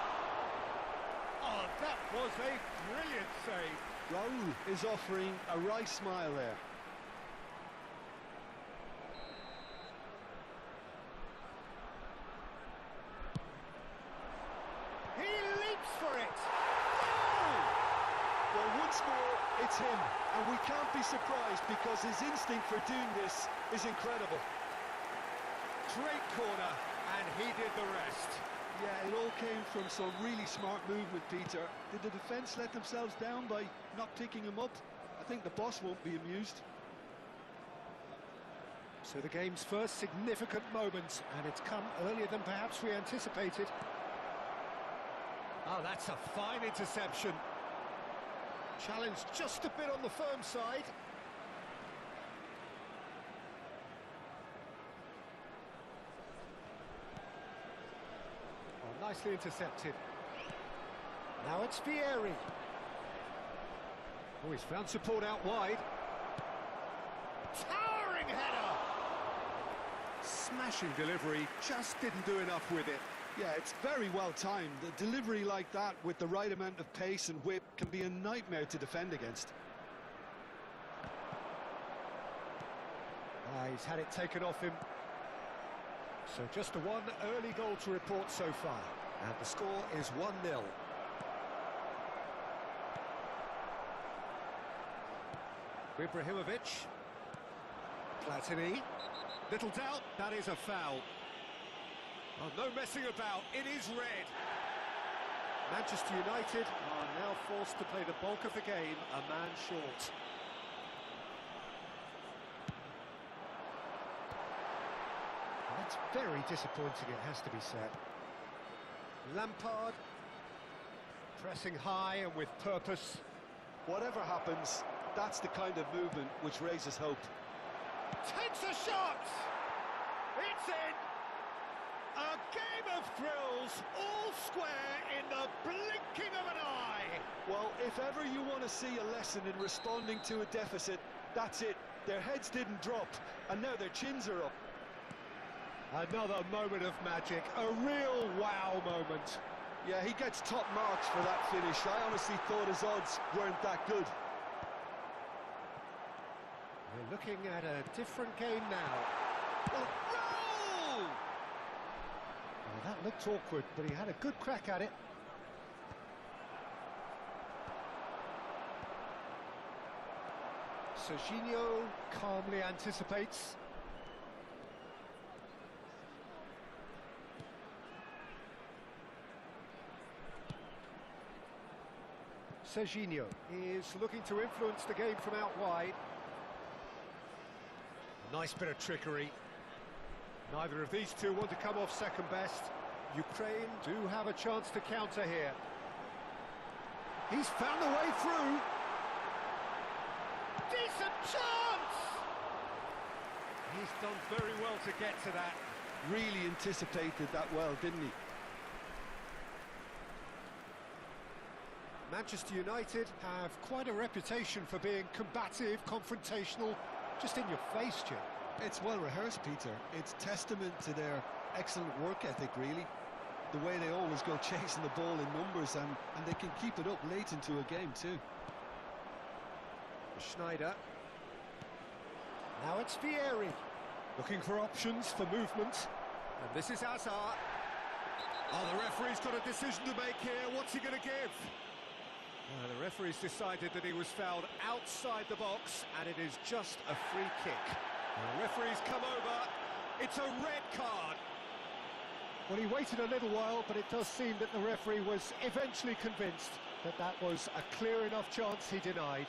Oh, that was a brilliant save. Raul is offering a right smile there. He leaps for it! Goal! Well, once more, it's him, and we can't be surprised because his instinct for doing this is incredible. Great corner, and he did the rest. Yeah, it all came from some really smart movement, Peter. Did the defence let themselves down by not picking him up? I think the boss won't be amused. So the game's first significant moment, and it's come earlier than perhaps we anticipated. Oh, that's a fine interception. Challenged just a bit on the firm side. Oh, nicely intercepted. Now it's Vieri. Oh, he's found support out wide. Towering header! Smashing delivery, just didn't do enough with it. Yeah, it's very well timed. The delivery like that with the right amount of pace and whip can be a nightmare to defend against. He's had it taken off him. So just a one early goal to report so far. And the score is 1-0. Ibrahimovic. Platini. Little doubt, that is a foul. Oh, no messing about, it is red. Manchester United are now forced to play the bulk of the game a man short. That's very disappointing, it has to be said. Lampard, pressing high and with purpose. Whatever happens, that's the kind of movement which raises hope. Takes a shot! It's in! A game of thrills, all square in the blinking of an eye! Well, if ever you want to see a lesson in responding to a deficit, that's it. Their heads didn't drop, and now their chins are up. Another moment of magic, a real wow moment. Yeah, he gets top marks for that finish. I honestly thought his odds weren't that good. We're looking at a different game now. Oh, no! Well, that looked awkward, but he had a good crack at it. Serginho calmly anticipates. Serginho is looking to influence the game from out wide. Nice bit of trickery. Neither of these two want to come off second best. Ukraine do have a chance to counter here. He's found a way through. Decent chance! He's done very well to get to that. Really anticipated that well, didn't he? Manchester United have quite a reputation for being combative, confrontational, just in your face, Jim. It's well rehearsed, Peter. It's testament to their excellent work ethic, really. The way they always go chasing the ball in numbers, and they can keep it up late into a game too. Schneider. Now it's Vieri. Looking for options for movement. And this is Hazard. Oh, the referee's got a decision to make here. What's he going to give? The referee's decided that he was fouled outside the box, and it is just a free kick. The referee's come over. It's a red card. Well, he waited a little while, but it does seem that the referee was eventually convinced that that was a clear enough chance he denied.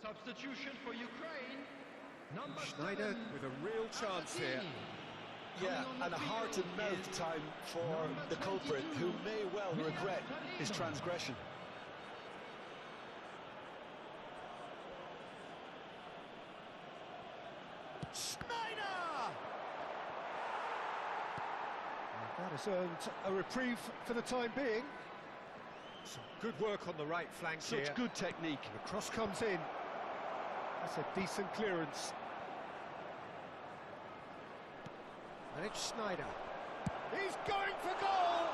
Substitution for Ukraine. Number Schneider 7, with a real chance here. Yeah, and a heart-and-mouth time for the culprit, who may well regret his transgression. Schneider! That has earned a reprieve for the time being. Some good work on the right flank here. Such good technique. The cross comes in. That's a decent clearance. And it's Schneider. He's going for goal!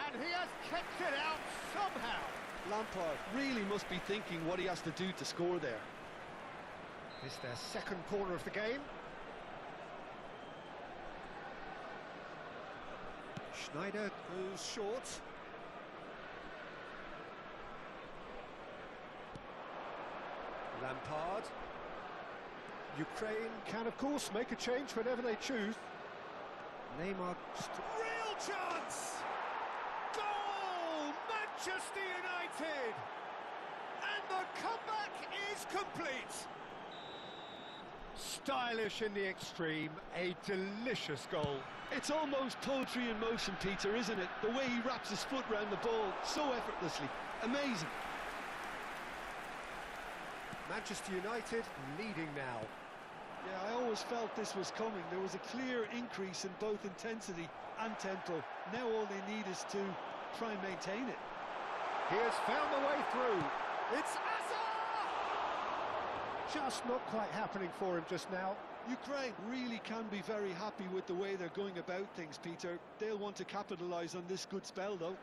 And he has kept it out somehow. Lampard really must be thinking what he has to do to score there. It's their second corner of the game. Schneider goes short. Lampard. Ukraine can, of course, make a change whenever they choose. Neymar. Real chance! Goal! Manchester United! And the comeback is complete. Stylish in the extreme, a delicious goal. It's almost poetry in motion, Peter, isn't it? The way he wraps his foot round the ball so effortlessly. Amazing. Manchester United leading now. Yeah, I always felt this was coming. There was a clear increase in both intensity and tempo. Now all they need is to try and maintain it. He has found the way through. It's Hazard! Just not quite happening for him just now. Ukraine really can be very happy with the way they're going about things, Peter. They'll want to capitalise on this good spell, though.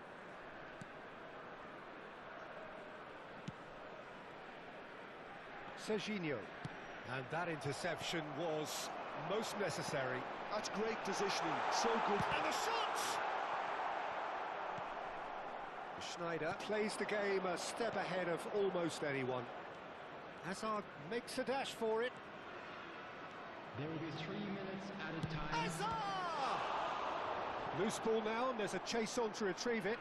Serginho. And that interception was most necessary. That's great positioning, so good. And the shot! Schneider plays the game a step ahead of almost anyone. Hazard makes a dash for it. There will be 3 minutes at a time. Hazard! Loose ball now, and there's a chase on to retrieve it.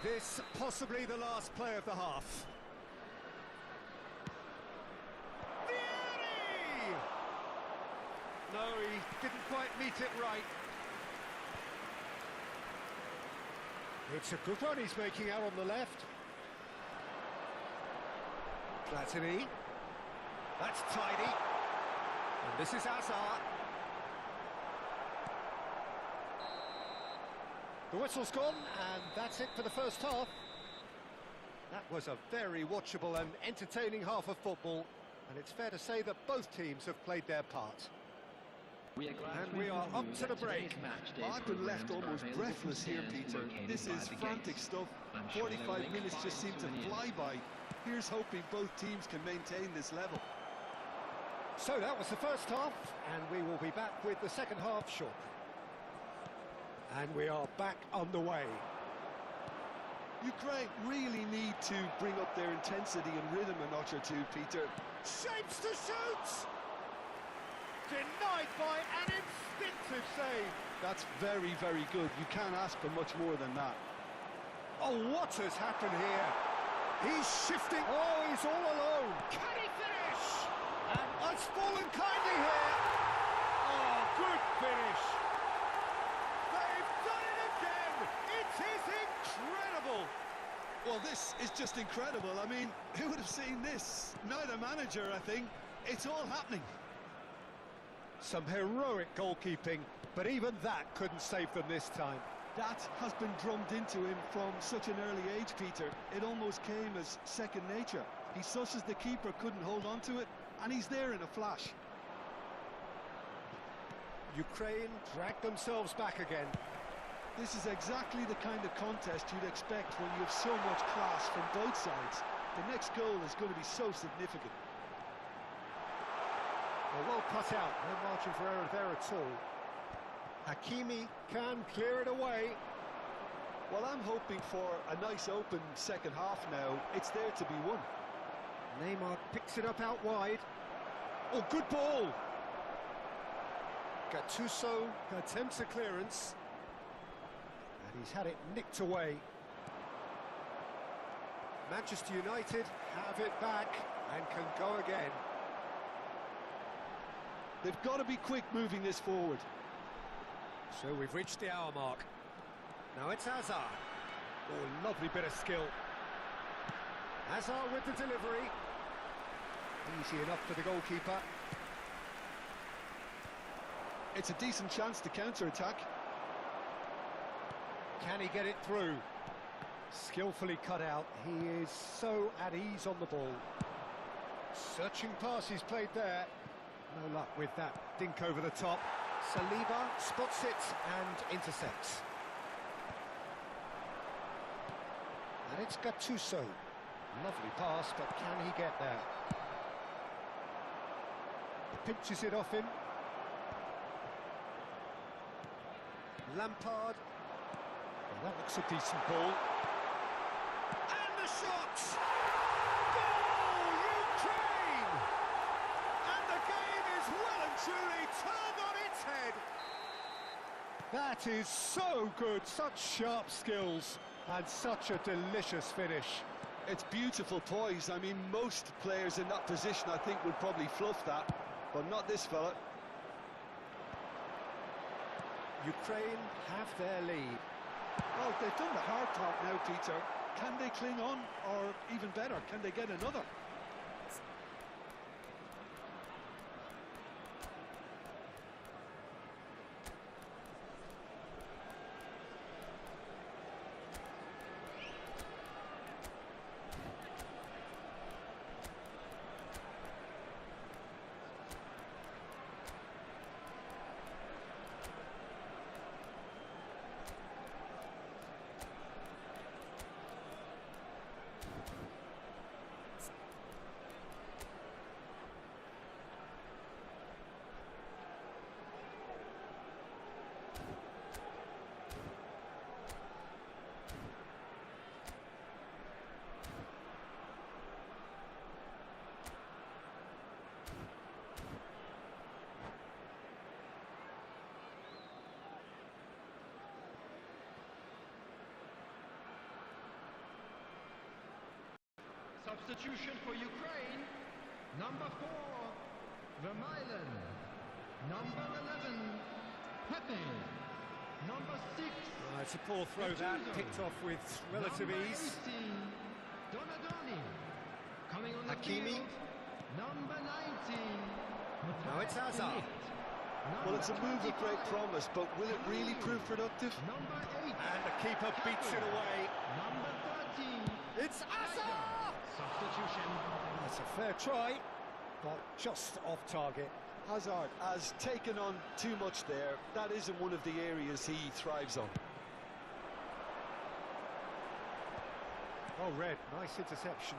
This possibly the last play of the half. Vieri! No, he didn't quite meet it right. It's a good one he's making out on the left. Platini. That's tidy. And this is Hazard. The whistle's gone, and that's it for the first half. That was a very watchable and entertaining half of football, and it's fair to say that both teams have played their part. And we are up to the break. I've been left almost breathless here, Peter. This is frantic stuff. 45 minutes just seem to fly by. Here's hoping both teams can maintain this level. So that was the first half, and we will be back with the second half shortly. And we are back underway. Ukraine really need to bring up their intensity and rhythm a notch or two, Peter. Shapes to shoot! Denied by an instinctive save. That's very, very good. You can't ask for much more than that. Oh, what has happened here? He's shifting. Oh, he's all alone. Can he finish? And has fallen kindly here. Oh, good finish. They've done it again. It is incredible. Well, this is just incredible. I mean, who would have seen this? Neither manager, I think. It's all happening. Some heroic goalkeeping, but even that couldn't save them this time. That has been drummed into him from such an early age, Peter. It almost came as second nature. He susses the keeper couldn't hold on to it, and he's there in a flash. Ukraine dragged themselves back again. This is exactly the kind of contest you'd expect when you have so much class from both sides. The next goal is going to be so significant. Well cut out, no margin for error there at all. Hakimi can clear it away. Well, I'm hoping for a nice open second half now. It's there to be won. Neymar picks it up out wide. Oh, good ball! Gattuso attempts a clearance. And he's had it nicked away. Manchester United have it back and can go again. They've got to be quick moving this forward. So we've reached the hour mark. Now it's Hazard. Oh, lovely bit of skill. Hazard with the delivery. Easy enough for the goalkeeper. It's a decent chance to counter-attack. Can he get it through? Skillfully cut out. He is so at ease on the ball. Searching pass he's played there. No luck with that dink over the top. Saliba spots it and intercepts. And it's Gattuso. Lovely pass, but can he get there? He pinches it off him. Lampard. Well, that looks a decent ball. And the shot! Goal, Ukraine! And the game is well and truly turned on its head. That is so good, such sharp skills, and such a delicious finish. It's beautiful poise. I mean, most players in that position, I think, would probably fluff that, but not this fella. Ukraine have their lead. Well, they've done the hard part now, Peter. Can they cling on, or even better, can they get another? Substitution for Ukraine. Number 4, Vermaelen. Number 11, Pepe. Number 6. It's a poor throw that, picked off with relative Number ease. 18, Donadoni. Coming on the Hakimi. field. Number 19. Now it's Hazard. Well, it's a move of great promise, but will it really prove productive? Number 8. And the keeper beats it away. Number 13. It's Hazard! Substitution. That's a fair try, but just off target. Hazard has taken on too much there. That isn't one of the areas he thrives on. Oh, Red, nice interception.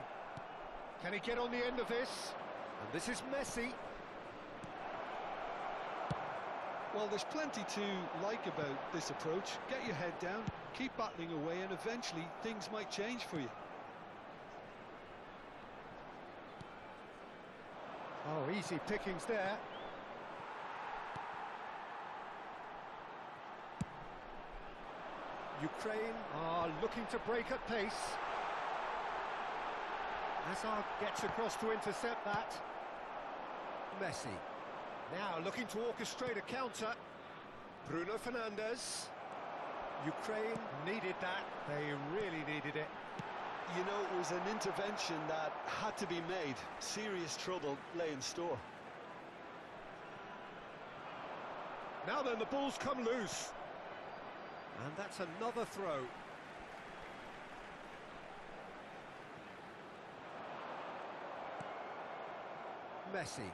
Can he get on the end of this? And this is Messi. Well, there's plenty to like about this approach. Get your head down, keep battling away, and eventually things might change for you. Oh, easy pickings there. Ukraine are looking to break at pace. Hazard gets across to intercept that. Messi. Now looking to orchestrate a counter. Bruno Fernandes. Ukraine needed that. They really needed it. You know, it was an intervention that had to be made. Serious trouble lay in store. Now then, the ball's come loose. And that's another throw. Messi.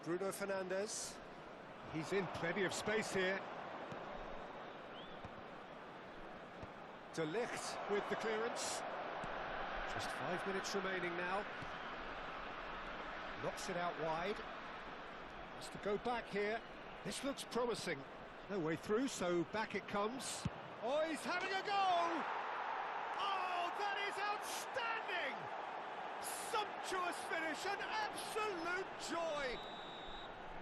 Bruno Fernandes. He's in plenty of space here. De Ligt with the clearance. Just 5 minutes remaining now. Knocks it out wide. Has to go back here. This looks promising. No way through, so back it comes. Oh, he's having a go! Oh, that is outstanding! Sumptuous finish, an absolute joy!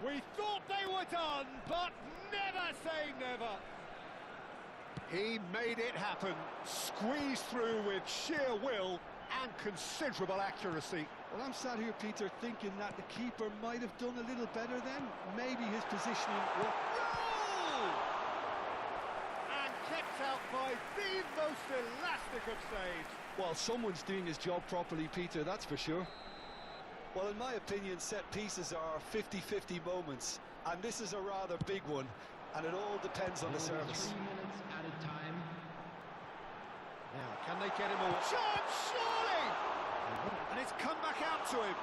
We thought they were done, but never say never! He made it happen, squeezed through with sheer will and considerable accuracy. Well, I'm sat here, Peter, thinking that the keeper might have done a little better then. Maybe his positioning... Goal! And kept out by the most elastic of saves. Well, someone's doing his job properly, Peter, that's for sure. Well, in my opinion, set pieces are 50-50 moments, and this is a rather big one, and it all depends on the service. 3 minutes at a time. Now, can they get him all? Chance, surely! And it's come back out to him.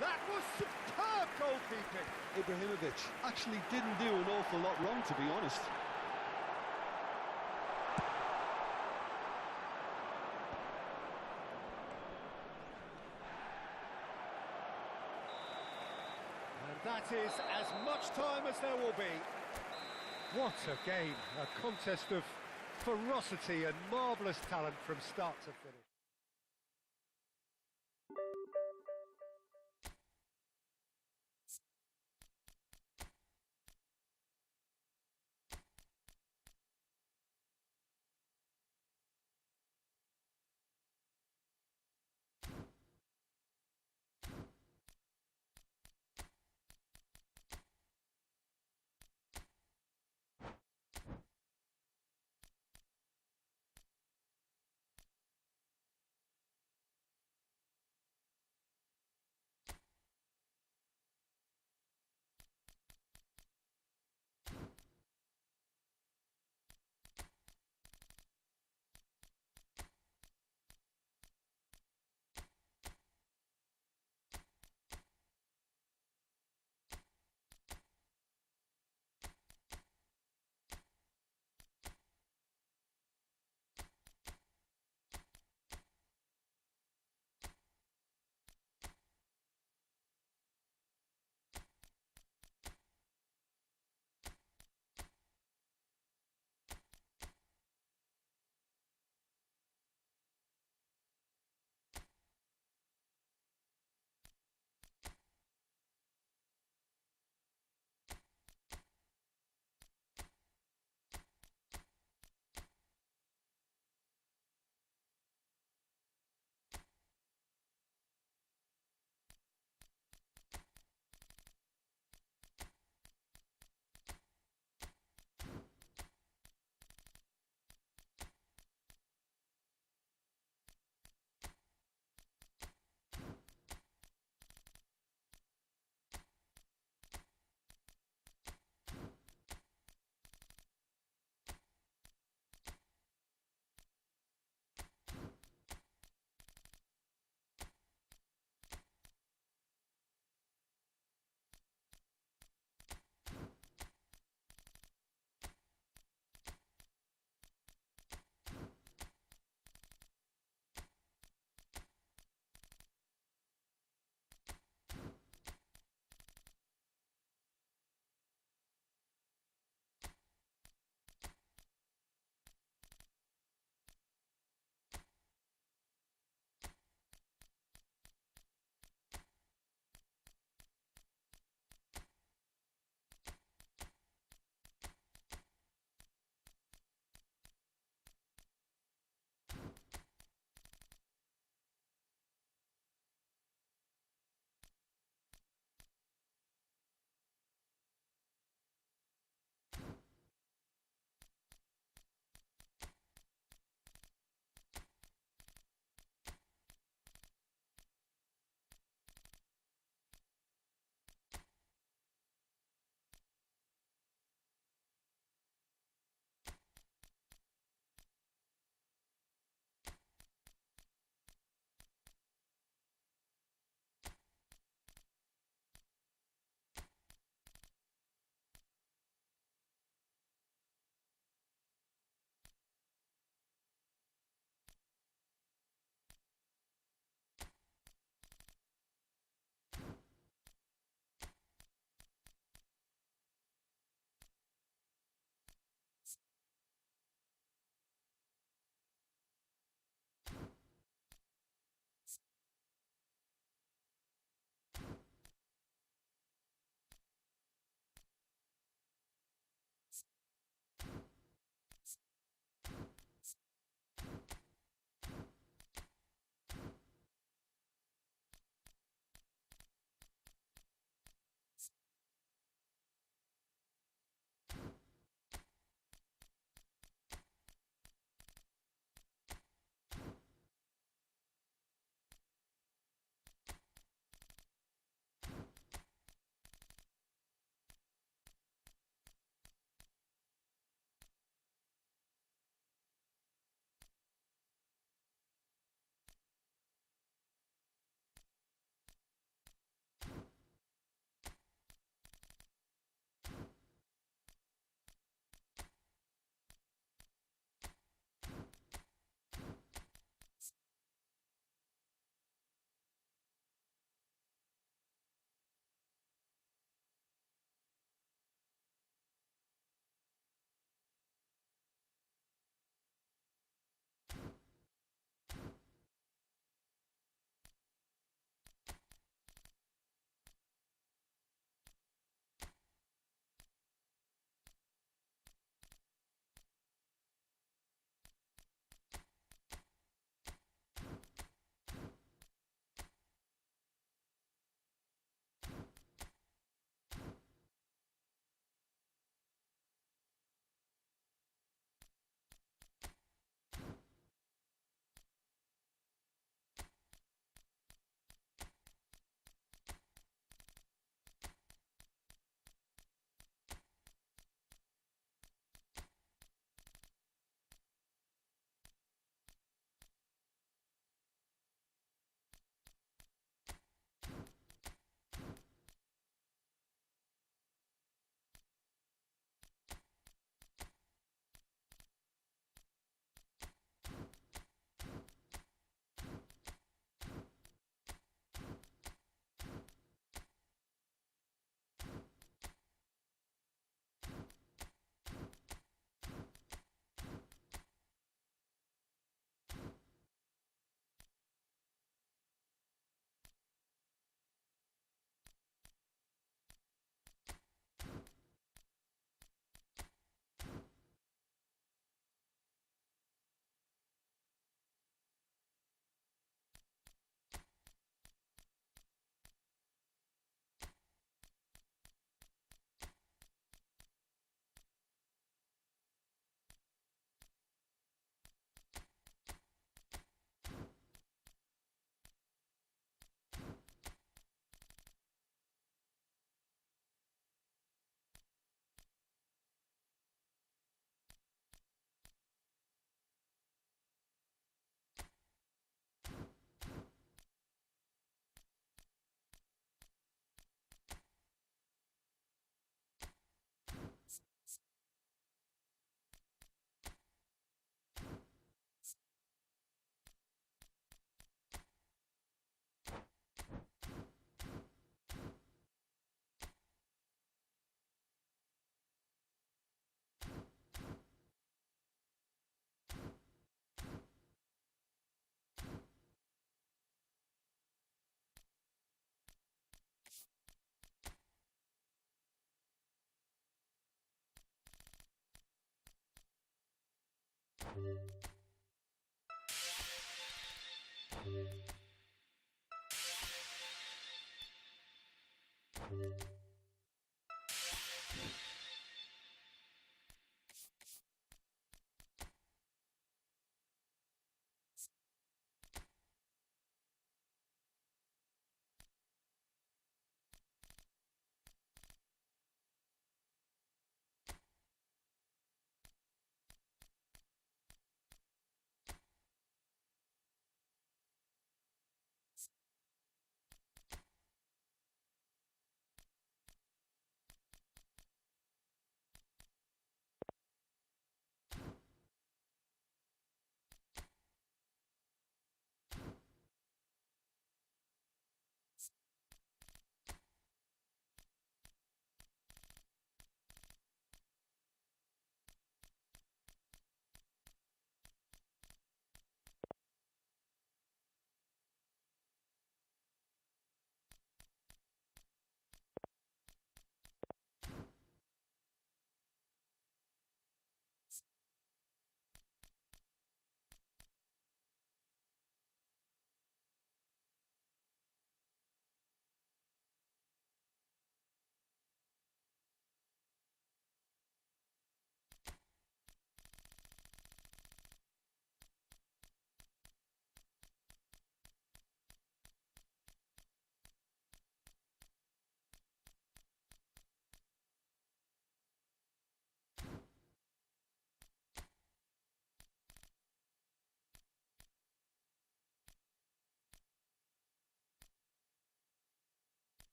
That was superb goalkeeping. Ibrahimovic actually didn't do an awful lot wrong, to be honest. And that is as much time as there will be. What a game, a contest of ferocity and marvellous talent from start to finish.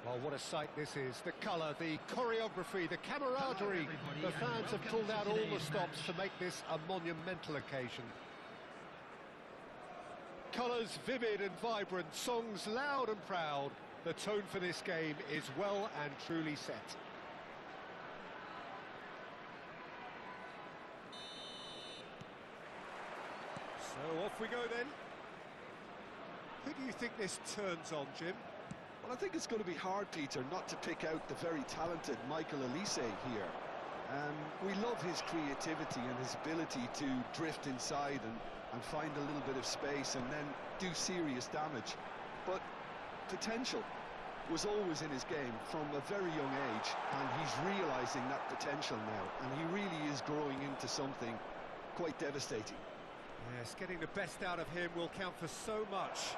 Well, what a sight this is. The colour, the choreography, the camaraderie. The fans have pulled out all the stops to make this a monumental occasion. Colours vivid and vibrant, songs loud and proud. The tone for this game is well and truly set. So off we go then. Who do you think this turns on, Jim? Well, I think it's going to be hard, Peter, not to pick out the very talented Michael Elise here. We love his creativity and his ability to drift inside and find a little bit of space and then do serious damage. But potential was always in his game from a very young age, and he's realising that potential now, and he really is growing into something quite devastating. Yes, getting the best out of him will count for so much.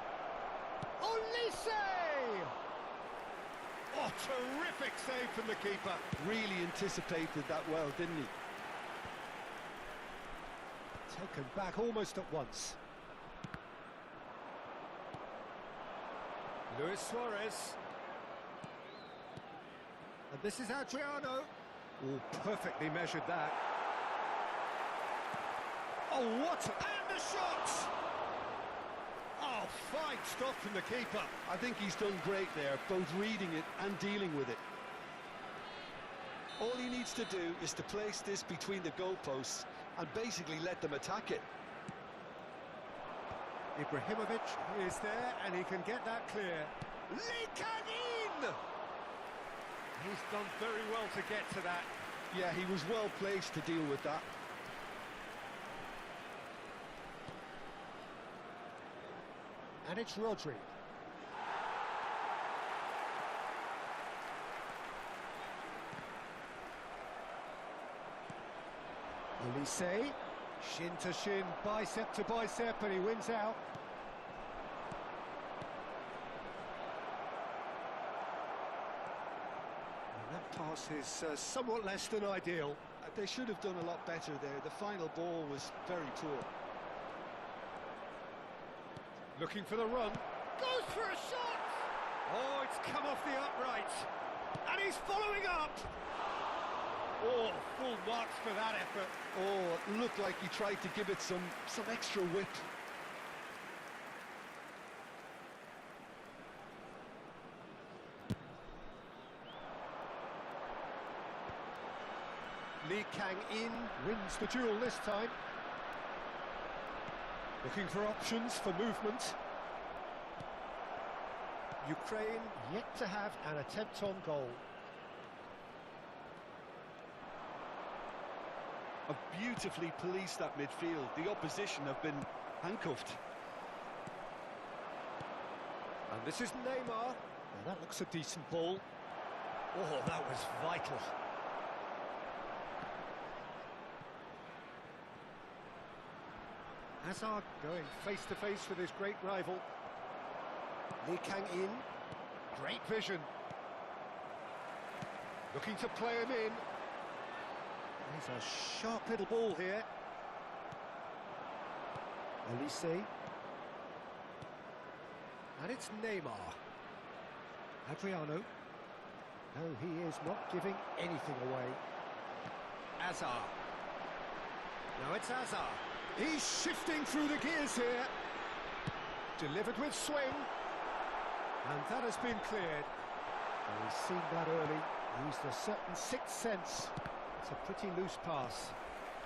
Olise! Oh, terrific save from the keeper. Really anticipated that well, didn't he? Taken back almost at once. Luis Suarez. And this is Adriano. Oh, perfectly measured that. Oh, what? And the shot! Oh, fine stop from the keeper. I think he's done great there, both reading it and dealing with it. All he needs to do is to place this between the goalposts and basically let them attack it. Ibrahimovic is there, and he can get that clear. Lee Kang-in! He's done very well to get to that. Yeah, he was well placed to deal with that. And it's Rodri. Olise, shin to shin, bicep to bicep, and he wins out. And that pass is somewhat less than ideal. They should have done a lot better there. The final ball was very poor. Looking for the run. Goes for a shot! Oh, it's come off the upright. And he's following up. Oh, full marks for that effort. Oh, it looked like he tried to give it some extra whip. Lee Kang-in wins the duel this time. Looking for options for movement. Ukraine yet to have an attempt on goal. Have beautifully policed that midfield. The opposition have been handcuffed. And this is Neymar. Now that looks a decent ball. Oh, that was vital. Hazard going face-to-face with his great rival. Lee Kang-in. Great vision. Looking to play him in. There's a sharp little ball here. Olise. And it's Neymar. Adriano. No, he is not giving anything away. Hazard. Now it's Hazard. He's shifting through the gears here. Delivered with swing. And that has been cleared. And he's seen that early. Used a certain sixth sense. It's a pretty loose pass.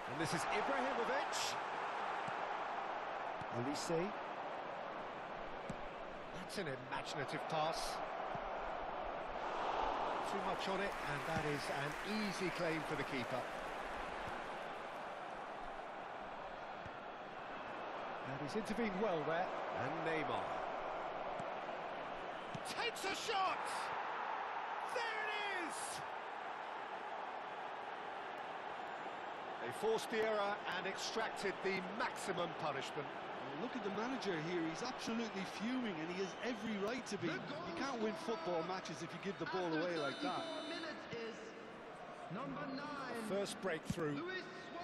And this is Ibrahimovic. Olise. That's an imaginative pass. Too much on it, and that is an easy claim for the keeper. And he's intervened well there. And Neymar takes a shot! There it is! They forced the error and extracted the maximum punishment. Look at the manager here, he's absolutely fuming and he has every right to be. You can't win football matches if you give the ball away like that. Number 9. First breakthrough.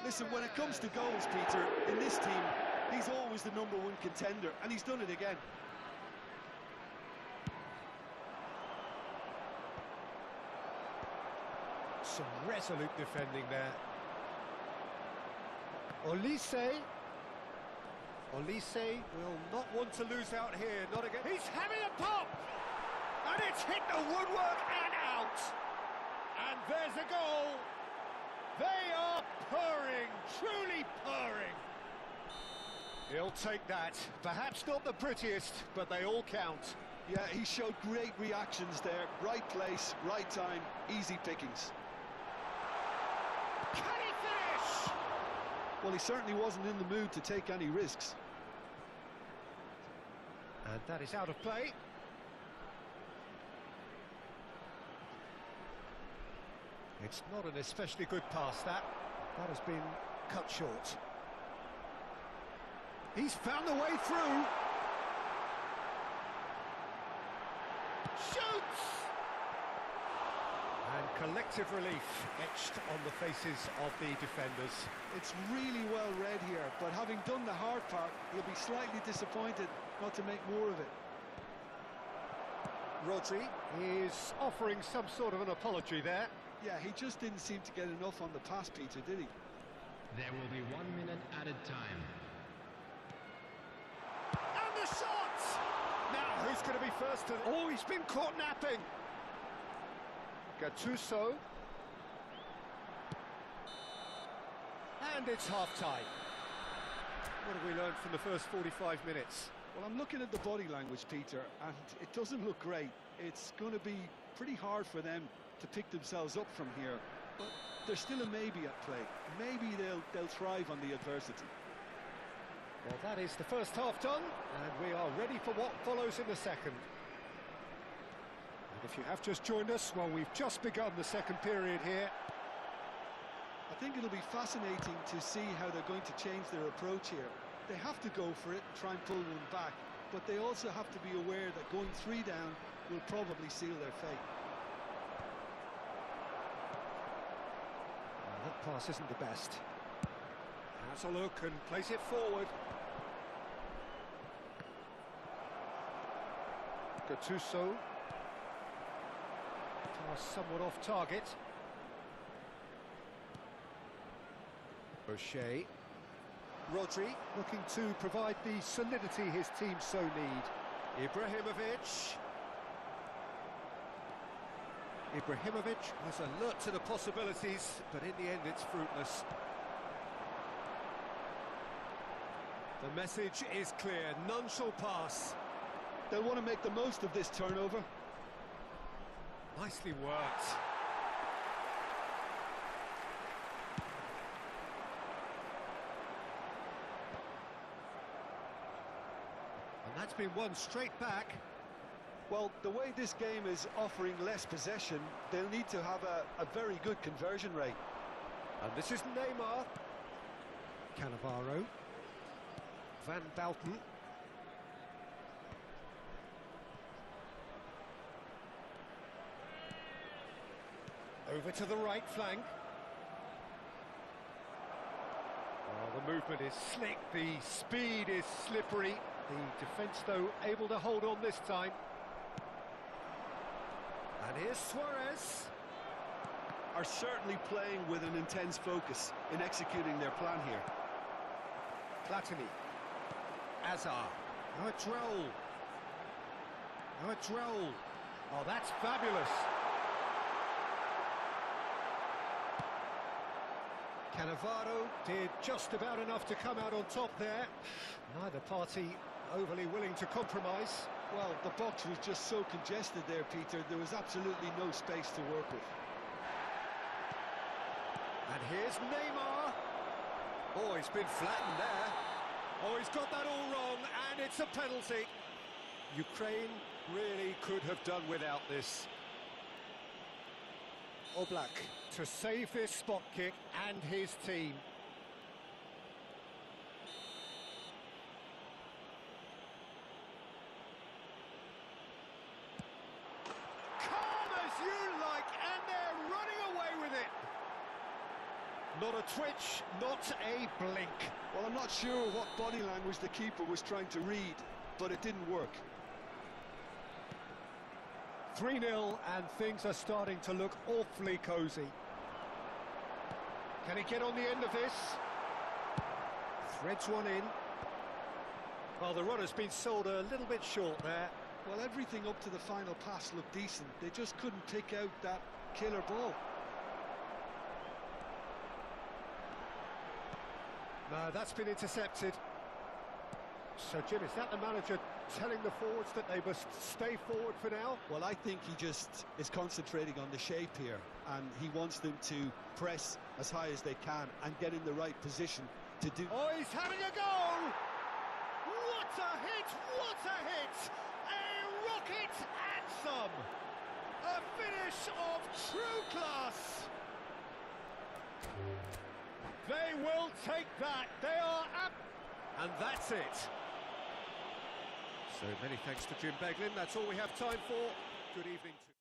Listen, when it comes to goals, Peter, in this team, he's always the #1 contender, and he's done it again. Some resolute defending there. Olise will not want to lose out here, not again. He's having a pop! And it's hit the woodwork and out! And there's a goal! They are purring, truly purring. He'll take that. Perhaps not the prettiest, but they all count. Yeah, he showed great reactions there. Right place, right time, easy pickings. Can he finish? Well, he certainly wasn't in the mood to take any risks. And that is out of play. It's not an especially good pass, that. That has been cut short. He's found the way through. Shoots! And collective relief etched on the faces of the defenders. It's really well read here, but having done the hard part, he'll be slightly disappointed not to make more of it. Rodri is offering some sort of an apology there. Yeah, he just didn't seem to get enough on the pass, Peter, did he? There will be 1 minute added time. And the shot! Now, who's going to be first to... Oh, he's been caught napping! Gattuso. And it's half-time. What have we learned from the first 45 minutes? Well, I'm looking at the body language, Peter, and it doesn't look great. It's going to be pretty hard for them to pick themselves up from here, but there's still a maybe at play. Maybe they'll thrive on the adversity. Well, that is the first half done, and we are ready for what follows in the second. And if you have just joined us, well, we've just begun the second period here. I think it'll be fascinating to see how they're going to change their approach here. They have to go for it and try and pull one back, but they also have to be aware that going 3 down will probably seal their fate. That pass isn't the best. Has a look and plays it forward. Gattuso. Pass somewhat off target. O'Shea. Rodri looking to provide the solidity his team so need. Ibrahimovic. Ibrahimovic was alert to the possibilities, but in the end it's fruitless. The message is clear, none shall pass. They'll want to make the most of this turnover. Nicely worked. And that's been won straight back. Well, the way this game is offering less possession, they'll need to have a very good conversion rate. And this is Neymar. Cannavaro. Van Bouten. Over to the right flank. Oh, the movement is slick, the speed is slippery. The defence, though, able to hold on this time. And here's Suarez. Are certainly playing with an intense focus in executing their plan here. Platini. Azar. Now it's Raul. Now it's Raul. Oh, that's fabulous. Cannavaro did just about enough to come out on top there. Neither party overly willing to compromise. Well, the box was just so congested there, Peter. There was absolutely no space to work with. And here's Neymar. Oh, he's been flattened there. Oh, he's got that all wrong, and it's a penalty. Ukraine really could have done without this. Oblak to save this spot kick and his team. Not a twitch, not a blink. Well, I'm not sure what body language the keeper was trying to read, but it didn't work. 3-0 and things are starting to look awfully cosy. Can he get on the end of this? Threads one in. Well, the runner's been sold a little bit short there. Well, everything up to the final pass looked decent. They just couldn't pick out that killer ball. No, that's been intercepted. So, Jim, is that the manager telling the forwards that they must stay forward for now? Well, I think he just is concentrating on the shape here, and he wants them to press as high as they can and get in the right position to do... Oh, he's having a go! What a hit! What a hit! A rocket anthem! A finish of true class! They will take that. They are up. And that's it. So many thanks to Jim Beglin. That's all we have time for. Good evening to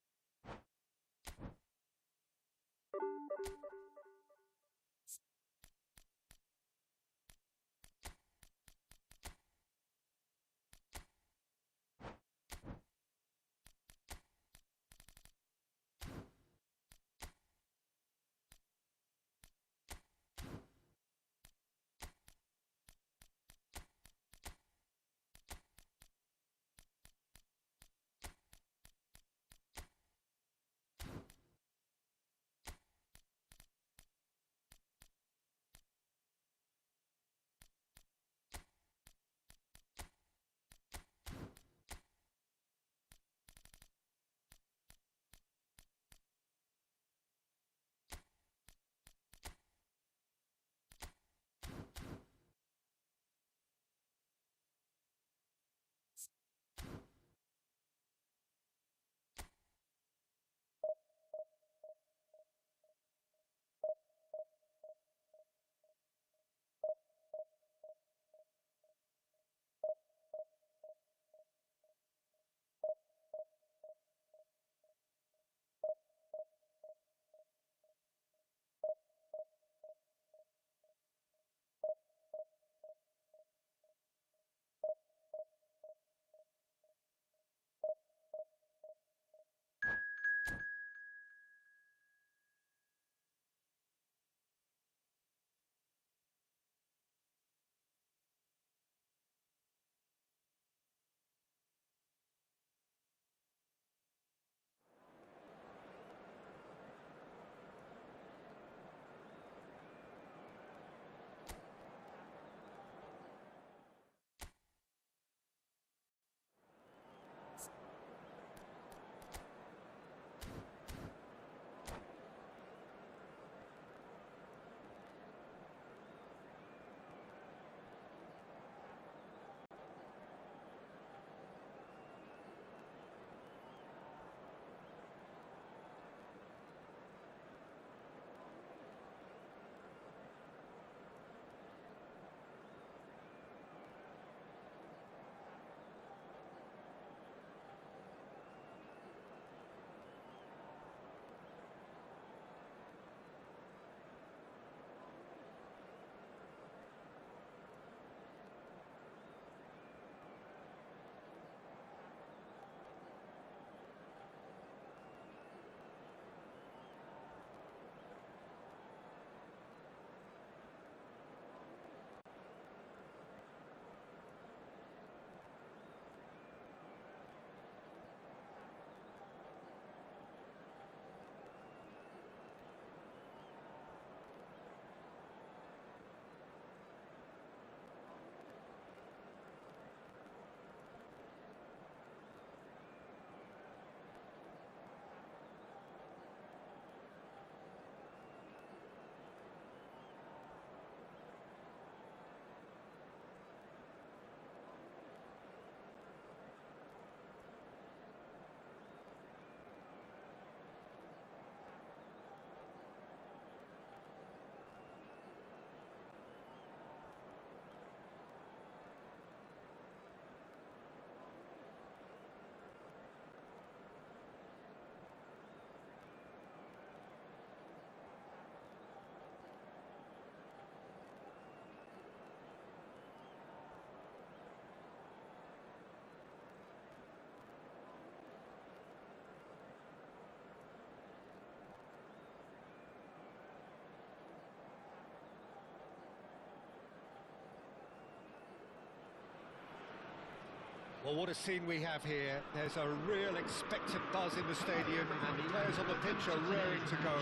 Well, what a scene we have here. There's a real expectant buzz in the stadium, and the players on the pitch are raring to go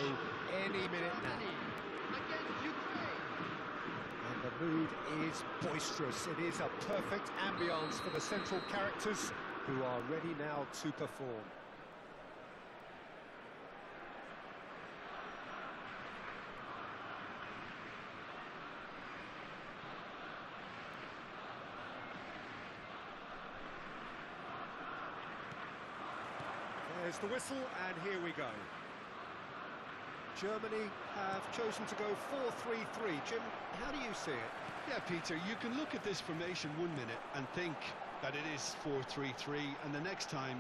any minute now. Against Ukraine. And the mood is boisterous. It is a perfect ambience for the central characters who are ready now to perform. There's the whistle, and here we go. Germany have chosen to go 4-3-3. Jim, how do you see it? Yeah, Peter, you can look at this formation 1 minute and think that it is 4-3-3, and the next time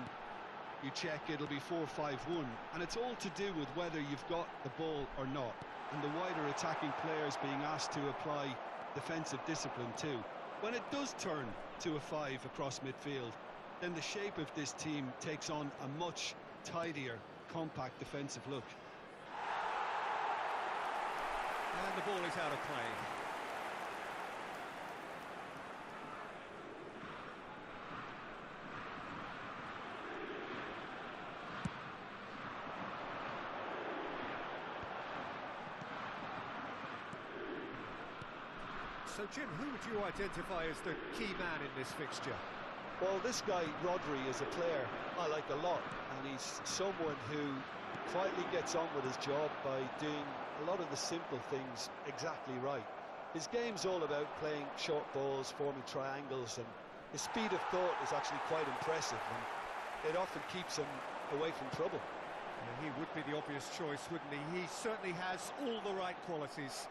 you check it'll be 4-5-1, and it's all to do with whether you've got the ball or not, and the wider attacking players being asked to apply defensive discipline too. When it does turn to a 5 across midfield, then the shape of this team takes on a much tidier, compact defensive look. And the ball is out of play. So, Jim, who would you identify as the key man in this fixture? Well, this guy, Rodri, is a player I like a lot, and he's someone who quietly gets on with his job by doing a lot of the simple things exactly right. His game's all about playing short balls, forming triangles, and his speed of thought is actually quite impressive, and it often keeps him away from trouble. Yeah, he would be the obvious choice, wouldn't he? He certainly has all the right qualities.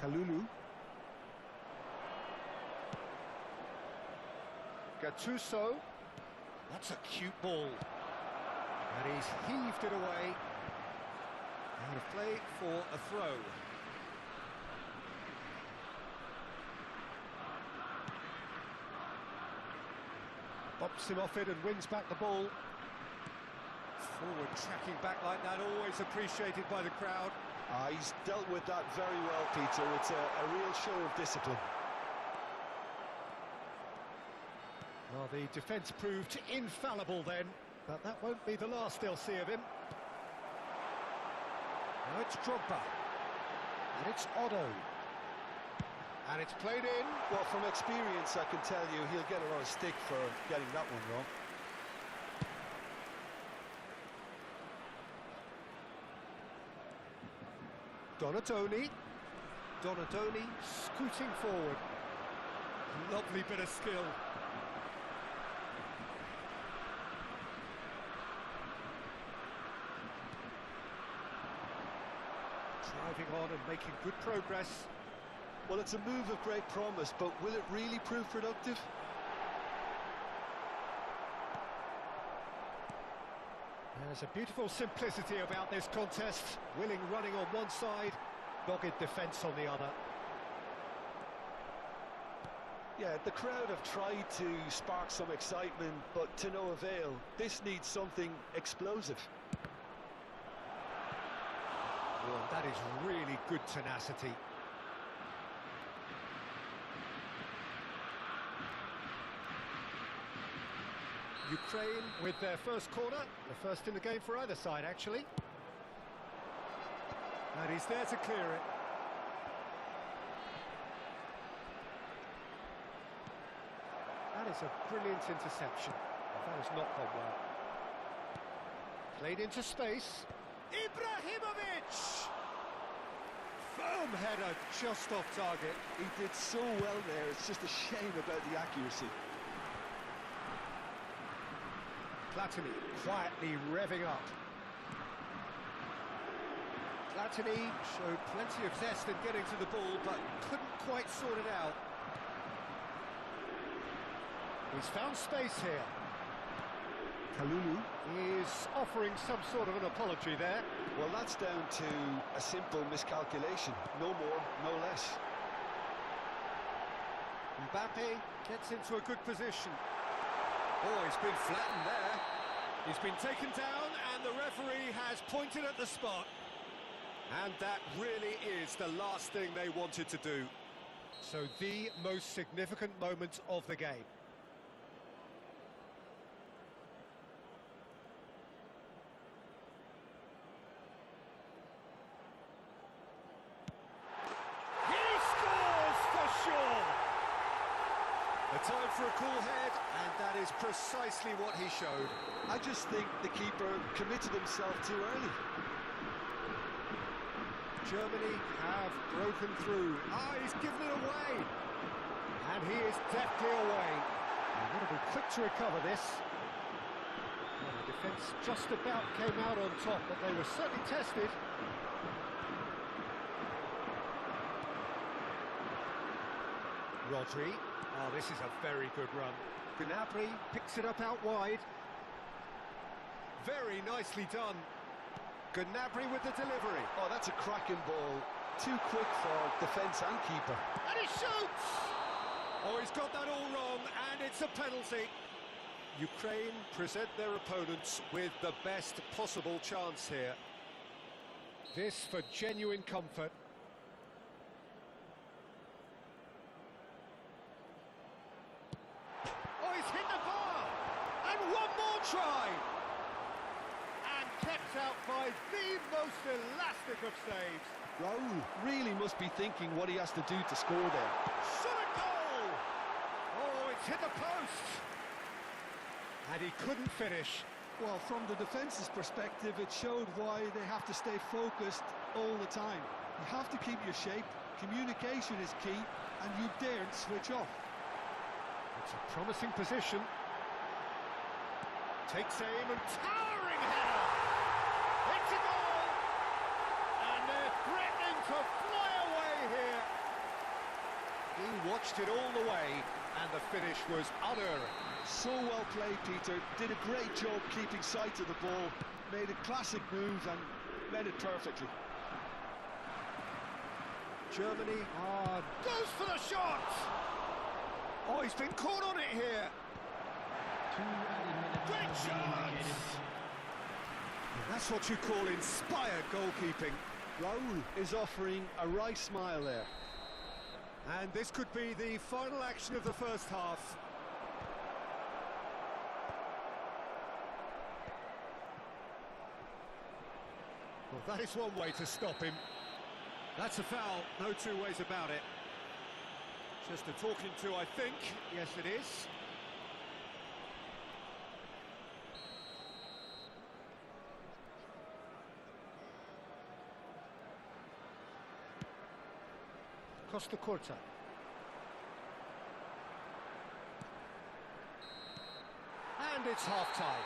Kalulu. Gattuso. That's a cute ball. And he's heaved it away. Out of play for a throw. Bops him off it and wins back the ball. Forward tracking back like that, always appreciated by the crowd. He's dealt with that very well, Peter. It's a real show of discipline. Well, the defence proved infallible then, but that won't be the last they'll see of him. Now it's Drogba, and it's Otto, and it's played in. Well, from experience, I can tell you he'll get a lot of stick for getting that one wrong. Donatoni scooting forward. Lovely bit of skill. Driving on and making good progress. Well, it's a move of great promise, but will it really prove productive? There's a beautiful simplicity about this contest. Willing running on one side, dogged defence on the other. Yeah, the crowd have tried to spark some excitement, but to no avail. This needs something explosive. Well, that is really good tenacity. Ukraine with their first corner, the first in the game for either side, actually. And he's there to clear it. That is a brilliant interception. That has not gone well. Played into space. Ibrahimovic! Firm header, just off target. He did so well there, it's just a shame about the accuracy. Platini quietly revving up. Platini showed plenty of zest in getting to the ball, but couldn't quite sort it out. He's found space here. Kalulu is offering some sort of an apology there. Well, that's down to a simple miscalculation. No more, no less. Mbappe gets into a good position. Oh, he's been flattened there. He's been taken down, and the referee has pointed at the spot. And that really is the last thing they wanted to do. So the most significant moment of the game. for a cool head, and that is precisely what he showed. I just think the keeper committed himself too early. Germany have broken through. He's given it away. And he is deftly away. They've got to be quick to recover this. Well, the defence just about came out on top, but they were certainly tested. Rodri. Oh, this is a very good run. Gnabry picks it up out wide. Very nicely done. Gnabry with the delivery. Oh, that's a cracking ball. Too quick for defence and keeper. And he shoots! Oh, he's got that all wrong, and it's a penalty. Ukraine present their opponents with the best possible chance here. This for genuine comfort. Oh, he's hit the bar! And one more try! And kept out by the most elastic of saves. Raul really must be thinking what he has to do to score there. Shot a goal! Oh, it's hit the post! And he couldn't finish. Well, from the defence's perspective, it showed why they have to stay focused all the time. You have to keep your shape, communication is key, and you daren't switch off. It's a promising position. Takes aim and towering header! It's a goal! And they're threatening to fly away here. He watched it all the way, and the finish was unerring. So well played, Peter. Did a great job keeping sight of the ball. Made a classic move and read it perfectly. Germany goes for the shot! Oh, he's been caught on it here. Great shot! That's what you call inspired goalkeeping. Raul is offering a wry smile there. And this could be the final action of the first half. Well, that is one way to stop him. That's a foul, no two ways about it. Just a talking to, I think. Yes, it is. Costa Corta. And it's half-time.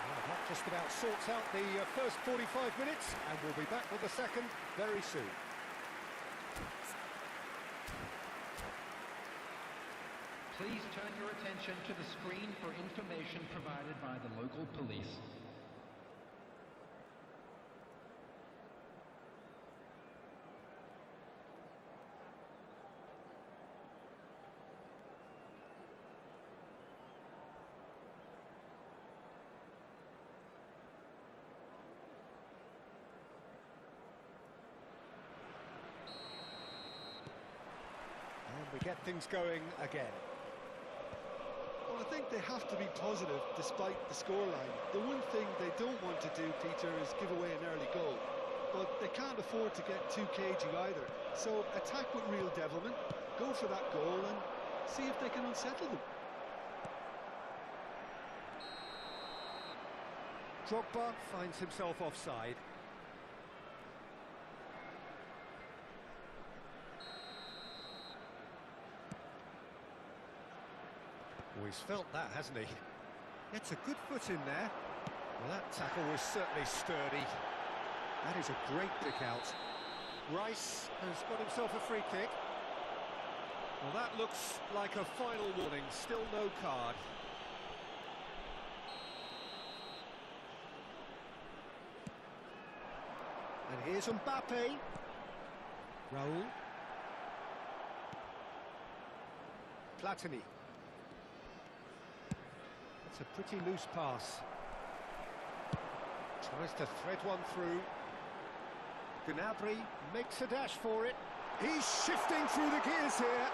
Well, that just about sorts out the first 45 minutes, and we'll be back with the second very soon. Please turn your attention to the screen for information provided by the local police. And we get things going again. Well, I think they have to be positive despite the scoreline. The one thing they don't want to do, Peter, is give away an early goal. But they can't afford to get too cagey either. So attack with real devilment, go for that goal and see if they can unsettle them. Drogba finds himself offside. Oh, he's felt that, hasn't he? Gets a good foot in there. Well, that tackle was certainly sturdy. That is a great pick out. Rice has got himself a free kick. Well, that looks like a final warning. Still no card. And here's Mbappe. Raul. Platini. It's a pretty loose pass. Tries to thread one through. Gnabry makes a dash for it. He's shifting through the gears here.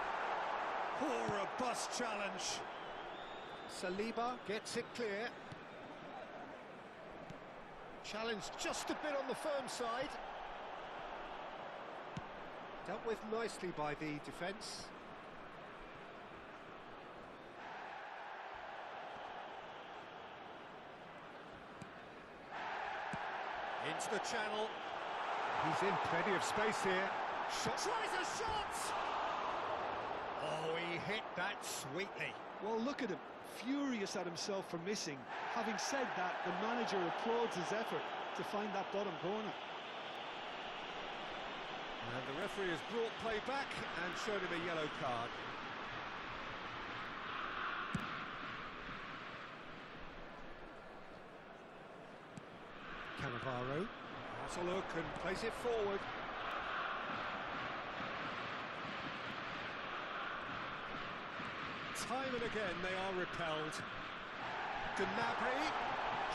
Poor robust challenge. Saliba gets it clear. Challenge just a bit on the firm side. Dealt with nicely by the defence. Into the channel. He's in plenty of space here. Tries a shot! Oh, he hit that sweetly. Well, look at him, furious at himself for missing. Having said that, the manager applauds his effort to find that bottom corner. And the referee has brought play back and showed him a yellow card. Cannavaro has a look and plays it forward. Time and again they are repelled. Gnabry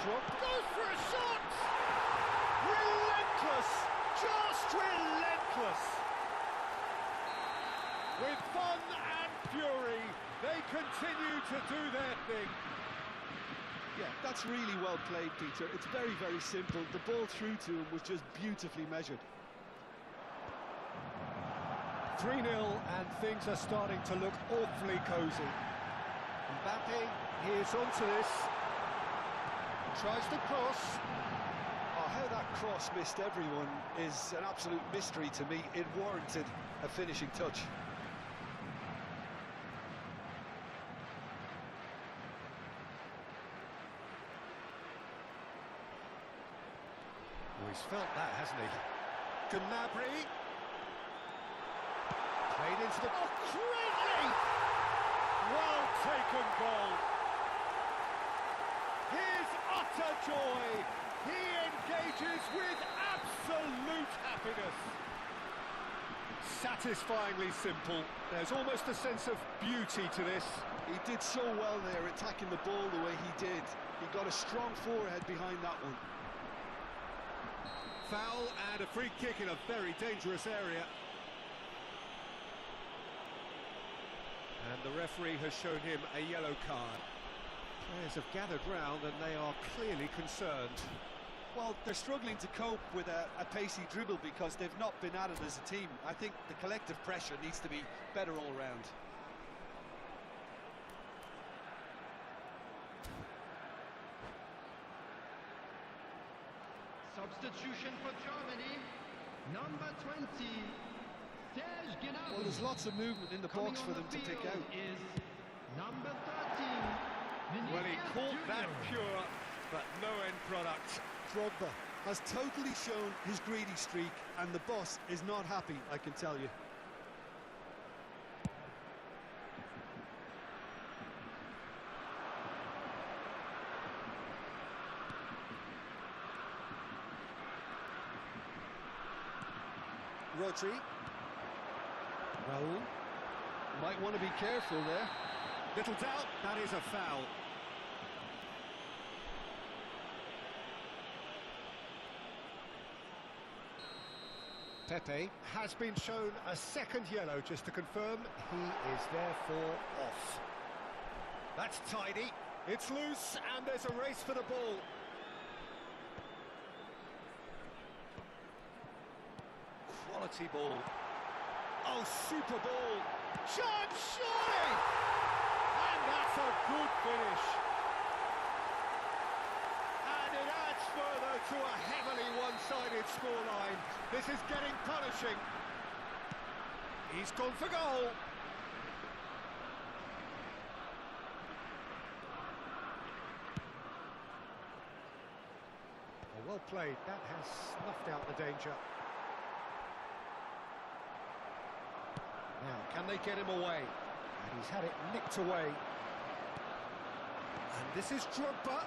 goes for a shot! Relentless! Just relentless! With fun and fury, they continue to do their thing. Yeah, that's really well played, Peter. It's very, very simple. The ball through to him was just beautifully measured. 3-0 and things are starting to look awfully cosy. Mbappe, here's onto this. Tries to cross. Oh, how that cross missed everyone is an absolute mystery to me. It warranted a finishing touch. Oh, he's felt that, hasn't he? Gnabry. Played into the... Oh, greatly! Well taken goal. His utter joy. He engages with absolute happiness. Satisfyingly simple. There's almost a sense of beauty to this. He did so well there, attacking the ball the way he did. He got a strong forehead behind that one. Foul and a free kick in a very dangerous area. And the referee has shown him a yellow card. Players have gathered round and they are clearly concerned. Well, they're struggling to cope with a pacey dribble because they've not been at it as a team. I think the collective pressure needs to be better all round. Substitution for Germany, number 20, Serge Gnabry. Well, there's lots of movement in the box for them to pick out. Is number 13, Well, he caught that pure, but no end product. Drogba has totally shown his greedy streak, and the boss is not happy, I can tell you. Rodri. Raul. Might want to be careful there. Little doubt, that is a foul. Pepe has been shown a second yellow just to confirm he is therefore off. That's tidy. It's loose and there's a race for the ball. Quality ball. Oh, super ball. Chance, surely! And that's a good finish. And it adds further to a heavily one-sided scoreline. This is getting punishing. He's gone for goal. Well played. That has snuffed out the danger. Now, can they get him away? And he's had it nicked away. And this is Drogba.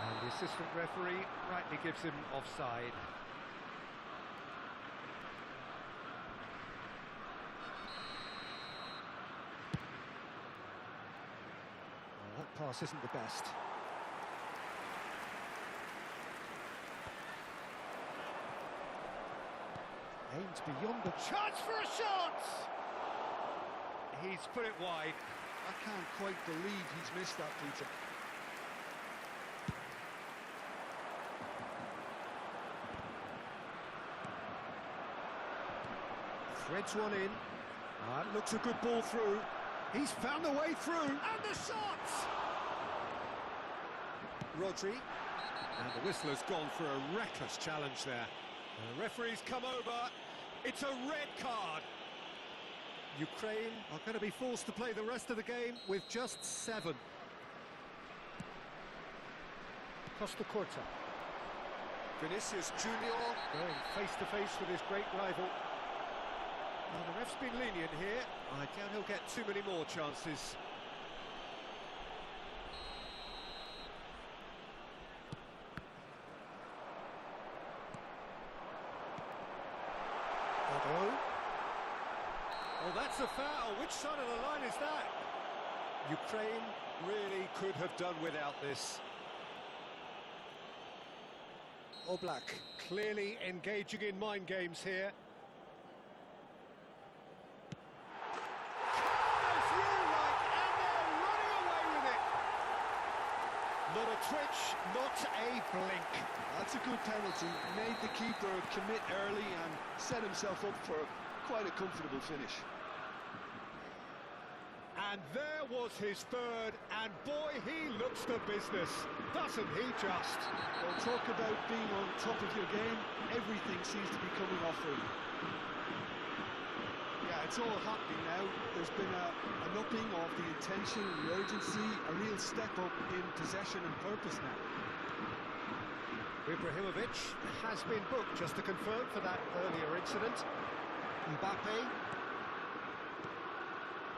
And the assistant referee rightly gives him offside. Well, that pass isn't the best. Aims beyond the chance for a shot! He's put it wide. I can't quite believe he's missed that, Peter. Threads one in. It looks a good ball through. He's found a way through. And the shot! Rodri. And the whistle has gone for a reckless challenge there. And the referee's come over. It's a red card. Ukraine are going to be forced to play the rest of the game with just 7. Costa Corta. Vinicius Junior going face-to-face with his great rival. Well, the ref's been lenient here. I doubt he'll get too many more chances. Oh, that's a foul. Which side of the line is that? Ukraine really could have done without this. Oblak clearly engaging in mind games here. There's you right, and they're running away with it. Not a twitch, not a blink. That's a good penalty. Made the keeper commit early and set himself up for quite a comfortable finish. And there was his third, and boy, he looks the business, doesn't he just? Well, talk about being on top of your game, everything seems to be coming off for him. Yeah, it's all happening now. There's been an upping of the intention and the urgency, a real step up in possession and purpose now. Ibrahimovic has been booked, just to confirm, for that earlier incident. Mbappe.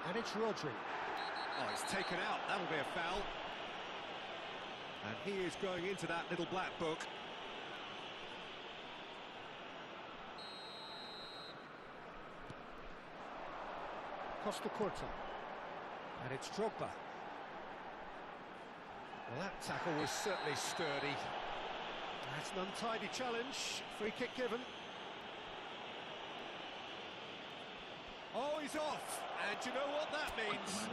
And it's Rodri. Oh, he's taken out. That'll be a foul. And he is going into that little black book. Costa Corta. And it's Drogba. Well, that tackle was certainly sturdy. That's an untidy challenge. Free kick given. Oh, he's off. And you know what that means?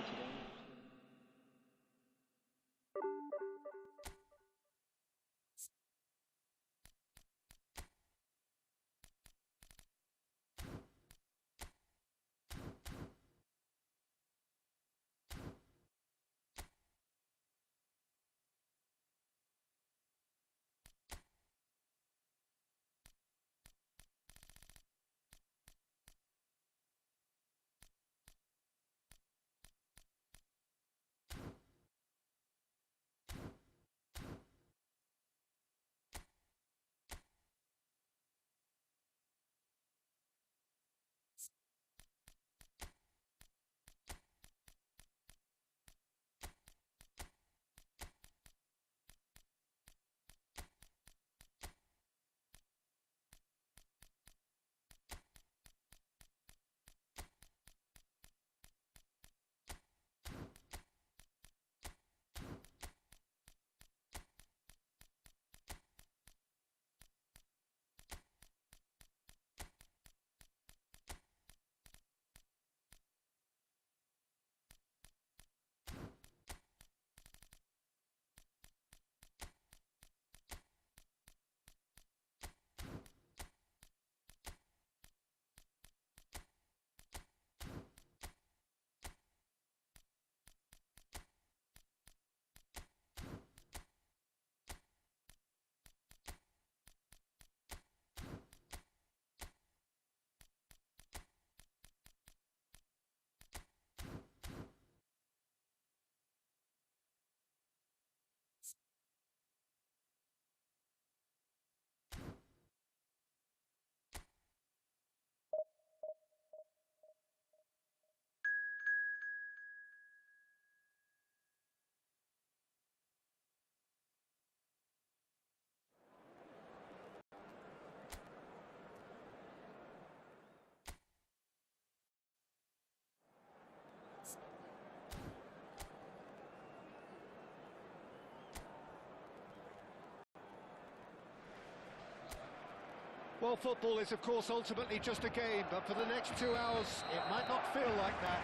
Well, football is, of course, ultimately just a game, but for the next 2 hours, it might not feel like that.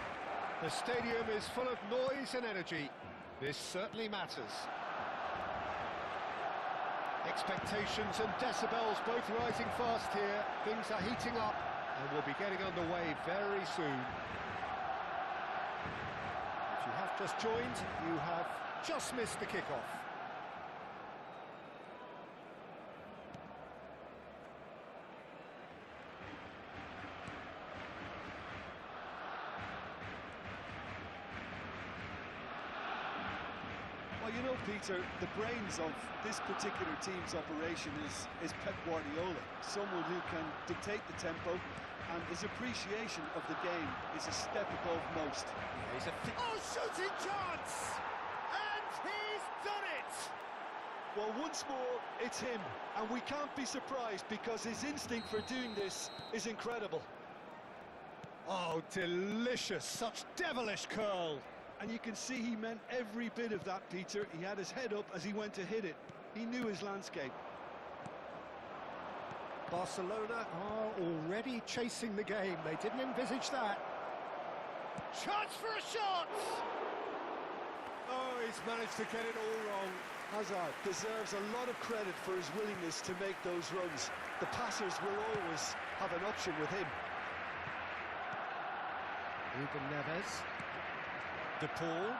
The stadium is full of noise and energy. This certainly matters. Expectations and decibels both rising fast here. Things are heating up, and we'll be getting underway very soon. If you have just joined, you have just missed the kickoff. know, Peter, the brains of this particular team's operation is Pep Guardiola, someone who can dictate the tempo, and his appreciation of the game is a step above most. Yeah, shooting chance! And he's done it! Well, once more, it's him, and we can't be surprised because his instinct for doing this is incredible. Oh, delicious! Such devilish curl! And you can see he meant every bit of that, Peter. He had his head up as he went to hit it. He knew his landscape. Barcelona are already chasing the game. They didn't envisage that. Chance for a shot! Oh, he's managed to get it all wrong. Hazard deserves a lot of credit for his willingness to make those runs. The passers will always have an option with him. Ruben Neves. De Paul.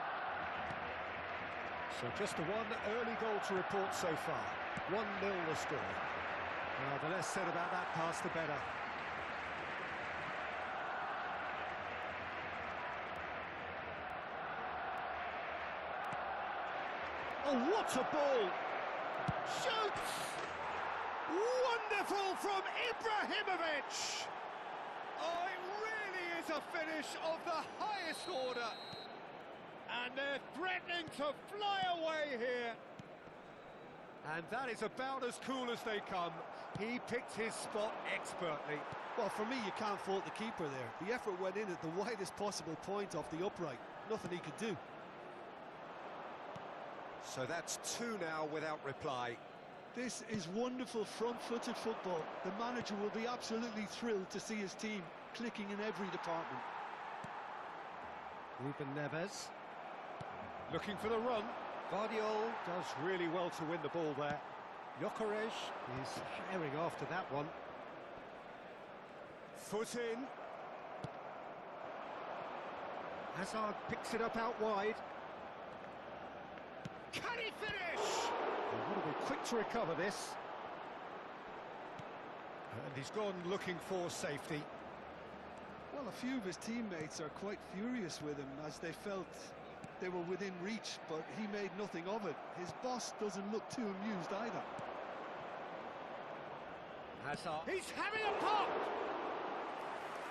So just the one early goal to report so far. 1-0 the score. Well, the less said about that pass, the better. Oh, what a ball! Shoots! Wonderful from Ibrahimovic! Oh, it really is a finish of the highest order. And they're threatening to fly away here. And that is about as cool as they come. He picked his spot expertly. Well, for me, you can't fault the keeper there. The effort went in at the widest possible point off the upright. Nothing he could do. So that's 2 now without reply. This is wonderful front-footed football. The manager will be absolutely thrilled to see his team clicking in every department. Ruben Neves. Looking for the run. Guardiola does really well to win the ball there. Gyökeres is herring after that one. Foot in. Hazard picks it up out wide. Can he finish? He would have been quick to recover this. And he's gone looking for safety. Well, a few of his teammates are quite furious with him as they felt they were within reach, but he made nothing of it. His boss doesn't look too amused either. Hazard. He's having a pop!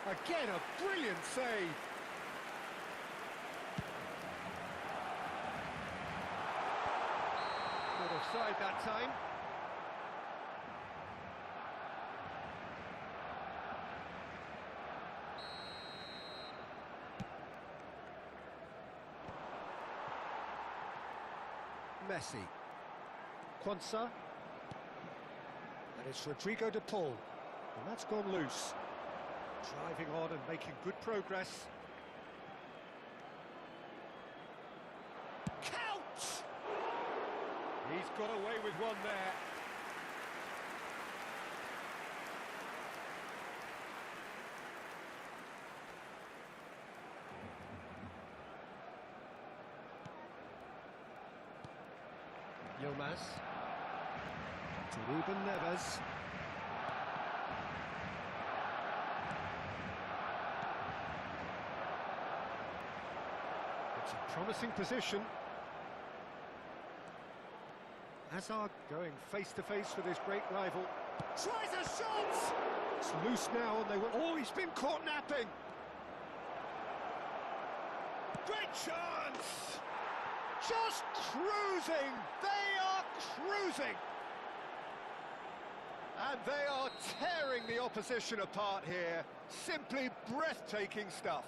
Again, a brilliant save. Not offside that time. Messi. Quansah. And it's Rodrigo de Paul. And that's gone loose. Driving on and making good progress. Count! He's got away with one there. Yilmaz. To Ruben Neves. It's a promising position. Hazard going face to face with his great rival. Tries a shot! It's loose now and they will... Oh, he's been caught napping! Great chance! Just cruising! They are cruising! And they are tearing the opposition apart here. Simply breathtaking stuff.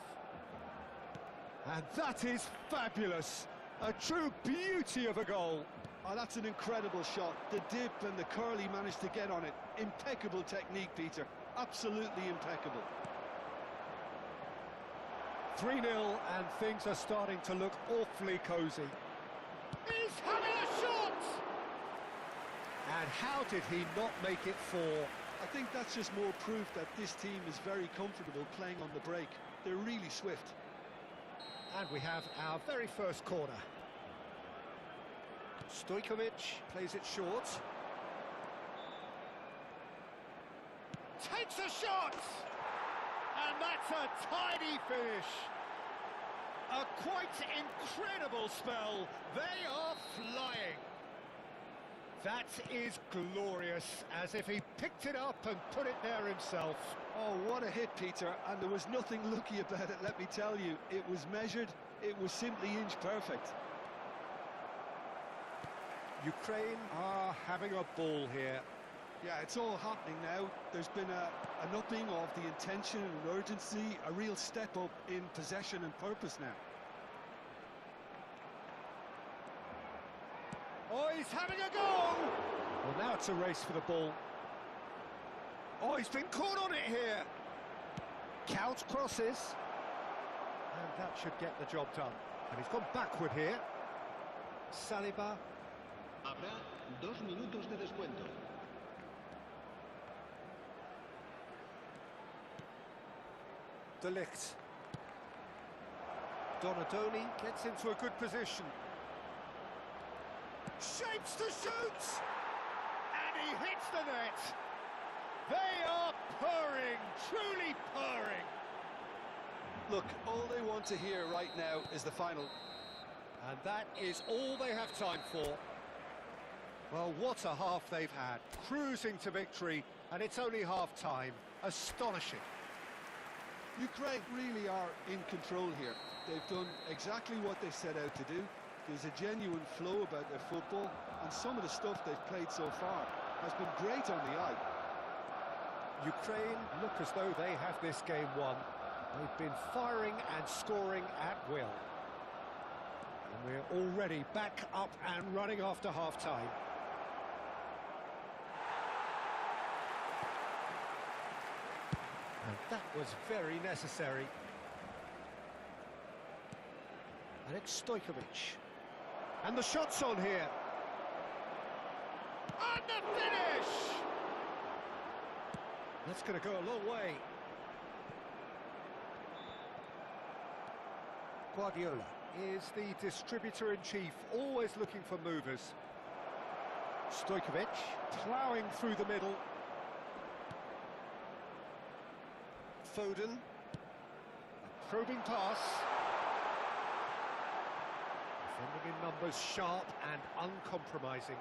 And that is fabulous. A true beauty of a goal. Oh, that's an incredible shot. The dip and the curl he managed to get on it. Impeccable technique, Peter. Absolutely impeccable. 3-0 and things are starting to look awfully cosy. He's having a shot! And how did he not make it 4? I think that's just more proof that this team is very comfortable playing on the break. They're really swift. And we have our very first corner. Stojkovic plays it short. Takes a shot! And that's a tidy finish. A quite incredible spell. They are flying. That is glorious, as if he picked it up and put it there himself. Oh, what a hit, Peter, and there was nothing lucky about it, let me tell you. It was measured, it was simply inch perfect. Ukraine are having a ball here. Yeah, it's all happening now. There's been an upping of the intention and urgency, a real step up in possession and purpose now. Oh, he's having a go! Well, now it's a race for the ball. Oh, he's been caught on it here. Count crosses. And that should get the job done. And he's gone backward here. Saliba. Habrá 2 minutos de descuento. De Ligt. Donadoni gets into a good position. Shapes to shoot! And he hits the net! They are purring, truly purring! Look, all they want to hear right now is the final. And that is all they have time for. Well, what a half they've had. Cruising to victory, and it's only half-time. Astonishing. Ukraine really are in control here. They've done exactly what they set out to do. There's a genuine flow about their football, and some of the stuff they've played so far has been great on the eye. Ukraine look as though they have this game won. They've been firing and scoring at will. And we're already back up and running after half-time. And that was very necessary. Alex Stojkovic. And the shot's on here. And the finish! That's going to go a long way. Guardiola is the distributor-in-chief, always looking for movers. Stojkovic ploughing through the middle. Foden. A probing pass. Defending in numbers, sharp and uncompromising.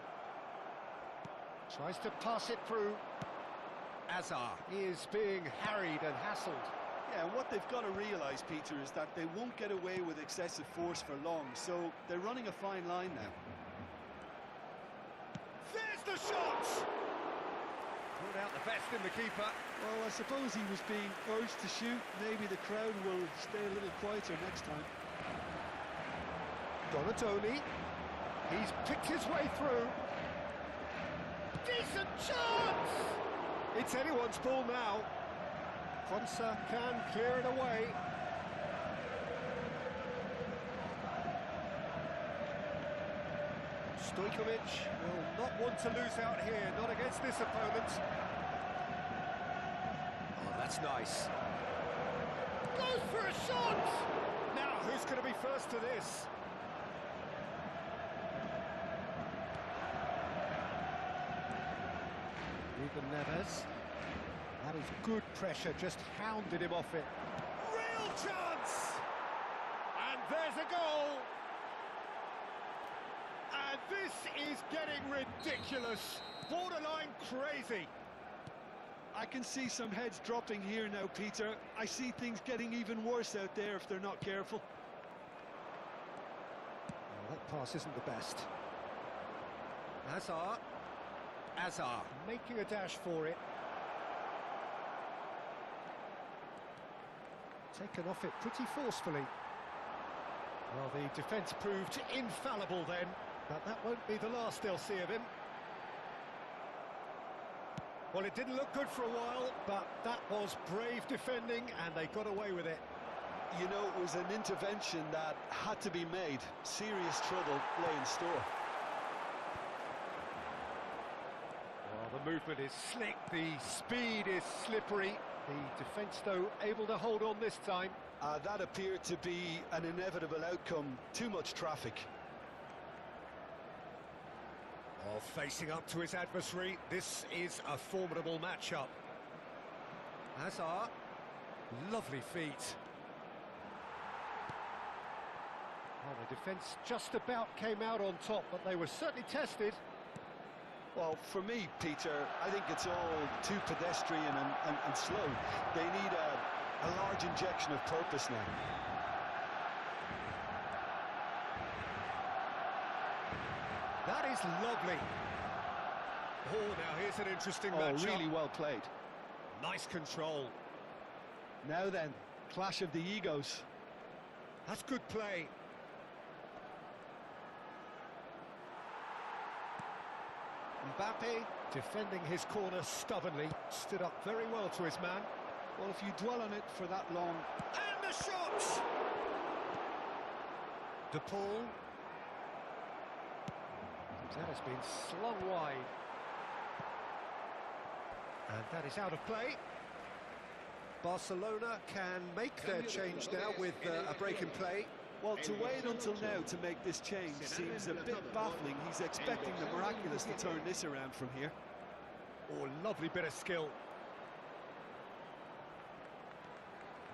Tries to pass it through. Azar is being harried and hassled. Yeah, and what they've got to realise, Peter, is that they won't get away with excessive force for long, so they're running a fine line now. There's the shot! Pulled out the best in the keeper. Well, I suppose he was being urged to shoot. Maybe the crowd will stay a little quieter next time. Donadoni. He's picked his way through. Decent chance! It's anyone's ball now. Konsa can clear it away. Stojkovic will not want to lose out here, not against this opponent. Oh, that's nice. Goes for a shot! Now, who's going to be first to this? Ruben Neves. That is good pressure, just hounded him off it. Real chance! And there's a goal! And this is getting ridiculous, borderline crazy. I can see some heads dropping here now, Peter. I see things getting even worse out there if they're not careful. Well, that pass isn't the best. Azar making a dash for it. Taken off it pretty forcefully. Well, the defence proved infallible then, but that won't be the last they'll see of him. Well, it didn't look good for a while, but that was brave defending, and they got away with it. You know, it was an intervention that had to be made. Serious trouble lay in store. Well, the movement is slick, the speed is slippery. The defence, though, able to hold on this time. That appeared to be an inevitable outcome. Too much traffic. Oh, facing up to his adversary, this is a formidable matchup. Azar, lovely feet. Well, the defence just about came out on top, but they were certainly tested. Well, for me, Peter, I think it's all too pedestrian and slow. They need a large injection of purpose now. That is lovely. Oh, now here's an interesting match. Really well played. Nice control. Now then, clash of the egos. That's good play. Mbappe defending his corner stubbornly, stood up very well to his man. Well, if you dwell on it for that long... And the shot! De Paul. That has been slung wide. And that is out of play. Barcelona can make their change now with a break in play. Well, to wait until now to make this change seems a bit baffling. He's expecting the miraculous to turn this around from here. Oh, lovely bit of skill.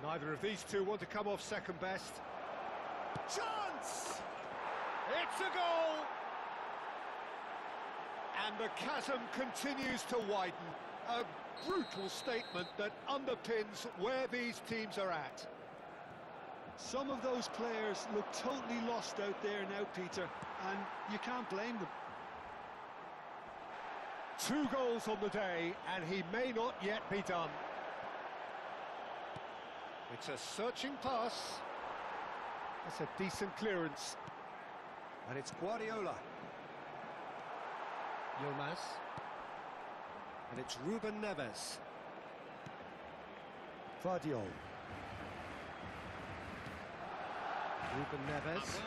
Neither of these two want to come off second best. Chance! It's a goal! And the chasm continues to widen. A brutal statement that underpins where these teams are at. Some of those players look totally lost out there now, Peter, and you can't blame them. 2 goals on the day, and he may not yet be done. It's a searching pass. That's a decent clearance. And it's Guardiola. Yilmaz. And it's Ruben Neves. Vardiol. Ruben Neves.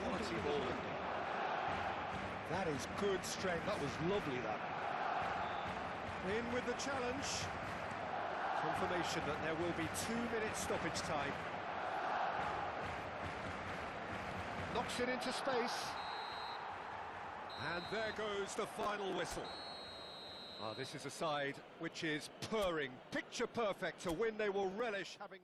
Quality ball. That is good strength. That was lovely, that. In with the challenge. Confirmation that there will be 2 minutes stoppage time. Knocks it into space. And there goes the final whistle. This is a side which is purring, picture perfect to win. They will relish having...